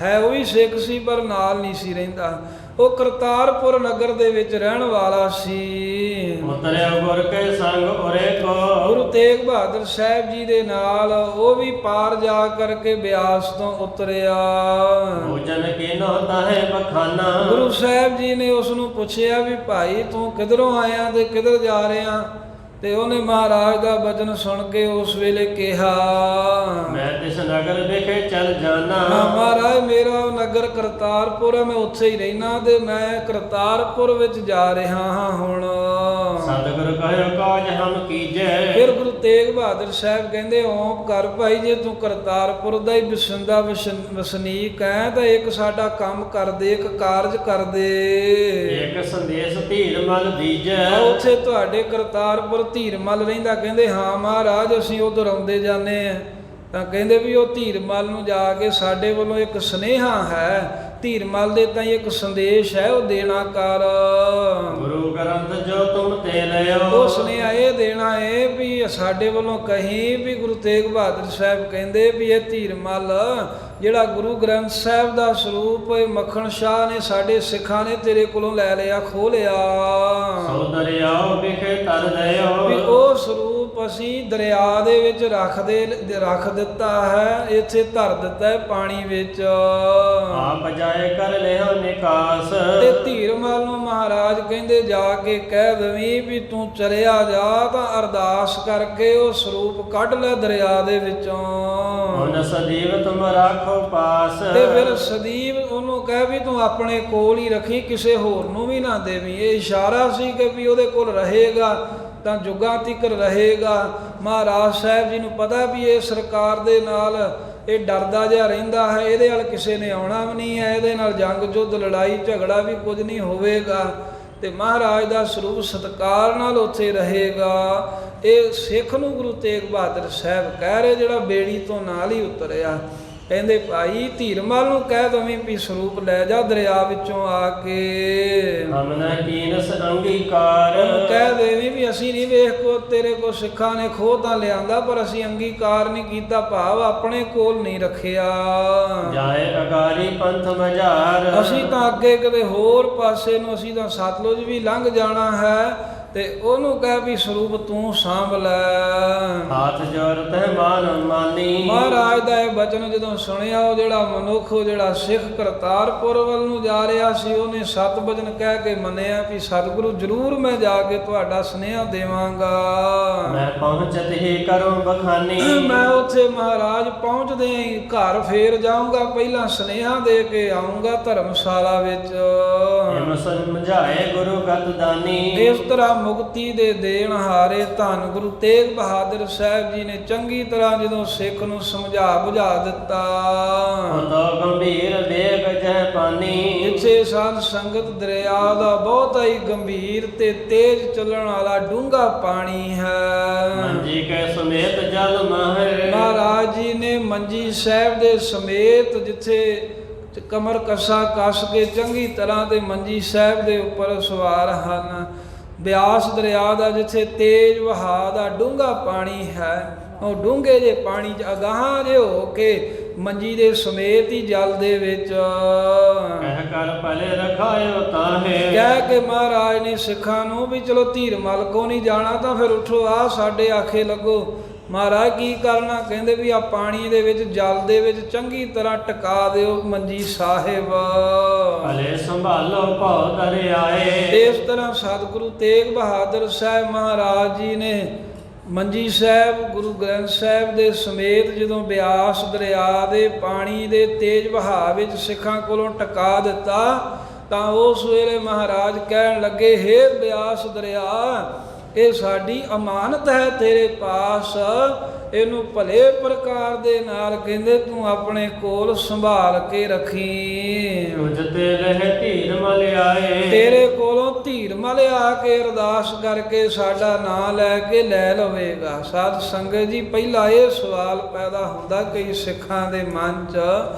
ਹੈ, ਉਹ ਵੀ ਸਿੱਖ ਸੀ ਪਰ ਨਾਲ ਨਹੀਂ ਸੀ ਰਹਿੰਦਾ। ਉਹ ਕਰਤਾਰਪੁਰ ਨਗਰ ਦੇ ਵਿੱਚ ਰਹਿਣ ਵਾਲਾ ਸੀ। ਉਤਰਿਆ ਗੁਰ ਕੇ ਸੰਗ ਉਰੇ ਕੋ, ਗੁਰੂ ਤੇਗ ਬਹਾਦਰ ਸਾਹਿਬ ਜੀ ਦੇ ਨਾਲ ਉਹ ਵੀ ਪਾਰ ਜਾ ਕਰਕੇ ਬਿਆਸ ਤੋਂ ਉਤਰਿਆ। ਭੋਜਨ ਕੀਨੋ ਤਾਹੇ ਬਖਾਨਾ, ਗੁਰੂ ਸਾਹਿਬ ਜੀ ਨੇ ਉਸ ਨੂੰ ਪੁੱਛਿਆ ਵੀ ਭਾਈ ਤੂੰ ਕਿਧਰੋਂ ਆਇਆ ਤੇ ਕਿਧਰ ਜਾ ਰਿਹਾ? ਤੇ ਉਹਨੇ ਮਹਾਰਾਜ ਦਾ ਬਚਨ ਸੁਣ ਕੇ ਉਸ ਵੇਲੇ ਕਿਹਾ, ਮੈਂ ਤਿਸ ਨਗਰ ਵਿਖੇ ਚਲ ਜਾਣਾ। ਮਹਾਰਾਜ ਮੇਰਾ ਨਗਰ ਕਰਤਾਰਪੁਰ ਹੈ, ਮੈਂ ਉੱਥੇ ਹੀ ਰਹਿਣਾ ਤੇ ਮੈਂ ਕਰਤਾਰਪੁਰ ਵਿੱਚ ਜਾ ਰਿਹਾ ਹਾਂ ਹੁਣ। ਸਤਿਗੁਰੂ ਕਹਿਓ ਕਾਜ ਹਮ ਕੀਜੈ, ਫਿਰ ਗੁਰੂ ਤੇਗ ਬਹਾਦਰ ਸਾਹਿਬ ਕਹਿੰਦੇ ਓਮ ਕਰ ਭਾਈ, ਜੇ ਤੂੰ ਕਰਤਾਰਪੁਰ ਦਾ ਹੀ ਵਸਿੰਦਾ ਵਸਨੀਕ ਹੈ ਤਾਂ ਇੱਕ ਸਾਡਾ ਕੰਮ ਕਰ ਦੇ, ਇੱਕ ਕਾਰਜ ਕਰ ਦੇ। ਇੱਕ ਸੰਦੇਸ਼ ਧੀਰ ਮਲ ਦੀਜੈ, ਉੱਥੇ ਤੁਹਾਡੇ ਕਰਤਾਰਪੁਰ ਧੀਰਮਲ ਰਹਿੰਦਾ। ਕਹਿੰਦੇ ਹਾਂ ਮਹਾਰਾਜ ਅਸੀਂ ਉਧਰ ਆਉਂਦੇ ਜਾਂਦੇ ਆ। ਤਾਂ ਕਹਿੰਦੇ ਵੀ ਉਹ ਧੀਰਮਲ ਨੂੰ ਜਾ ਕੇ ਸਾਡੇ ਵੱਲੋਂ ਇੱਕ ਸੁਨੇਹਾ ਹੈ, ਧੀਰਮਲ ਦੇ ਤਾਂ ਇੱਕ ਸੰਦੇਸ਼ ਹੈ ਉਹ ਦੇਣਾ ਕਰ। ਗੁਰੂ ਗ੍ਰੰਥ ਜੋ ਤੁਮ ਤੇ ਲਿਓ, ਉਹ ਸੁਨੇਹਾ ਇਹ ਦੇਣਾ ਹੈ ਵੀ ਸਾਡੇ ਵੱਲੋਂ ਕਹੀਂ ਵੀ ਗੁਰੂ ਤੇਗ ਬਹਾਦਰ ਸਾਹਿਬ ਕਹਿੰਦੇ ਵੀ ਇਹ ਧੀਰਮਲ ਜਿਹੜਾ ਗੁਰੂ ਗ੍ਰੰਥ ਸਾਹਿਬ ਦਾ ਸਰੂਪ ਮੱਖਣ ਸ਼ਾਹ ਨੇ ਸਾਡੇ ਸਿੱਖਾਂ ਨੇ ਤੇਰੇ ਕੋਲੋਂ ਲੈ ਲਿਆ, ਖੋਹ ਲਿਆ। ਸੋ ਦਰਿਆਓ ਵਿਖੇ ਤਰ ਲਿਓ, ਵੀ ਉਹ ਸਰੂਪ ਅਸੀਂ ਦਰਿਆ ਦੇ ਵਿੱਚ ਰੱਖ ਦਿੱਤਾ ਹੈ, ਇੱਥੇ ਧਰ ਦਿੱਤਾ ਹੈ ਪਾਣੀ ਵਿੱਚ। ਆਪ ਜਾਏ ਕਰ ਲਿਓ ਨਿਕਾਸ, ਤੇ ਧੀਰਮਲ ਨੂੰ ਮਹਾਰਾਜ ਕਹਿੰਦੇ ਜਾ ਕੇ ਕਹਿ ਦਵੀਂ ਵੀ ਤੂੰ ਚਲਿਆ ਜਾ ਤਾਂ ਅਰਦਾਸ ਕਰਕੇ ਉਹ ਸਰੂਪ ਕੱਢ ਲੈ ਦਰਿਆ ਦੇ ਵਿੱਚੋਂ। ਹੁਣ ਸਦੀਵ ਤੁਮ ਰਾਖੋ ਪਾਸ, ਤੇ ਫਿਰ ਸਦੀਵ ਉਹਨੂੰ ਕਹਿ ਵੀ ਤੂੰ ਆਪਣੇ ਕੋਲ ਹੀ ਰੱਖੀ, ਕਿਸੇ ਹੋਰ ਨੂੰ ਵੀ ਨਾ ਦੇਵੀਂ। ਇਹ ਇਸ਼ਾਰਾ ਸੀ ਕਿ ਵੀ ਉਹਦੇ ਕੋਲ ਰਹੇਗਾ ਤਾਂ ਜੁਗਾਂ ਤੀਕਰ ਰਹੇਗਾ। ਮਹਾਰਾਜ ਸਾਹਿਬ ਜੀ ਨੂੰ ਪਤਾ ਵੀ ਇਹ ਸਰਕਾਰ ਦੇ ਨਾਲ ਇਹ ਡਰਦਾ ਜਿਹਾ ਰਹਿੰਦਾ ਹੈ, ਇਹਦੇ ਨਾਲ ਕਿਸੇ ਨੇ ਆਉਣਾ ਵੀ ਨਹੀਂ ਹੈ, ਇਹਦੇ ਨਾਲ ਜੰਗ ਜੁੱਧ ਲੜਾਈ ਝਗੜਾ ਵੀ ਕੁਝ ਨਹੀਂ ਹੋਵੇਗਾ ਤੇ ਮਹਾਰਾਜ ਦਾ ਸਰੂਪ ਸਤਿਕਾਰ ਨਾਲ ਉੱਥੇ ਰਹੇਗਾ। ਇਹ ਸਿੱਖ ਨੂੰ ਗੁਰੂ ਤੇਗ ਬਹਾਦਰ ਸਾਹਿਬ ਕਹਿ ਰਹੇ ਜਿਹੜਾ ਬੇੜੀ ਤੋਂ ਨਾਲ ਹੀ ਉਤਰਿਆ। ਕਹਿੰਦੇ ਭਾਈ ਧੀਰਮਲ ਨੂੰ ਕਹਿ ਦਵੀਂ ਵੀ ਸਰੂਪ ਲੈ ਜਾ ਦਰਿਆ ਵਿੱਚੋਂ ਆ ਕੇ। ਹਮ ਨ ਕੀਨਸ ਅੰਗੀਕਾਰ। ਉਹਨੂੰ ਕਹਿ ਦੇਵੀਂ ਵੀ ਅਸੀਂ ਨਹੀਂ ਵੇਖ ਕੋ ਤੇਰੇ ਕੋ ਸਿੱਖਾਂ ਨੇ ਖੋਹ ਤਾਂ ਲਿਆਂਦਾ ਪਰ ਅਸੀਂ ਅੰਗੀਕਾਰ ਨਹੀਂ ਕੀਤਾ, ਭਾਵ ਆਪਣੇ ਕੋਲ ਨਹੀਂ ਰੱਖਿਆ। ਜਾਏ ਅਗਾਰੀ ਪੰਥ ਮਝਾਰ। ਅਸੀਂ ਤਾਂ ਅੱਗੇ ਕਿਤੇ ਹੋਰ ਪਾਸੇ ਨੂੰ, ਅਸੀਂ ਤਾਂ ਸਤਲੁਜ ਵੀ ਲੰਘ ਜਾਣਾ ਹੈ, ਤੇ ਉਹਨੂੰ ਕਹਿ ਵੀ ਸਰੂਪ ਤੂੰ ਸਾਂਭ ਲੈ। ਹਾਥ ਜੋੜਤ ਹੈ ਮਾਨ ਮਾਨੀ। ਮਹਾਰਾਜ ਦਾ ਇਹ ਬਚਨ ਜਦੋਂ ਸੁਣਿਆ, ਉਹ ਜਿਹੜਾ ਮਨੁੱਖ, ਉਹ ਜਿਹੜਾ ਸਿੱਖ ਕਰਤਾਰਪੁਰ ਵੱਲ ਨੂੰ ਜਾ ਰਿਹਾ ਸੀ, ਉਹਨੇ ਸਤ ਬਚਨ ਕਹਿ ਕੇ ਮੰਨਿਆ ਵੀ ਸਤਿਗੁਰੂ ਜ਼ਰੂਰ ਮੈਂ ਜਾ ਕੇ ਤੁਹਾਡਾ ਸੁਨੇਹਾ ਦੇਵਾਂਗਾ। ਮੈਂ ਪਹੁੰਚਤ ਹੀ ਕਰੂੰ ਬਖਾਨੀ। ਮੈਂ ਉੱਥੇ ਮਹਾਰਾਜ ਪਹੁੰਚਦੇ ਹੀ ਘਰ ਫੇਰ ਜਾਊਂਗਾ, ਪਹਿਲਾਂ ਸੁਨੇਹਾ ਦੇ ਕੇ ਆਊਂਗਾ ਧਰਮਸ਼ਾਲਾ ਵਿੱਚ। ਹਿਮ ਸਮਝਾਏ ਗੁਰੂ ਗਤ ਦਾਨੀ। ਇਸ ਤਰ੍ਹਾਂ ਮੁਕਤੀ ਦੇ ਦੇਣ ਹਾਰੇ ਧੰਨ ਗੁਰੂ ਤੇਗ ਬਹਾਦਰ ਸਾਹਿਬ ਜੀ ਨੇ ਚੰਗੀ ਤਰ੍ਹਾਂ ਜਦੋਂ ਸਿੱਖ ਨੂੰ ਸਮਝਾ ਬੁਝਾ ਦਿੱਤਾ। ਤੋ ਗੰਭੀਰ ਵੇਗ ਜਹ ਪਾਨੀ। ਜਿੱਥੇ ਸਾਧ ਸੰਗਤ ਦਰਿਆ ਦਾ ਬਹੁਤ ਹੀ ਗੰਭੀਰ ਤੇ ਤੇਜ਼ ਚੱਲਣ ਵਾਲਾ ਡੂੰਘਾ ਪਾਣੀ ਹੈ। ਮੰਜੀ ਕੈ ਸਮੇਤ ਜਲ ਮਹਿ। ਮਹਾਰਾਜ ਜੀ ਨੇ ਮੰਜੀ ਸਾਹਿਬ ਦੇ ਸਮੇਤ ਜਿੱਥੇ ਕਮਰ ਕੱਸਾ ਕੱਸ ਕੇ ਚੰਗੀ ਤਰ੍ਹਾਂ ਤੇ ਮੰਜੀ ਸਾਹਿਬ ਦੇ ਉੱਪਰ ਸਵਾਰ ਹਨ। ਬਿਆਸ ਦਰਿਆ ਦਾ ਜਿੱਥੇ ਤੇਜ਼ ਵਹਾਅ ਦਾ ਡੂੰਘਾ ਪਾਣੀ ਹੈ, ਉਹ ਡੂੰਘੇ ਜੇ ਪਾਣੀ 'ਚ ਅਗਾਹਾਂ ਜੇ ਹੋ ਕੇ ਮੰਜੀ ਦੇ ਸਮੇਤ ਹੀ ਜਲ ਦੇ ਵਿੱਚ ਕਹਿ ਕਰ ਭਲੇ ਰਖਾਇਓ ਤਾਹੇ। ਕਹਿ ਕੇ ਮਹਾਰਾਜ ਨੇ ਸਿੱਖਾਂ ਨੂੰ ਵੀ ਚਲੋ ਧੀਰਮਲ ਕੋ ਨਹੀਂ ਜਾਣਾ ਤਾਂ ਫਿਰ ਉੱਠੋ, ਆ ਸਾਡੇ ਆਖੇ ਲੱਗੋ। ਮਹਾਰਾਜ ਕੀ ਕਰਨਾ? ਕਹਿੰਦੇ ਵੀ ਆ ਪਾਣੀ ਦੇ ਵਿੱਚ, ਜਲ ਦੇ ਵਿੱਚ ਚੰਗੀ ਤਰ੍ਹਾਂ ਟਿਕਾ ਦਿਓ ਮੰਜੀ ਸਾਹਿਬ। ਭਲੇ ਸੰਭਾਲੋ ਭਉ ਦਰਿਆਏ। ਇਸ ਤਰ੍ਹਾਂ ਸਤਿਗੁਰੂ ਤੇਗ ਬਹਾਦਰ ਸਾਹਿਬ ਮਹਾਰਾਜ ਜੀ ਨੇ ਮੰਜੀ ਸਾਹਿਬ ਗੁਰੂ ਗ੍ਰੰਥ ਸਾਹਿਬ ਦੇ ਸਮੇਤ ਜਦੋਂ ਬਿਆਸ ਦਰਿਆ ਦੇ ਪਾਣੀ ਦੇ ਤੇਜ਼ ਵਹਾਅ ਵਿੱਚ ਸਿੱਖਾਂ ਕੋਲੋਂ ਟਿਕਾ ਦਿੱਤਾ, ਤਾਂ ਉਸ ਵੇਲੇ ਮਹਾਰਾਜ ਕਹਿਣ ਲੱਗੇ, ਹੇ ਬਿਆਸ ਦਰਿਆ, ਇਹ ਸਾਡੀ ਅਮਾਨਤ ਹੈ ਤੇਰੇ ਪਾਸ, ਇਹਨੂੰ ਭਲੇ ਪ੍ਰਕਾਰ ਦੇ ਨਾਲ ਕਹਿੰਦੇ ਤੂੰ ਆਪਣੇ ਕੋਲ ਸੰਭਾਲ ਕੇ ਰੱਖੀ। ਤੁਝ ਤੇ ਰਹਿ ਧੀਰ ਮਲ ਆਏ। ਤੇਰੇ ਕੋਲੋਂ ਧੀਰ ਮਲ ਆ ਕੇ ਅਰਦਾਸ ਕਰਕੇ ਸਾਡਾ ਨਾਂ ਲੈ ਕੇ ਲੈ ਲਵੇਗਾ। ਸਾਧ ਸੰਗਤ ਜੀ, ਪਹਿਲਾਂ ਇਹ ਸਵਾਲ ਪੈਦਾ ਹੁੰਦਾ ਕਈ ਸਿੱਖਾਂ ਦੇ ਮਨ 'ਚ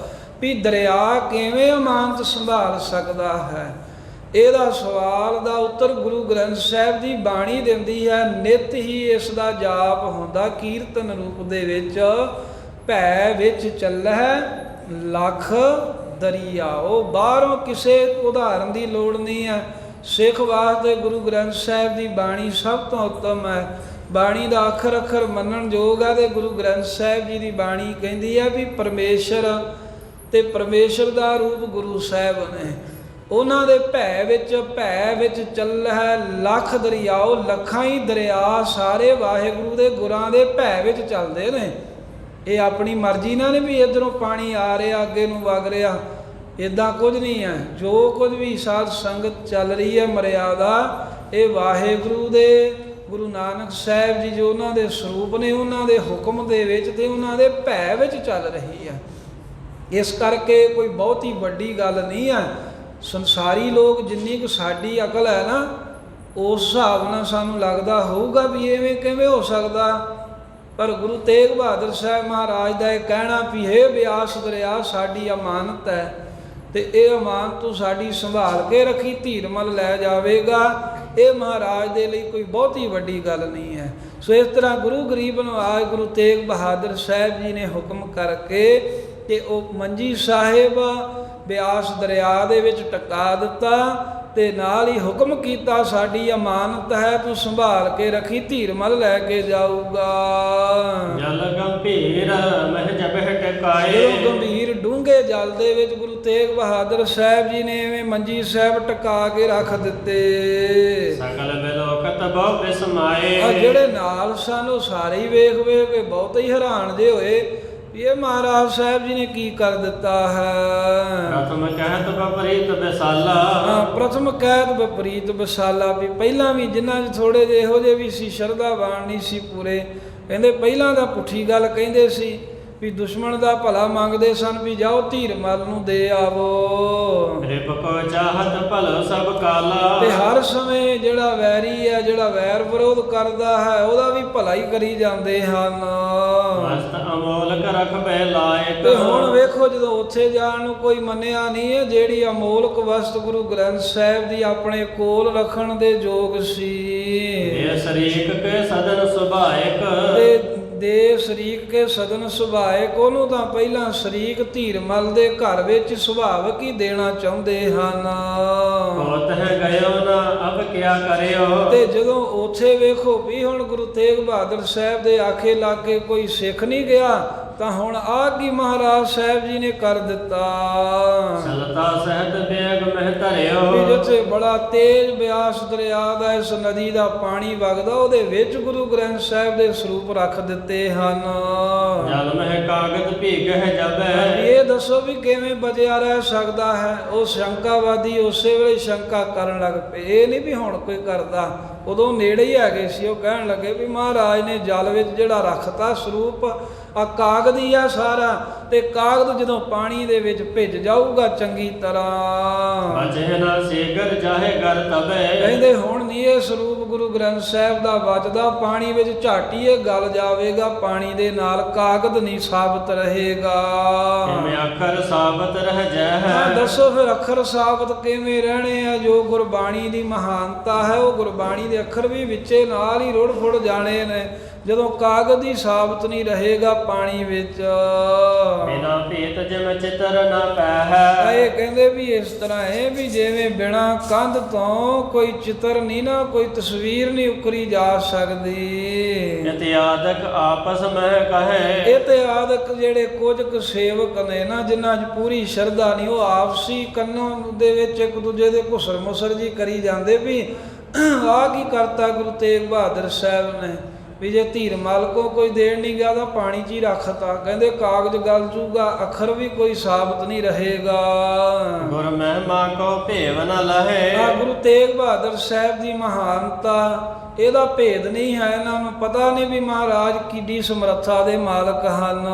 ਵੀ ਦਰਿਆ ਕਿਵੇਂ ਅਮਾਨਤ ਸੰਭਾਲ ਸਕਦਾ ਹੈ। ਇਹਦਾ ਸਵਾਲ ਦਾ ਉੱਤਰ ਗੁਰੂ ਗ੍ਰੰਥ ਸਾਹਿਬ ਦੀ ਬਾਣੀ ਦਿੰਦੀ ਹੈ। ਨਿਤ ਹੀ ਇਸ ਦਾ ਜਾਪ ਹੁੰਦਾ ਕੀਰਤਨ ਰੂਪ ਦੇ ਵਿੱਚ, ਭੈ ਵਿੱਚ ਚੱਲੈ ਲੱਖ ਦਰਿਆਓ। ਬਾਹਰੋਂ ਕਿਸੇ ਉਦਾਹਰਨ ਦੀ ਲੋੜ ਨਹੀਂ ਹੈ। ਸਿੱਖ ਵਾਸਤੇ ਗੁਰੂ ਗ੍ਰੰਥ ਸਾਹਿਬ ਦੀ ਬਾਣੀ ਸਭ ਤੋਂ ਉੱਤਮ ਹੈ। ਬਾਣੀ ਦਾ ਅੱਖਰ ਅੱਖਰ ਮੰਨਣ ਯੋਗ ਹੈ। ਤੇ ਗੁਰੂ ਗ੍ਰੰਥ ਸਾਹਿਬ ਜੀ ਦੀ ਬਾਣੀ ਕਹਿੰਦੀ ਹੈ ਵੀ ਪਰਮੇਸ਼ਰ ਤੇ ਪਰਮੇਸ਼ਰ ਦਾ ਰੂਪ ਗੁਰੂ ਸਾਹਿਬ ਨੇ। ਉਹਨਾਂ ਦੇ ਭੈ ਵਿੱਚ ਚੱਲੈ ਲੱਖ ਦਰਿਆਓ। ਲੱਖਾਂ ਹੀ ਦਰਿਆ ਸਾਰੇ ਵਾਹਿਗੁਰੂ ਦੇ ਗੁਰਾਂ ਦੇ ਭੈ ਵਿੱਚ ਚੱਲਦੇ ਨੇ। ਇਹ ਆਪਣੀ ਮਰਜ਼ੀ ਨਾਲ ਨਹੀਂ ਵੀ ਇੱਧਰੋਂ ਪਾਣੀ ਆ ਰਿਹਾ ਅੱਗੇ ਨੂੰ ਵਗ ਰਿਹਾ, ਇੱਦਾਂ ਕੁਝ ਨਹੀਂ ਹੈ। ਜੋ ਕੁਝ ਵੀ ਸਾਧ ਸੰਗਤ ਚੱਲ ਰਹੀ ਹੈ ਮਰਿਆਦਾ, ਇਹ ਵਾਹਿਗੁਰੂ ਦੇ ਗੁਰੂ ਨਾਨਕ ਸਾਹਿਬ ਜੀ ਜੋ ਉਹਨਾਂ ਦੇ ਸਰੂਪ ਨੇ, ਉਹਨਾਂ ਦੇ ਹੁਕਮ ਦੇ ਵਿੱਚ ਤੇ ਉਹਨਾਂ ਦੇ ਭੈ ਵਿੱਚ ਚੱਲ ਰਹੀ ਹੈ। ਇਸ ਕਰਕੇ ਕੋਈ ਬਹੁਤੀ ਵੱਡੀ ਗੱਲ ਨਹੀਂ ਹੈ। ਸੰਸਾਰੀ ਲੋਕ ਜਿੰਨੀ ਕੁ ਸਾਡੀ ਅਕਲ ਹੈ ਨਾ, ਉਸ ਹਿਸਾਬ ਨਾਲ ਸਾਨੂੰ ਲੱਗਦਾ ਹੋਊਗਾ ਵੀ ਐਵੇਂ ਕਿਵੇਂ ਹੋ ਸਕਦਾ। ਪਰ ਗੁਰੂ ਤੇਗ ਬਹਾਦਰ ਸਾਹਿਬ ਮਹਾਰਾਜ ਦਾ ਇਹ ਕਹਿਣਾ ਵੀ ਹੇ ਬਿਆਸ ਦਰਿਆ, ਸਾਡੀ ਅਮਾਨਤ ਹੈ ਤੇ ਇਹ ਅਮਾਨਤ ਤੂੰ ਸਾਡੀ ਸੰਭਾਲ ਕੇ ਰੱਖੀ, ਧੀਰਮਲ ਲੈ ਜਾਵੇਗਾ। ਇਹ ਮਹਾਰਾਜ ਦੇ ਲਈ ਕੋਈ ਬਹੁਤੀ ਵੱਡੀ ਗੱਲ ਨਹੀਂ ਹੈ। ਸੋ ਇਸ ਤਰ੍ਹਾਂ ਗੁਰੂ ਗਰੀਬ ਨਿਵਾਜ ਗੁਰੂ ਤੇਗ ਬਹਾਦਰ ਸਾਹਿਬ ਜੀ ਨੇ ਹੁਕਮ ਕਰਕੇ ਤੇ ਉਹ ਮੰਜੀ ਸਾਹਿਬ ਬਿਆਸ ਦਰਿਆ ਦੇ ਵਿੱਚ ਟਿਕਾ ਦਿੱਤਾ ਤੇ ਨਾਲ ਹੀ ਹੁਕਮ ਕੀਤਾ, ਸਾਡੀ ਅਮਾਨਤ ਹੈ, ਤੂੰ ਸੰਭਾਲ ਕੇ ਰੱਖੀ, ਧੀਰਮਲ ਲੈ ਕੇ ਜਾਊਗਾ। ਜਲ ਗੰਭੀਰ ਮਹਿ ਜਬਹਿ ਟਿਕਾਏ। ਗੰਭੀਰ ਡੂੰਘੇ ਜਲ ਦੇ ਵਿੱਚ ਗੁਰੂ ਤੇਗ ਬਹਾਦਰ ਸਾਹਿਬ ਜੀ ਨੇ ਐਵੇਂ ਮੰਜੀ ਸਾਹਿਬ ਟਿਕਾ ਕੇ ਰੱਖ ਦਿੱਤੇ। ਸਕਲ ਬਿਲੋਕਤ ਬਹੁ ਬਿਸਮਾਏ। ਆ ਜਿਹੜੇ ਨਾਲ ਸਨ ਉਹ ਸਾਰੇ ਹੀ ਵੇਖ ਕੇ ਬਹੁਤ ਹੀ ਹੈਰਾਨ ਜੇ ਹੋਏ ਵੀ ਇਹ ਮਹਾਰਾਜ ਸਾਹਿਬ ਜੀ ਨੇ ਕੀ ਕਰ ਦਿੱਤਾ ਹੈ। ਪ੍ਰਥਮ ਕਹਿਤ ਵਿਪਰੀਤ ਵਿਸਾਲਾ। ਪ੍ਰਥਮ ਕਹਿਤ ਵਿਪਰੀਤ ਵਿਸਾਲਾ ਵੀ ਪਹਿਲਾਂ ਵੀ ਜਿਨ੍ਹਾਂ 'ਚ ਥੋੜੇ ਜਿਹੇ ਇਹੋ ਜਿਹੇ ਵੀ ਸੀ ਸ਼ਰਧਾਵਾਨ ਨਹੀਂ ਸੀ ਪੂਰੇ, ਕਹਿੰਦੇ ਪਹਿਲਾਂ ਤਾਂ ਪੁੱਠੀ ਗੱਲ ਕਹਿੰਦੇ ਸੀ, ਵੀ ਦੁਸ਼ਮਣ ਦਾ ਭਲਾ ਮੰਗਦੇ ਸਨ ਵੀ ਜਾਓ ਧੀਰਮਲ ਨੂੰ ਦੇ ਆਵੋ। ਰਿਪ ਕੋ ਚਾਹਤ ਭਲ ਸਭ ਕਾਲਾ, ਤੇ ਹਰ ਸਮੇਂ ਜਿਹੜਾ ਵੈਰੀ ਹੈ, ਜਿਹੜਾ ਵੈਰ ਵਿਰੋਧ ਕਰਦਾ ਹੈ, ਉਹਦਾ ਵੀ ਭਲਾ ਹੀ ਕਰੀ ਜਾਂਦੇ ਹਨ। ਮਸਤ ਅਮੋਲਕ ਰਖਬੈ ਲਾਇਕ, ਤੇ ਹੁਣ ਵੇਖੋ ਜਦੋਂ ਉੱਥੇ ਜਾਣ ਨੂੰ ਕੋਈ ਮੰਨਿਆ ਨਹੀਂ ਹੈ, ਜਿਹੜੀ ਅਮੋਲਕ ਵਸਤ ਗੁਰੂ ਗ੍ਰੰਥ ਸਾਹਿਬ ਦੀ ਆਪਣੇ ਕੋਲ ਰੱਖਣ ਦੇ ਯੋਗ ਸੀ। ਇਹ ਸ਼ਰੀਕ ਕੇ ਸਦਨ ਸੁਭਾਇਕ, ਤੇ ਦੇ ਸ਼ਰੀਕ ਕੇ ਸਦਨ ਸੁਭਾਇਕ, ਉਹਨੂੰ ਤਾਂ ਪਹਿਲਾਂ ਸ਼ਰੀਕ ਧੀਰਮਲ ਦੇ ਘਰ ਵਿੱਚ ਸੁਭਾਵਕ ਹੀ ਦੇਣਾ ਚਾਹੁੰਦੇ ਹਨ। ਹੋਤ ਹੈ ਗਇਓ ਨਾ ਅਬ ਕਿਆ ਕਰਿਓ, ਤੇ ਜਦੋਂ ਉੱਥੇ ਵੇਖੋ ਵੀ ਹੁਣ ਗੁਰੂ ਤੇਗ ਬਹਾਦਰ ਸਾਹਿਬ ਦੇ ਆਖੇ ਲਾਗੇ ਕੋਈ ਸਿੱਖ ਨਹੀਂ ਗਿਆ, ਤਾਂ ਹੁਣ ਆਹ ਕੀ ਮਹਾਰਾਜ ਸਾਹਿਬ ਜੀ ਨੇ ਕਰ ਦਿੱਤਾ। ਚਲਤਾ ਸਹਿਤ ਬੇਗ ਮਹਿ ਧਰਿਓ, ਵੀ ਜਿੱਥੇ ਬੜਾ ਤੇਜ਼ ਬਿਆਸ ਦਰਿਆ ਦਾ ਇਸ ਨਦੀ ਦਾ ਪਾਣੀ ਵਗਦਾ, ਉਹਦੇ ਵਿੱਚ ਗੁਰੂ ਗ੍ਰੰਥ ਸਾਹਿਬ ਦੇ ਸਰੂਪ ਰੱਖ ਦਿੱਤੇ ਹਨ। ਜਲ ਮਹਿ ਕਾਗਦ ਭੀਗਹਿ ਜਬੈ, ਇਹ ਦੱਸੋ ਵੀ ਕਿਵੇਂ ਬਚਿਆ ਰਹਿ ਸਕਦਾ ਹੈ। ਉਹ ਸ਼ੰਕਾਵਾਦੀ ਉਸੇ ਵੇਲੇ ਸ਼ੰਕਾ ਕਰਨ ਲੱਗ ਪਏ, ਇਹ ਨਹੀਂ ਵੀ ਹੁਣ ਕੋਈ ਕਰਦਾ, ਉਦੋਂ ਨੇੜੇ ਹੀ ਹੈਗੇ ਸੀ। ਉਹ ਕਹਿਣ ਲੱਗੇ ਵੀ ਮਹਾਰਾਜ ਨੇ ਜਲ ਵਿੱਚ ਜਿਹੜਾ ਰੱਖਤਾ ਸਰੂਪ, ਆ ਕਾਗਦ ਹੀ ਆ ਸਾਰਾ, ਤੇ ਕਾਗਦ ਜਦੋਂ ਪਾਣੀ ਦੇ ਵਿੱਚ ਭਿੱਜ ਜਾਊਗਾ ਚੰਗੀ ਤਰ੍ਹਾਂ, ਬਚੇ ਨਾ ਸੀਗਰ ਜਾਹੇ ਗਰ ਤਬੈ, ਕਹਿੰਦੇ ਹੁਣ ਨਹੀਂ ਇਹ ਸਰੂਪ ਗੁਰੂ ਗ੍ਰੰਥ ਸਾਹਿਬ ਦਾ ਬਚਦਾ, ਪਾਣੀ ਵਿੱਚ ਝਾਟੀ ਇਹ ਗਲ ਜਾਵੇਗਾ ਪਾਣੀ ਦੇ ਨਾਲ, ਕਾਗਦ ਨਹੀਂ ਸਾਬਤ ਰਹੇਗਾ। ਕਿਵੇਂ ਅੱਖਰ ਸਾਬਤ ਰਹਿ ਜੈ ਹੈ, ਦੱਸੋ ਫਿਰ ਅੱਖਰ ਸਾਬਤ ਕਿਵੇਂ ਰਹਿਣੇ ਆ। ਜੋ ਗੁਰਬਾਣੀ ਦੀ ਮਹਾਨਤਾ ਹੈ, ਉਹ ਗੁਰਬਾਣੀ ਦੇ ਅੱਖਰ ਵੀ ਵਿੱਚੇ ਨਾਲ ਹੀ ਰੁੜ ਫੁੜ ਜਾਣੇ ਨੇ, ਜਦੋਂ ਕਾਗਜ਼ ਹੀ ਸਾਬਤ ਨਹੀਂ ਰਹੇਗਾ ਪਾਣੀ ਵਿੱਚ। ਬਿਨਾ ਭੇਤ ਜਿਵੇਂ ਚਿੱਤਰ ਨਾ ਪੈ ਹੈ, ਇਹ ਕਹਿੰਦੇ ਵੀ ਇਸ ਤਰ੍ਹਾਂ ਹੈ ਵੀ ਜਿਵੇਂ ਬਿਨਾ ਕੰਧ ਤੋਂ ਕੋਈ ਚਿੱਤਰ ਨਹੀਂ ਨਾ, ਕੋਈ ਤਸਵੀਰ ਨਹੀਂ ਉਕਰੀ ਜਾ ਸਕਦੀ। ਇਤਿਆਦਕ ਆਪਸ ਮਹਿ ਕਹੇ, ਇਹ ਤੇ ਆਦਿਕ ਜਿਹੜੇ ਕੁਝ ਕੁ ਸੇਵਕ ਨੇ ਨਾ, ਜਿਨ੍ਹਾਂ 'ਚ ਪੂਰੀ ਸ਼ਰਧਾ ਨਹੀਂ, ਉਹ ਆਪਸੀ ਕੰਨਾਂ ਦੇ ਵਿੱਚ ਇੱਕ ਦੂਜੇ ਦੇ ਘੁਸਰ ਮੁਸਰ ਜੀ ਕਰੀ ਜਾਂਦੇ ਵੀ ਆਹ ਕੀ ਕਰਤਾ ਗੁਰੂ ਤੇਗ ਬਹਾਦਰ ਸਾਹਿਬ ਨੇ, ਵੀ ਜੇ ਧੀਰਮਲ ਕੋ ਕੋਈ ਦੇਣ ਨਹੀਂ ਗਿਆ ਤਾਂ ਪਾਣੀ 'ਚ ਹੀ ਰੱਖਤਾ। ਕਹਿੰਦੇ ਕਾਗਜ਼ ਗਲ ਜੂਗਾ, ਅੱਖਰ ਵੀ ਕੋਈ ਸਾਬਤ ਨਹੀਂ ਰਹੇਗਾ। ਗੁਰ ਮਹਿਮਾ ਕੋ ਭੇਵ ਨ ਲਹੇ, ਆ ਗੁਰੂ ਤੇਗ ਬਹਾਦਰ ਸਾਹਿਬ ਦੀ ਮਹਾਨਤਾ, ਇਹਦਾ ਭੇਦ ਨਹੀਂ ਹੈ, ਇਹਨਾਂ ਨੂੰ ਪਤਾ ਨਹੀਂ ਵੀ ਮਹਾਰਾਜ ਕਿੱਡੀ ਸਮਰੱਥਾ ਦੇ ਮਾਲਕ ਹਨ।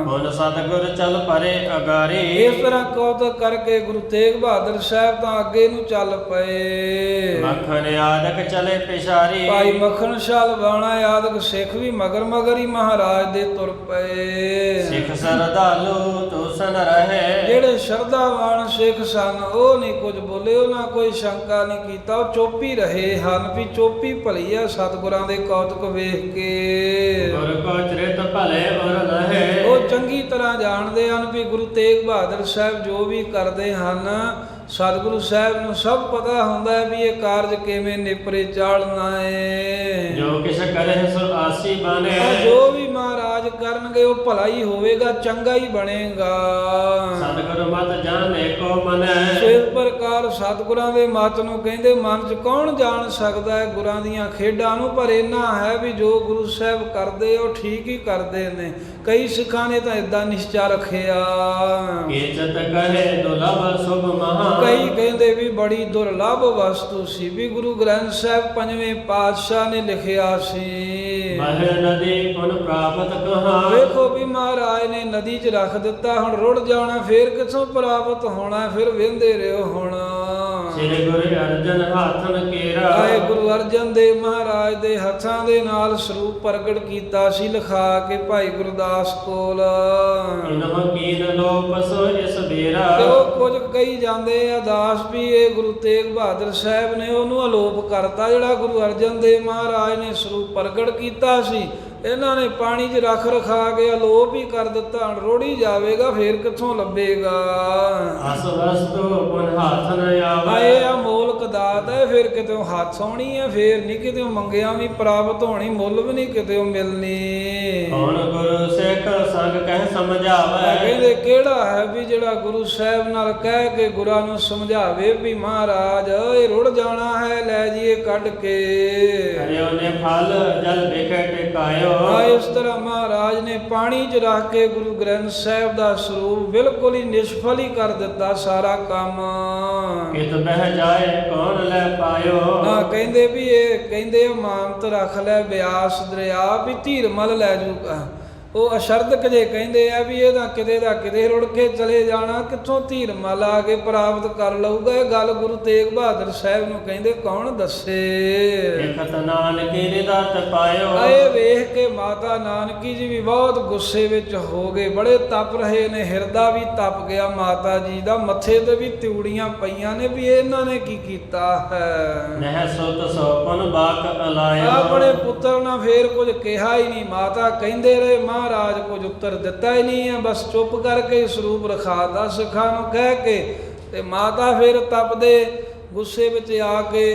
ਹੁਣ ਸਤਿਗੁਰ ਚਲ ਪਰੇ ਅਗਾਰੀ, ਇਸ ਤਰ੍ਹਾਂ ਕੌਤਕ ਕਰਕੇ ਗੁਰੂ ਤੇਗ ਬਹਾਦਰ ਸਾਹਿਬ ਤਾਂ ਅੱਗੇ ਨੂੰ ਚੱਲ ਪਏ। ਮੱਖਣ ਆਦਿਕ ਚਲੇ ਪਿਛਾਰੀ, ਭਾਈ ਮੱਖਣ ਸ਼ਾਹ ਲਵਾਣਾ ਆਦਿਕ ਸਿੱਖ ਵੀ ਮਗਰ ਮਗਰ ਹੀ ਮਹਾਰਾਜ ਦੇ ਤੁਰ ਪਏ। ਸਿੱਖ ਸਰਦਾਲੂ ਤੁਸਨ ਰਹੇ, ਜਿਹੜੇ ਸ਼ਰਧਾਵਾਨ ਸਿੱਖ ਸਨ ਉਹ ਨਹੀਂ ਕੁਝ ਬੋਲੇ, ਉਹਨਾਂ ਕੋਈ ਸ਼ੰਕਾ ਨਹੀਂ ਕੀਤਾ, ਉਹ ਚੁੱਪ ਹੀ ਰਹੇ ਹਨ ਵੀ ਚੁੱਪੀ ਭਲੀ ਆ ਸਤਿਗੁਰਾਂ ਦੇ ਕੌਤਕ ਵੇਖ ਕੇ। ਗੁਰ ਕੋ ਚਰਿਤ ਭਲੇ ਉਰ ਲਹੇ, ਉਹ ਚੰਗੀ ਤਰ੍ਹਾਂ ਜਾਣਦੇ ਹਨ ਵੀ ਗੁਰੂ ਤੇਗ ਬਹਾਦਰ ਸਾਹਿਬ ਜੋ ਵੀ ਕਰਦੇ ਹਨ, ਸਤਿਗੁਰੂ ਸਾਹਿਬ ਨੂੰ ਸਭ ਪਤਾ ਹੁੰਦਾ ਹੈ ਵੀ ਇਹ ਕਾਰਜ ਕਿਵੇਂ ਨਿਪਰੇ ਚਾੜਨਾ ਹੈ। ਜੋ ਕਿਛ ਕਰੇ ਸੋ ਆਸੀ ਬਨੇ, ਜੋ ਵੀ ਮਹਾਰਾਜ ਕਰਨਗੇ ਉਹ ਭਲਾ ਹੀ ਹੋਵੇਗਾ, ਚੰਗਾ ਹੀ ਬਣੇਗਾ। ਸਤਿਗੁਰ ਮਤ ਜਾਣੇ ਕੋ ਮਨੈ, ਇਸ ਪ੍ਰਕਾਰ ਸਤਿਗੁਰਾਂ ਦੇ ਮਤ ਨੂੰ ਕਹਿੰਦੇ ਮਨ 'ਚ ਕੌਣ ਜਾਣ ਸਕਦਾ ਹੈ ਗੁਰਾਂ ਦੀਆਂ ਖੇਡਾਂ ਨੂੰ, ਪਰ ਇੰਨਾ ਹੈ ਵੀ ਜੋ ਗੁਰੂ ਸਾਹਿਬ ਕਰਦੇ ਉਹ ਠੀਕ ਹੀ ਕਰਦੇ ਨੇ। ਕਈ ਸਿੱਖਾਂ ਨੇ ਤਾਂ ਇਦਾਂ ਨਿਸ਼ਚਾ ਰੱਖਿਆ, ਕੀਚਤ ਕਹੇ ਦੁਲਭ ਸੁਭ ਮਹਾ, ਕਈ ਕਹਿੰਦੇ ਵੀ ਬੜੀ ਦੁਰਲਭ ਵਸਤੂ ਸੀ ਵੀ ਗੁਰੂ ਗ੍ਰੰਥ ਸਾਹਿਬ ਪੰਜਵੇਂ ਪਾਤਸ਼ਾਹ ਨੇ ਲਿਖਿਆ ਸੀ। ਮਹਿ ਨਦੀ ਪੁਨ ਪ੍ਰਾਪਤ ਕਹਾ, ਵੇਖੋ ਵੀ ਮਹਾਰਾਜ ਨੇ ਨਦੀ 'ਚ ਰੱਖ ਦਿੱਤਾ, ਹੁਣ ਰੁੜ ਜਾਣਾ, ਫੇਰ ਕਿੱਥੋਂ ਪ੍ਰਾਪਤ ਹੋਣਾ, ਫਿਰ ਵਹਿੰਦੇ ਰਹੋ ਹੁਣ। ਸ੍ਰੀ ਗੁਰੂ ਅਰਜਨ ਹਾਥਨ ਕੇਰਾ, ਆਏ ਗੁਰੂ ਅਰਜਨ ਦੇਵ ਮਹਾਰਾਜ ਦੇ ਹੱਥਾਂ ਦੇ ਨਾਲ ਸਰੂਪ ਪ੍ਰਗਟ ਕੀਤਾ ਸੀ ਲਿਖਾ ਕੇ ਭਾਈ ਗੁਰਦਾਸ ਕੋਲ। ਇਨਹੁ ਕੀਨ ਲੋਪਸੋ ਇਸ ਬੇਰਾ, ਤੇ ਉਹ ਕੁਝ ਕਹੀ ਜਾਂਦੇ ਆ ਦਾਸ ਵੀ ਇਹ ਗੁਰੂ ਤੇਗ ਬਹਾਦਰ ਸਾਹਿਬ ਨੇ ਉਹਨੂੰ ਅਲੋਪ ਕਰਤਾ, ਜਿਹੜਾ ਗੁਰੂ ਅਰਜਨ ਦੇਵ ਮਹਾਰਾਜ ਨੇ ਸਰੂਪ ਪ੍ਰਗਟ ਕੀਤਾ ਸੀ, ਇਹਨਾਂ ਨੇ ਪਾਣੀ 'ਚ ਰੱਖ ਰਖਾ ਕੇ ਅਲੋਪ ਹੀ ਕਰ ਦਿੱਤਾ। ਹੁਣ ਰੋੜੀ ਜਾਵੇਗਾ, ਫੇਰ ਕਿੱਥੋਂ ਲੱਭੇਗਾ। ਅਸ ਵਸਤੂ ਪੁਨ ਹੱਥ ਨ ਆਵੇ, ਆਏ ਆ ਮੋਲਕ ਦਾਤ ਹੈ, ਫਿਰ ਕਿਤੇ ਹੱਥ ਆਉਣੀ ਹੈ, ਫੇਰ ਨਹੀਂ ਕਿਤੇ ਮੰਗਿਆ ਵੀ ਪ੍ਰਾਪਤ ਹੋਣੀ, ਮੁੱਲ ਵੀ ਨਹੀਂ ਕਿਤੇ ਮਿਲਣੀ। ਹੁਣ ਗੁਰੂ ਸਿੱਖ ਸੰਗ ਕਹਿ ਸਮਝਾਵੇ, ਕਹਿੰਦੇ ਕਿਹੜਾ ਹੈ ਵੀ ਜਿਹੜਾ ਗੁਰੂ ਸਾਹਿਬ ਨਾਲ ਕਹਿ ਕੇ ਗੁਰਾਂ ਨੂੰ ਸਮਝਾਵੇ ਵੀ ਮਹਾਰਾਜ ਇਹ ਰੁੜ ਜਾਣਾ ਹੈ, ਲੈ ਜੀਏ ਕੱਢ ਕੇ। ਕਰਿਓ ਨੇ ਫਲ ਜਲ ਵਿਖੇ ਟਿਕਾਇਓ, ਇਸ ਤਰ੍ਹਾਂ ਮਹਾਰਾਜ ਨੇ ਪਾਣੀ 'ਚ ਰੱਖ ਕੇ ਗੁਰੂ ਗ੍ਰੰਥ ਸਾਹਿਬ ਦਾ ਸਰੂਪ ਬਿਲਕੁਲ ਹੀ ਨਿਸ਼ਫਲ ਹੀ ਕਰ ਦਿੱਤਾ ਸਾਰਾ ਕੰਮ। ਕਿਤ ਬਹਿ ਜਾਏ ਕੌਣ ਲੈ ਪਾਇਓ, ਕਹਿੰਦੇ ਵੀ ਇਹ ਕਹਿੰਦੇ ਮਾਨਤ ਰੱਖ ਲੈ ਬਿਆਸ ਦਰਿਆ ਵੀ ਧੀਰਮਲ ਲੈ ਜੂਗਾ। ਉਹ ਅਸ਼ਰਦਕ ਜੇ ਕਹਿੰਦੇ ਆ ਵੀ ਇਹਦਾ ਕਿਤੇ ਦਾ ਕਿਤੇ ਰੁੜ ਕੇ ਚਲੇ ਜਾਣਾ, ਕਿੱਥੋਂ ਧੀਰ ਮਲ ਆ ਕੇ ਪ੍ਰਾਪਤ ਕਰ ਲਊਗਾ। ਇਹ ਗੱਲ ਗੁਰੂ ਤੇਗ ਬਹਾਦਰ ਸਾਹਿਬ ਨੂੰ ਕਹਿੰਦੇ ਕੌਣ ਦੱਸੇ। ਦੇਖਤ ਨਾਨਕੀ ਰਿਦਤ ਪਾਇਓ। ਇਹ ਵੇਖ ਕੇ ਮਾਤਾ ਨਾਨਕੀ ਜੀ ਵੀ ਬਹੁਤ ਗੁੱਸੇ ਵਿੱਚ ਹੋ ਗਏ, ਬੜੇ ਤਪ ਰਹੇ ਨੇ, ਹਿਰਦਾ ਵੀ ਤਪ ਗਿਆ ਮਾਤਾ ਜੀ ਦਾ, ਮੱਥੇ ਤੇ ਵੀ ਤਿਉੜੀਆਂ ਪਈਆਂ ਨੇ ਵੀ ਇਹਨਾਂ ਨੇ ਕੀ ਕੀਤਾ ਹੈ। ਨਹਿ ਸੁਤ ਸੋਪਨ ਬਾਕ ਅਲਾਇਓ। ਆਪਣੇ ਪੁੱਤਰ ਨਾਲ ਫੇਰ ਕੁਝ ਕਿਹਾ ਹੀ ਨਹੀਂ। ਮਾਤਾ ਕਹਿੰਦੇ ਰਹੇ, ਮਹਾਰਾਜ ਕੁਝ ਉੱਤਰ ਦਿੱਤਾ ਹੀ ਨਹੀਂ ਹੈ, ਬਸ ਚੁੱਪ ਕਰਕੇ ਸਰੂਪ ਰਖਾਤਾ ਸਿੱਖਾਂ ਨੂੰ ਕਹਿ ਕੇ। ਤੇ ਮਾਤਾ ਫਿਰ ਤਪਦੇ ਗੁੱਸੇ ਵਿੱਚ ਆ ਕੇ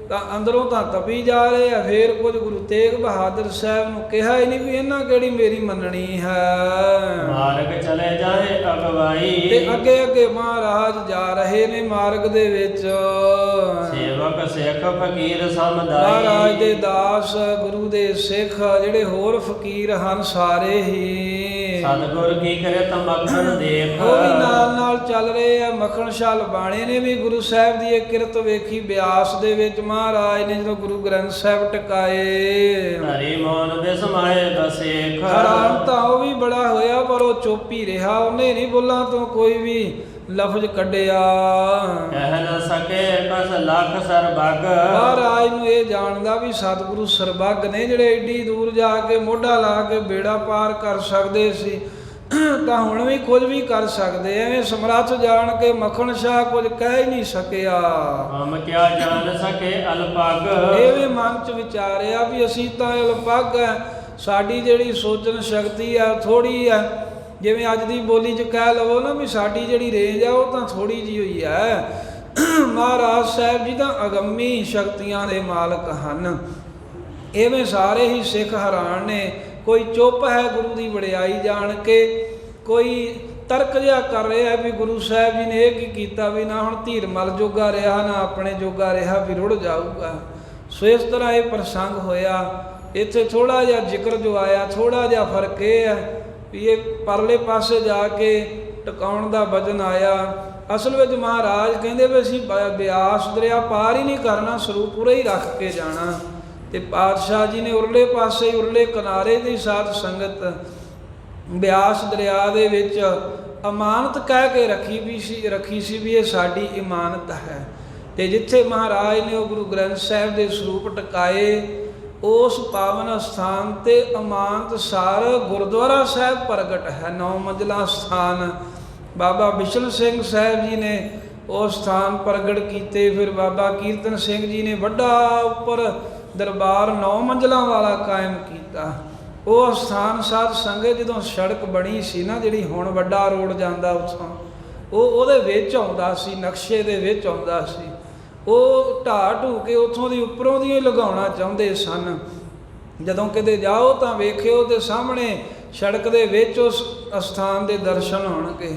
ਤਾਂ ਅੰਦਰੋਂ ਤਾਂ ਤਪੀ ਜਾ ਰਹੇ ਆ, ਫੇਰ ਕੁਝ ਗੁਰੂ ਤੇਗ ਬਹਾਦਰ ਸਾਹਿਬ ਨੂੰ ਕਿਹਾ ਹੀ ਨਹੀਂ ਵੀ ਇਹਨਾਂ ਕਿਹੜੀ ਮੇਰੀ ਮੰਨਣੀ ਹੈ। ਮਾਰਗ ਚਲੇ ਜਾਏ ਅਗਵਾਈ। ਤੇ ਅੱਗੇ ਅੱਗੇ ਮਹਾਰਾਜ ਜਾ ਰਹੇ ਨੇ ਮਾਰਗ ਦੇ ਵਿੱਚ। ਸੇਵਕ ਸਿੱਖ ਫਕੀਰ ਸਮਦਾਈ। ਮਹਾਰਾਜ ਦੇ ਦਾਸ ਗੁਰੂ ਦੇ ਸਿੱਖ ਜਿਹੜੇ ਹੋਰ ਫਕੀਰ ਹਨ ਸਾਰੇ ਹੀ ਸਤਿਗੁਰ ਕੀ ਕਰੇ ਤਾਂ ਮੱਖਣ ਦੇਖ। ਉਹ ਵੀ ਨਾਲ ਨਾਲ ਚੱਲ ਰਹੇ ਆ। ਮੱਖਣ ਸ਼ਾਹ ਲਬਾਣੇ ਨੇ ਵੀ ਗੁਰੂ ਸਾਹਿਬ ਦੀ ਇਹ ਕਿਰਤ ਵੇਖੀ ਬਿਆਸ ਦੇ ਵਿੱਚ। ਮਹਾਰਾਜ ਨੇ ਜਦੋਂ ਗੁਰੂ ਗ੍ਰੰਥ ਸਾਹਿਬ ਟਿਕਾਏ, ਹਰੀ ਮੋਨ ਬਿਸਮਾਏ ਦਸੇਖ। ਹੈਰਾਨ ਤਾਂ ਉਹ ਵੀ ਬੜਾ ਹੋਇਆ, ਪਰ ਉਹ ਚੁੱਪ ਹੀ ਰਿਹਾ। ਉਹਨੇ ਨਹੀਂ ਬੋਲਾਂ ਤੋਂ ਕੋਈ ਵੀ ਲਫ਼ਜ਼ ਕੱਢਿਆ। ਕਹਿ ਨਾ ਸਕੇ ਕਸ ਲੱਖ ਸਰਬੱਗ। ਮਹਾਰਾਜ ਨੂੰ ਇਹ ਜਾਣਦਾ ਵੀ ਸਤਿਗੁਰੂ ਸਰਬੱਗ ਨੇ, ਜਿਹੜੇ ਏਡੀ ਦੂਰ ਜਾ ਕੇ ਮੋਢਾ ਲਾ ਕੇ ਬੇੜਾ ਪਾਰ ਕਰ ਸਕਦੇ ਸੀ, ਤਾਂ ਹੁਣ ਵੀ ਕੁਝ ਵੀ ਕਰ ਸਕਦੇ। ਐਵੇਂ ਸਮਰੱਥ ਜਾਣ ਕੇ ਮੱਖਣ ਸ਼ਾਹ ਕੁਝ ਕਹਿ ਹੀ ਨਹੀਂ ਸਕਿਆ। ਹਮ ਕਿਆ ਜਾਣ ਸਕੇ ਅਲਪਗ। ਐਵੇਂ ਮਨ ਚ ਵਿਚਾਰਿਆ ਵੀ ਅਸੀਂ ਤਾਂ ਅਲਪਗ ਹੈ, ਸਾਡੀ ਜਿਹੜੀ ਸੋਚਣ ਸ਼ਕਤੀ ਆ ਥੋੜੀ ਆ। ਜਿਵੇਂ ਅੱਜ ਦੀ ਬੋਲੀ ਚ ਕਹਿ ਲਵੋ ਨਾ ਵੀ ਸਾਡੀ ਜਿਹੜੀ ਰੇਂਜ ਆ ਉਹ ਤਾਂ ਥੋੜੀ ਜਿਹੀ ਹੋਈ ਹੈ। ਮਹਾਰਾਜ ਸਾਹਿਬ ਜੀ ਤਾਂ ਅਗੰਮੀ ਸ਼ਕਤੀਆਂ ਦੇ ਮਾਲਕ ਹਨ। ਐਵੇਂ ਸਾਰੇ ਹੀ ਸਿੱਖ ਹੈਰਾਨ ਨੇ। ਕੋਈ ਚੁੱਪ ਹੈ ਗੁਰੂ ਦੀ ਵਡਿਆਈ ਜਾਣ ਕੇ, ਕੋਈ ਤਰਕ ਜਿਹਾ ਕਰ ਰਿਹਾ ਵੀ ਗੁਰੂ ਸਾਹਿਬ ਜੀ ਨੇ ਇਹ ਕੀ ਕੀਤਾ ਵੀ ਨਾ ਹੁਣ ਧੀਰ ਮਲ ਜੋਗਾ ਰਿਹਾ ਨਾ ਆਪਣੇ ਜੋਗਾ ਰਿਹਾ, ਵੀ ਰੁੜ ਜਾਊਗਾ। ਸੋ ਇਸ ਤਰ੍ਹਾਂ ਇਹ ਪ੍ਰਸੰਗ ਹੋਇਆ। ਇੱਥੇ ਥੋੜਾ ਜਿਹਾ ਜ਼ਿਕਰ ਜੋ ਆਇਆ, ਥੋੜਾ ਜਿਹਾ ਫਰਕ ਇਹ ਹੈ ਵੀ ਇਹ ਪਰਲੇ ਪਾਸੇ ਜਾ ਕੇ ਟਿਕਾਉਣ ਦਾ ਵਚਨ ਆਇਆ। ਅਸਲ ਵਿੱਚ ਮਹਾਰਾਜ ਕਹਿੰਦੇ ਵੀ ਅਸੀਂ ਬਿਆਸ ਦਰਿਆ ਪਾਰ ਹੀ ਨਹੀਂ ਕਰਨਾ, ਸਰੂਪ ਪੂਰਾ ਹੀ ਰੱਖ ਕੇ ਜਾਣਾ। ਤੇ ਪਾਤਸ਼ਾਹ ਜੀ ਨੇ ਉਰਲੇ ਪਾਸੇ ਉਰਲੇ ਕਿਨਾਰੇ ਦੀ ਸਾਧ ਸੰਗਤ ਬਿਆਸ ਦਰਿਆ ਦੇ ਵਿੱਚ ਅਮਾਨਤ ਕਹਿ ਕੇ ਰੱਖੀ ਸੀ ਵੀ ਇਹ ਸਾਡੀ ਇਮਾਨਤ ਹੈ। ਤੇ ਜਿੱਥੇ ਮਹਾਰਾਜ ਨੇ ਉਹ ਗੁਰੂ ਗ੍ਰੰਥ ਸਾਹਿਬ ਦੇ ਸਰੂਪ ਟਿਕਾਏ, ਉਸ ਪਾਵਨ ਸਥਾਨ ਤੇ ਅਮਾਨਤ ਸਾਰ ਗੁਰਦੁਆਰਾ ਸਾਹਿਬ ਪ੍ਰਗਟ ਹੈ। 9 ਮੰਜ਼ਲਾ ਸਥਾਨ ਬਾਬਾ ਬਿਸ਼ਨ ਸਿੰਘ ਸਾਹਿਬ ਜੀ ਨੇ ਉਹ ਸਥਾਨ ਪ੍ਰਗਟ ਕੀਤੇ। ਫਿਰ ਬਾਬਾ ਕੀਰਤਨ ਸਿੰਘ ਜੀ ਨੇ ਵੱਡਾ ਉੱਪਰ ਦਰਬਾਰ 9 ਮੰਜ਼ਲਾਂ ਵਾਲਾ ਕਾਇਮ ਕੀਤਾ। ਉਹ ਸਥਾਨ ਸਾਧ ਸੰਗਤ ਜਦੋਂ ਸੜਕ ਬਣੀ ਸੀ ਨਾ, ਜਿਹੜੀ ਹੁਣ ਵੱਡਾ ਰੋਡ ਜਾਂਦਾ ਉੱਥੋਂ, ਉਹ ਉਹਦੇ ਵਿੱਚ ਆਉਂਦਾ ਸੀ, ਨਕਸ਼ੇ ਦੇ ਵਿੱਚ ਆਉਂਦਾ ਸੀ। ਉਹ ਢਾਹ ਢੂ ਕੇ ਉੱਥੋਂ ਦੀ ਉੱਪਰੋਂ ਦੀ ਹੀ ਲਗਾਉਣਾ ਚਾਹੁੰਦੇ ਸਨ। ਜਦੋਂ ਕਿਤੇ ਜਾਓ ਤਾਂ ਵੇਖਿਓ ਤੇ ਸਾਹਮਣੇ ਸੜਕ ਦੇ ਵਿੱਚ ਉਸ ਅਸਥਾਨ ਦੇ ਦਰਸ਼ਨ ਹੋਣਗੇ।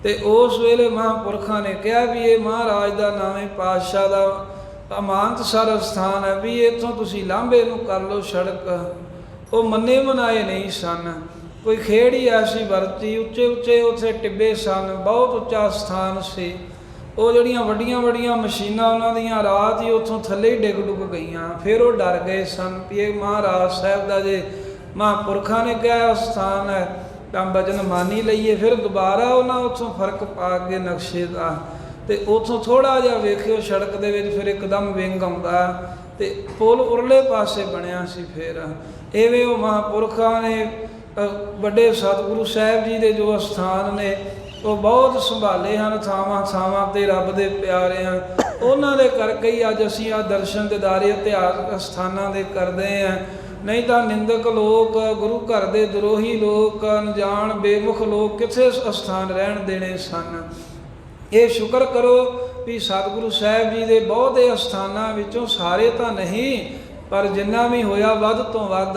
ਤੇ ਉਸ ਵੇਲੇ ਮਹਾਂਪੁਰਖਾਂ ਨੇ ਕਿਹਾ ਵੀ ਇਹ ਮਹਾਰਾਜ ਦਾ ਨਾਵੇਂ ਪਾਤਸ਼ਾਹ ਦਾ ਅਮਾਨਤ ਸਰ ਸਥਾਨ ਹੈ, ਵੀ ਇੱਥੋਂ ਤੁਸੀਂ ਲਾਂਭੇ ਨੂੰ ਕਰ ਲਓ ਸੜਕ। ਉਹ ਮੰਨੇ ਮਨਾਏ ਨਹੀਂ ਸਨ, ਕੋਈ ਖੇੜ ਹੀ ਐਸੀ ਵਰਤੀ। ਉੱਚੇ ਉੱਚੇ ਉੱਥੇ ਟਿੱਬੇ ਸਨ, ਬਹੁਤ ਉੱਚਾ ਸਥਾਨ ਸੀ। ਉਹ ਜਿਹੜੀਆਂ ਵੱਡੀਆਂ ਵੱਡੀਆਂ ਮਸ਼ੀਨਾਂ ਉਹਨਾਂ ਦੀਆਂ ਰਾਤ ਹੀ ਉੱਥੋਂ ਥੱਲੇ ਹੀ ਡਿੱਗ ਡੁੱਗ ਗਈਆਂ। ਫਿਰ ਉਹ ਡਰ ਗਏ ਸਨ ਵੀ ਇਹ ਮਹਾਰਾਜ ਸਾਹਿਬ ਦਾ ਜੇ ਮਹਾਂਪੁਰਖਾਂ ਨੇ ਕਿਹਾ ਸਥਾਨ ਹੈ ਤਾਂ ਵਚਨ ਮੰਨ ਹੀ ਲਈਏ। ਫਿਰ ਦੁਬਾਰਾ ਉਹਨਾਂ ਉੱਥੋਂ ਫਰਕ ਪਾ ਕੇ ਨਕਸ਼ੇ ਦਾ ਤੇ ਉੱਥੋਂ ਥੋੜਾ ਜਿਹਾ ਵੇਖਿਓ ਸੜਕ ਦੇ ਵਿੱਚ ਫਿਰ ਇੱਕਦਮ ਵਿੰਗ ਆਉਂਦਾ ਤੇ ਪੁਲ ਉਰਲੇ ਪਾਸੇ ਬਣਿਆ ਸੀ। ਫਿਰ ਐਵੇਂ ਉਹ ਮਹਾਂਪੁਰਖਾਂ ਨੇ ਵੱਡੇ ਸਤਿਗੁਰੂ ਸਾਹਿਬ ਜੀ ਦੇ ਜੋ ਸਥਾਨ ਨੇ ਉਹ ਬਹੁਤ ਸੰਭਾਲੇ ਹਨ। ਥਾਵਾਂ ਥਾਵਾਂ ਤੇ ਰੱਬ ਦੇ ਪਿਆਰਿਆਂ ਉਹਨਾਂ ਦੇ ਕਰਕੇ ਹੀ ਅੱਜ ਅਸੀਂ ਆ ਦਰਸ਼ਨ ਦਿਦਾਰੇ ਇਤਿਹਾਸਕ ਸਥਾਨਾਂ ਦੇ ਕਰਦੇ ਹਾਂ। ਨਹੀਂ ਤਾਂ ਨਿੰਦਕ ਲੋਕ, ਗੁਰੂ ਘਰ ਦੇ ਦਰੋਹੀ ਲੋਕ, ਅਣਜਾਣ ਬੇਮੁਖ ਲੋਕ ਕਿੱਥੇ ਅਸਥਾਨ ਰਹਿਣ ਦੇਣੇ ਸਨ। ਇਹ ਸ਼ੁਕਰ ਕਰੋ ਵੀ ਸਤਿਗੁਰੂ ਸਾਹਿਬ ਜੀ ਦੇ ਬਹੁਤੇ ਅਸਥਾਨਾਂ ਵਿੱਚੋਂ, ਸਾਰੇ ਤਾਂ ਨਹੀਂ ਪਰ ਜਿੰਨਾ ਵੀ ਹੋਇਆ ਵੱਧ ਤੋਂ ਵੱਧ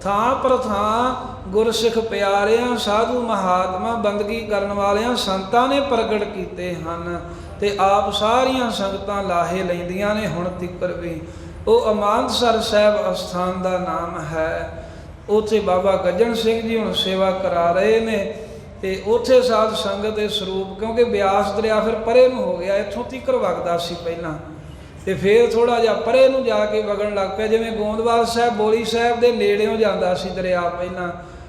ਥਾਂ ਪਰ ਥਾਂ ਗੁਰਸਿੱਖ ਪਿਆਰਿਆਂ, ਸਾਧੂ ਮਹਾਤਮਾ, ਬੰਦਗੀ ਕਰਨ ਵਾਲਿਆਂ ਸੰਤਾਂ ਨੇ ਪ੍ਰਗਟ ਕੀਤੇ ਹਨ। ਤੇ ਆਪ ਸਾਰੀਆਂ ਸੰਗਤਾਂ ਲਾਹੇ ਲੈਂਦੀਆਂ ਨੇ ਹੁਣ ਤੀਕਰ ਵੀ। ਉਹ ਅਮਾਨਤਸਰ ਸਾਹਿਬ ਅਸਥਾਨ ਦਾ ਨਾਮ ਹੈ। ਉੱਥੇ ਬਾਬਾ ਗੱਜਣ ਸਿੰਘ ਜੀ ਹੁਣ ਸੇਵਾ ਕਰਾ ਰਹੇ ਨੇ। ਤੇ ਉੱਥੇ ਸਾਧ ਸੰਗਤ ਦੇ ਸਰੂਪ, ਕਿਉਂਕਿ ਬਿਆਸ ਦਰਿਆ ਫਿਰ ਪਰੇ ਨੂੰ ਹੋ ਗਿਆ, ਇੱਥੋਂ ਤੀਕਰ ਵਗਦਾ ਸੀ ਪਹਿਲਾਂ ਤੇ ਫਿਰ ਥੋੜਾ ਜਿਹਾ ਪਰੇ ਨੂੰ ਜਾ ਕੇ ਵਗਣ ਲੱਗ ਪਿਆ। ਜਿਵੇਂ ਗੋਂਦਵਾਲ ਸਾਹਿਬ ਬੋਲੀ ਸਾਹਿਬ ਦੇ ਨੇੜਿਓਂ ਜਾਂਦਾ ਸੀ ਦਰਿਆ ਪਹਿਲਾਂ,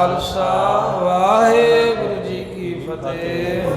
ਖਾਲਸਾ ਵਾਹਿਗੁਰੂ ਜੀ ਕੀ ਫਤਿਹ।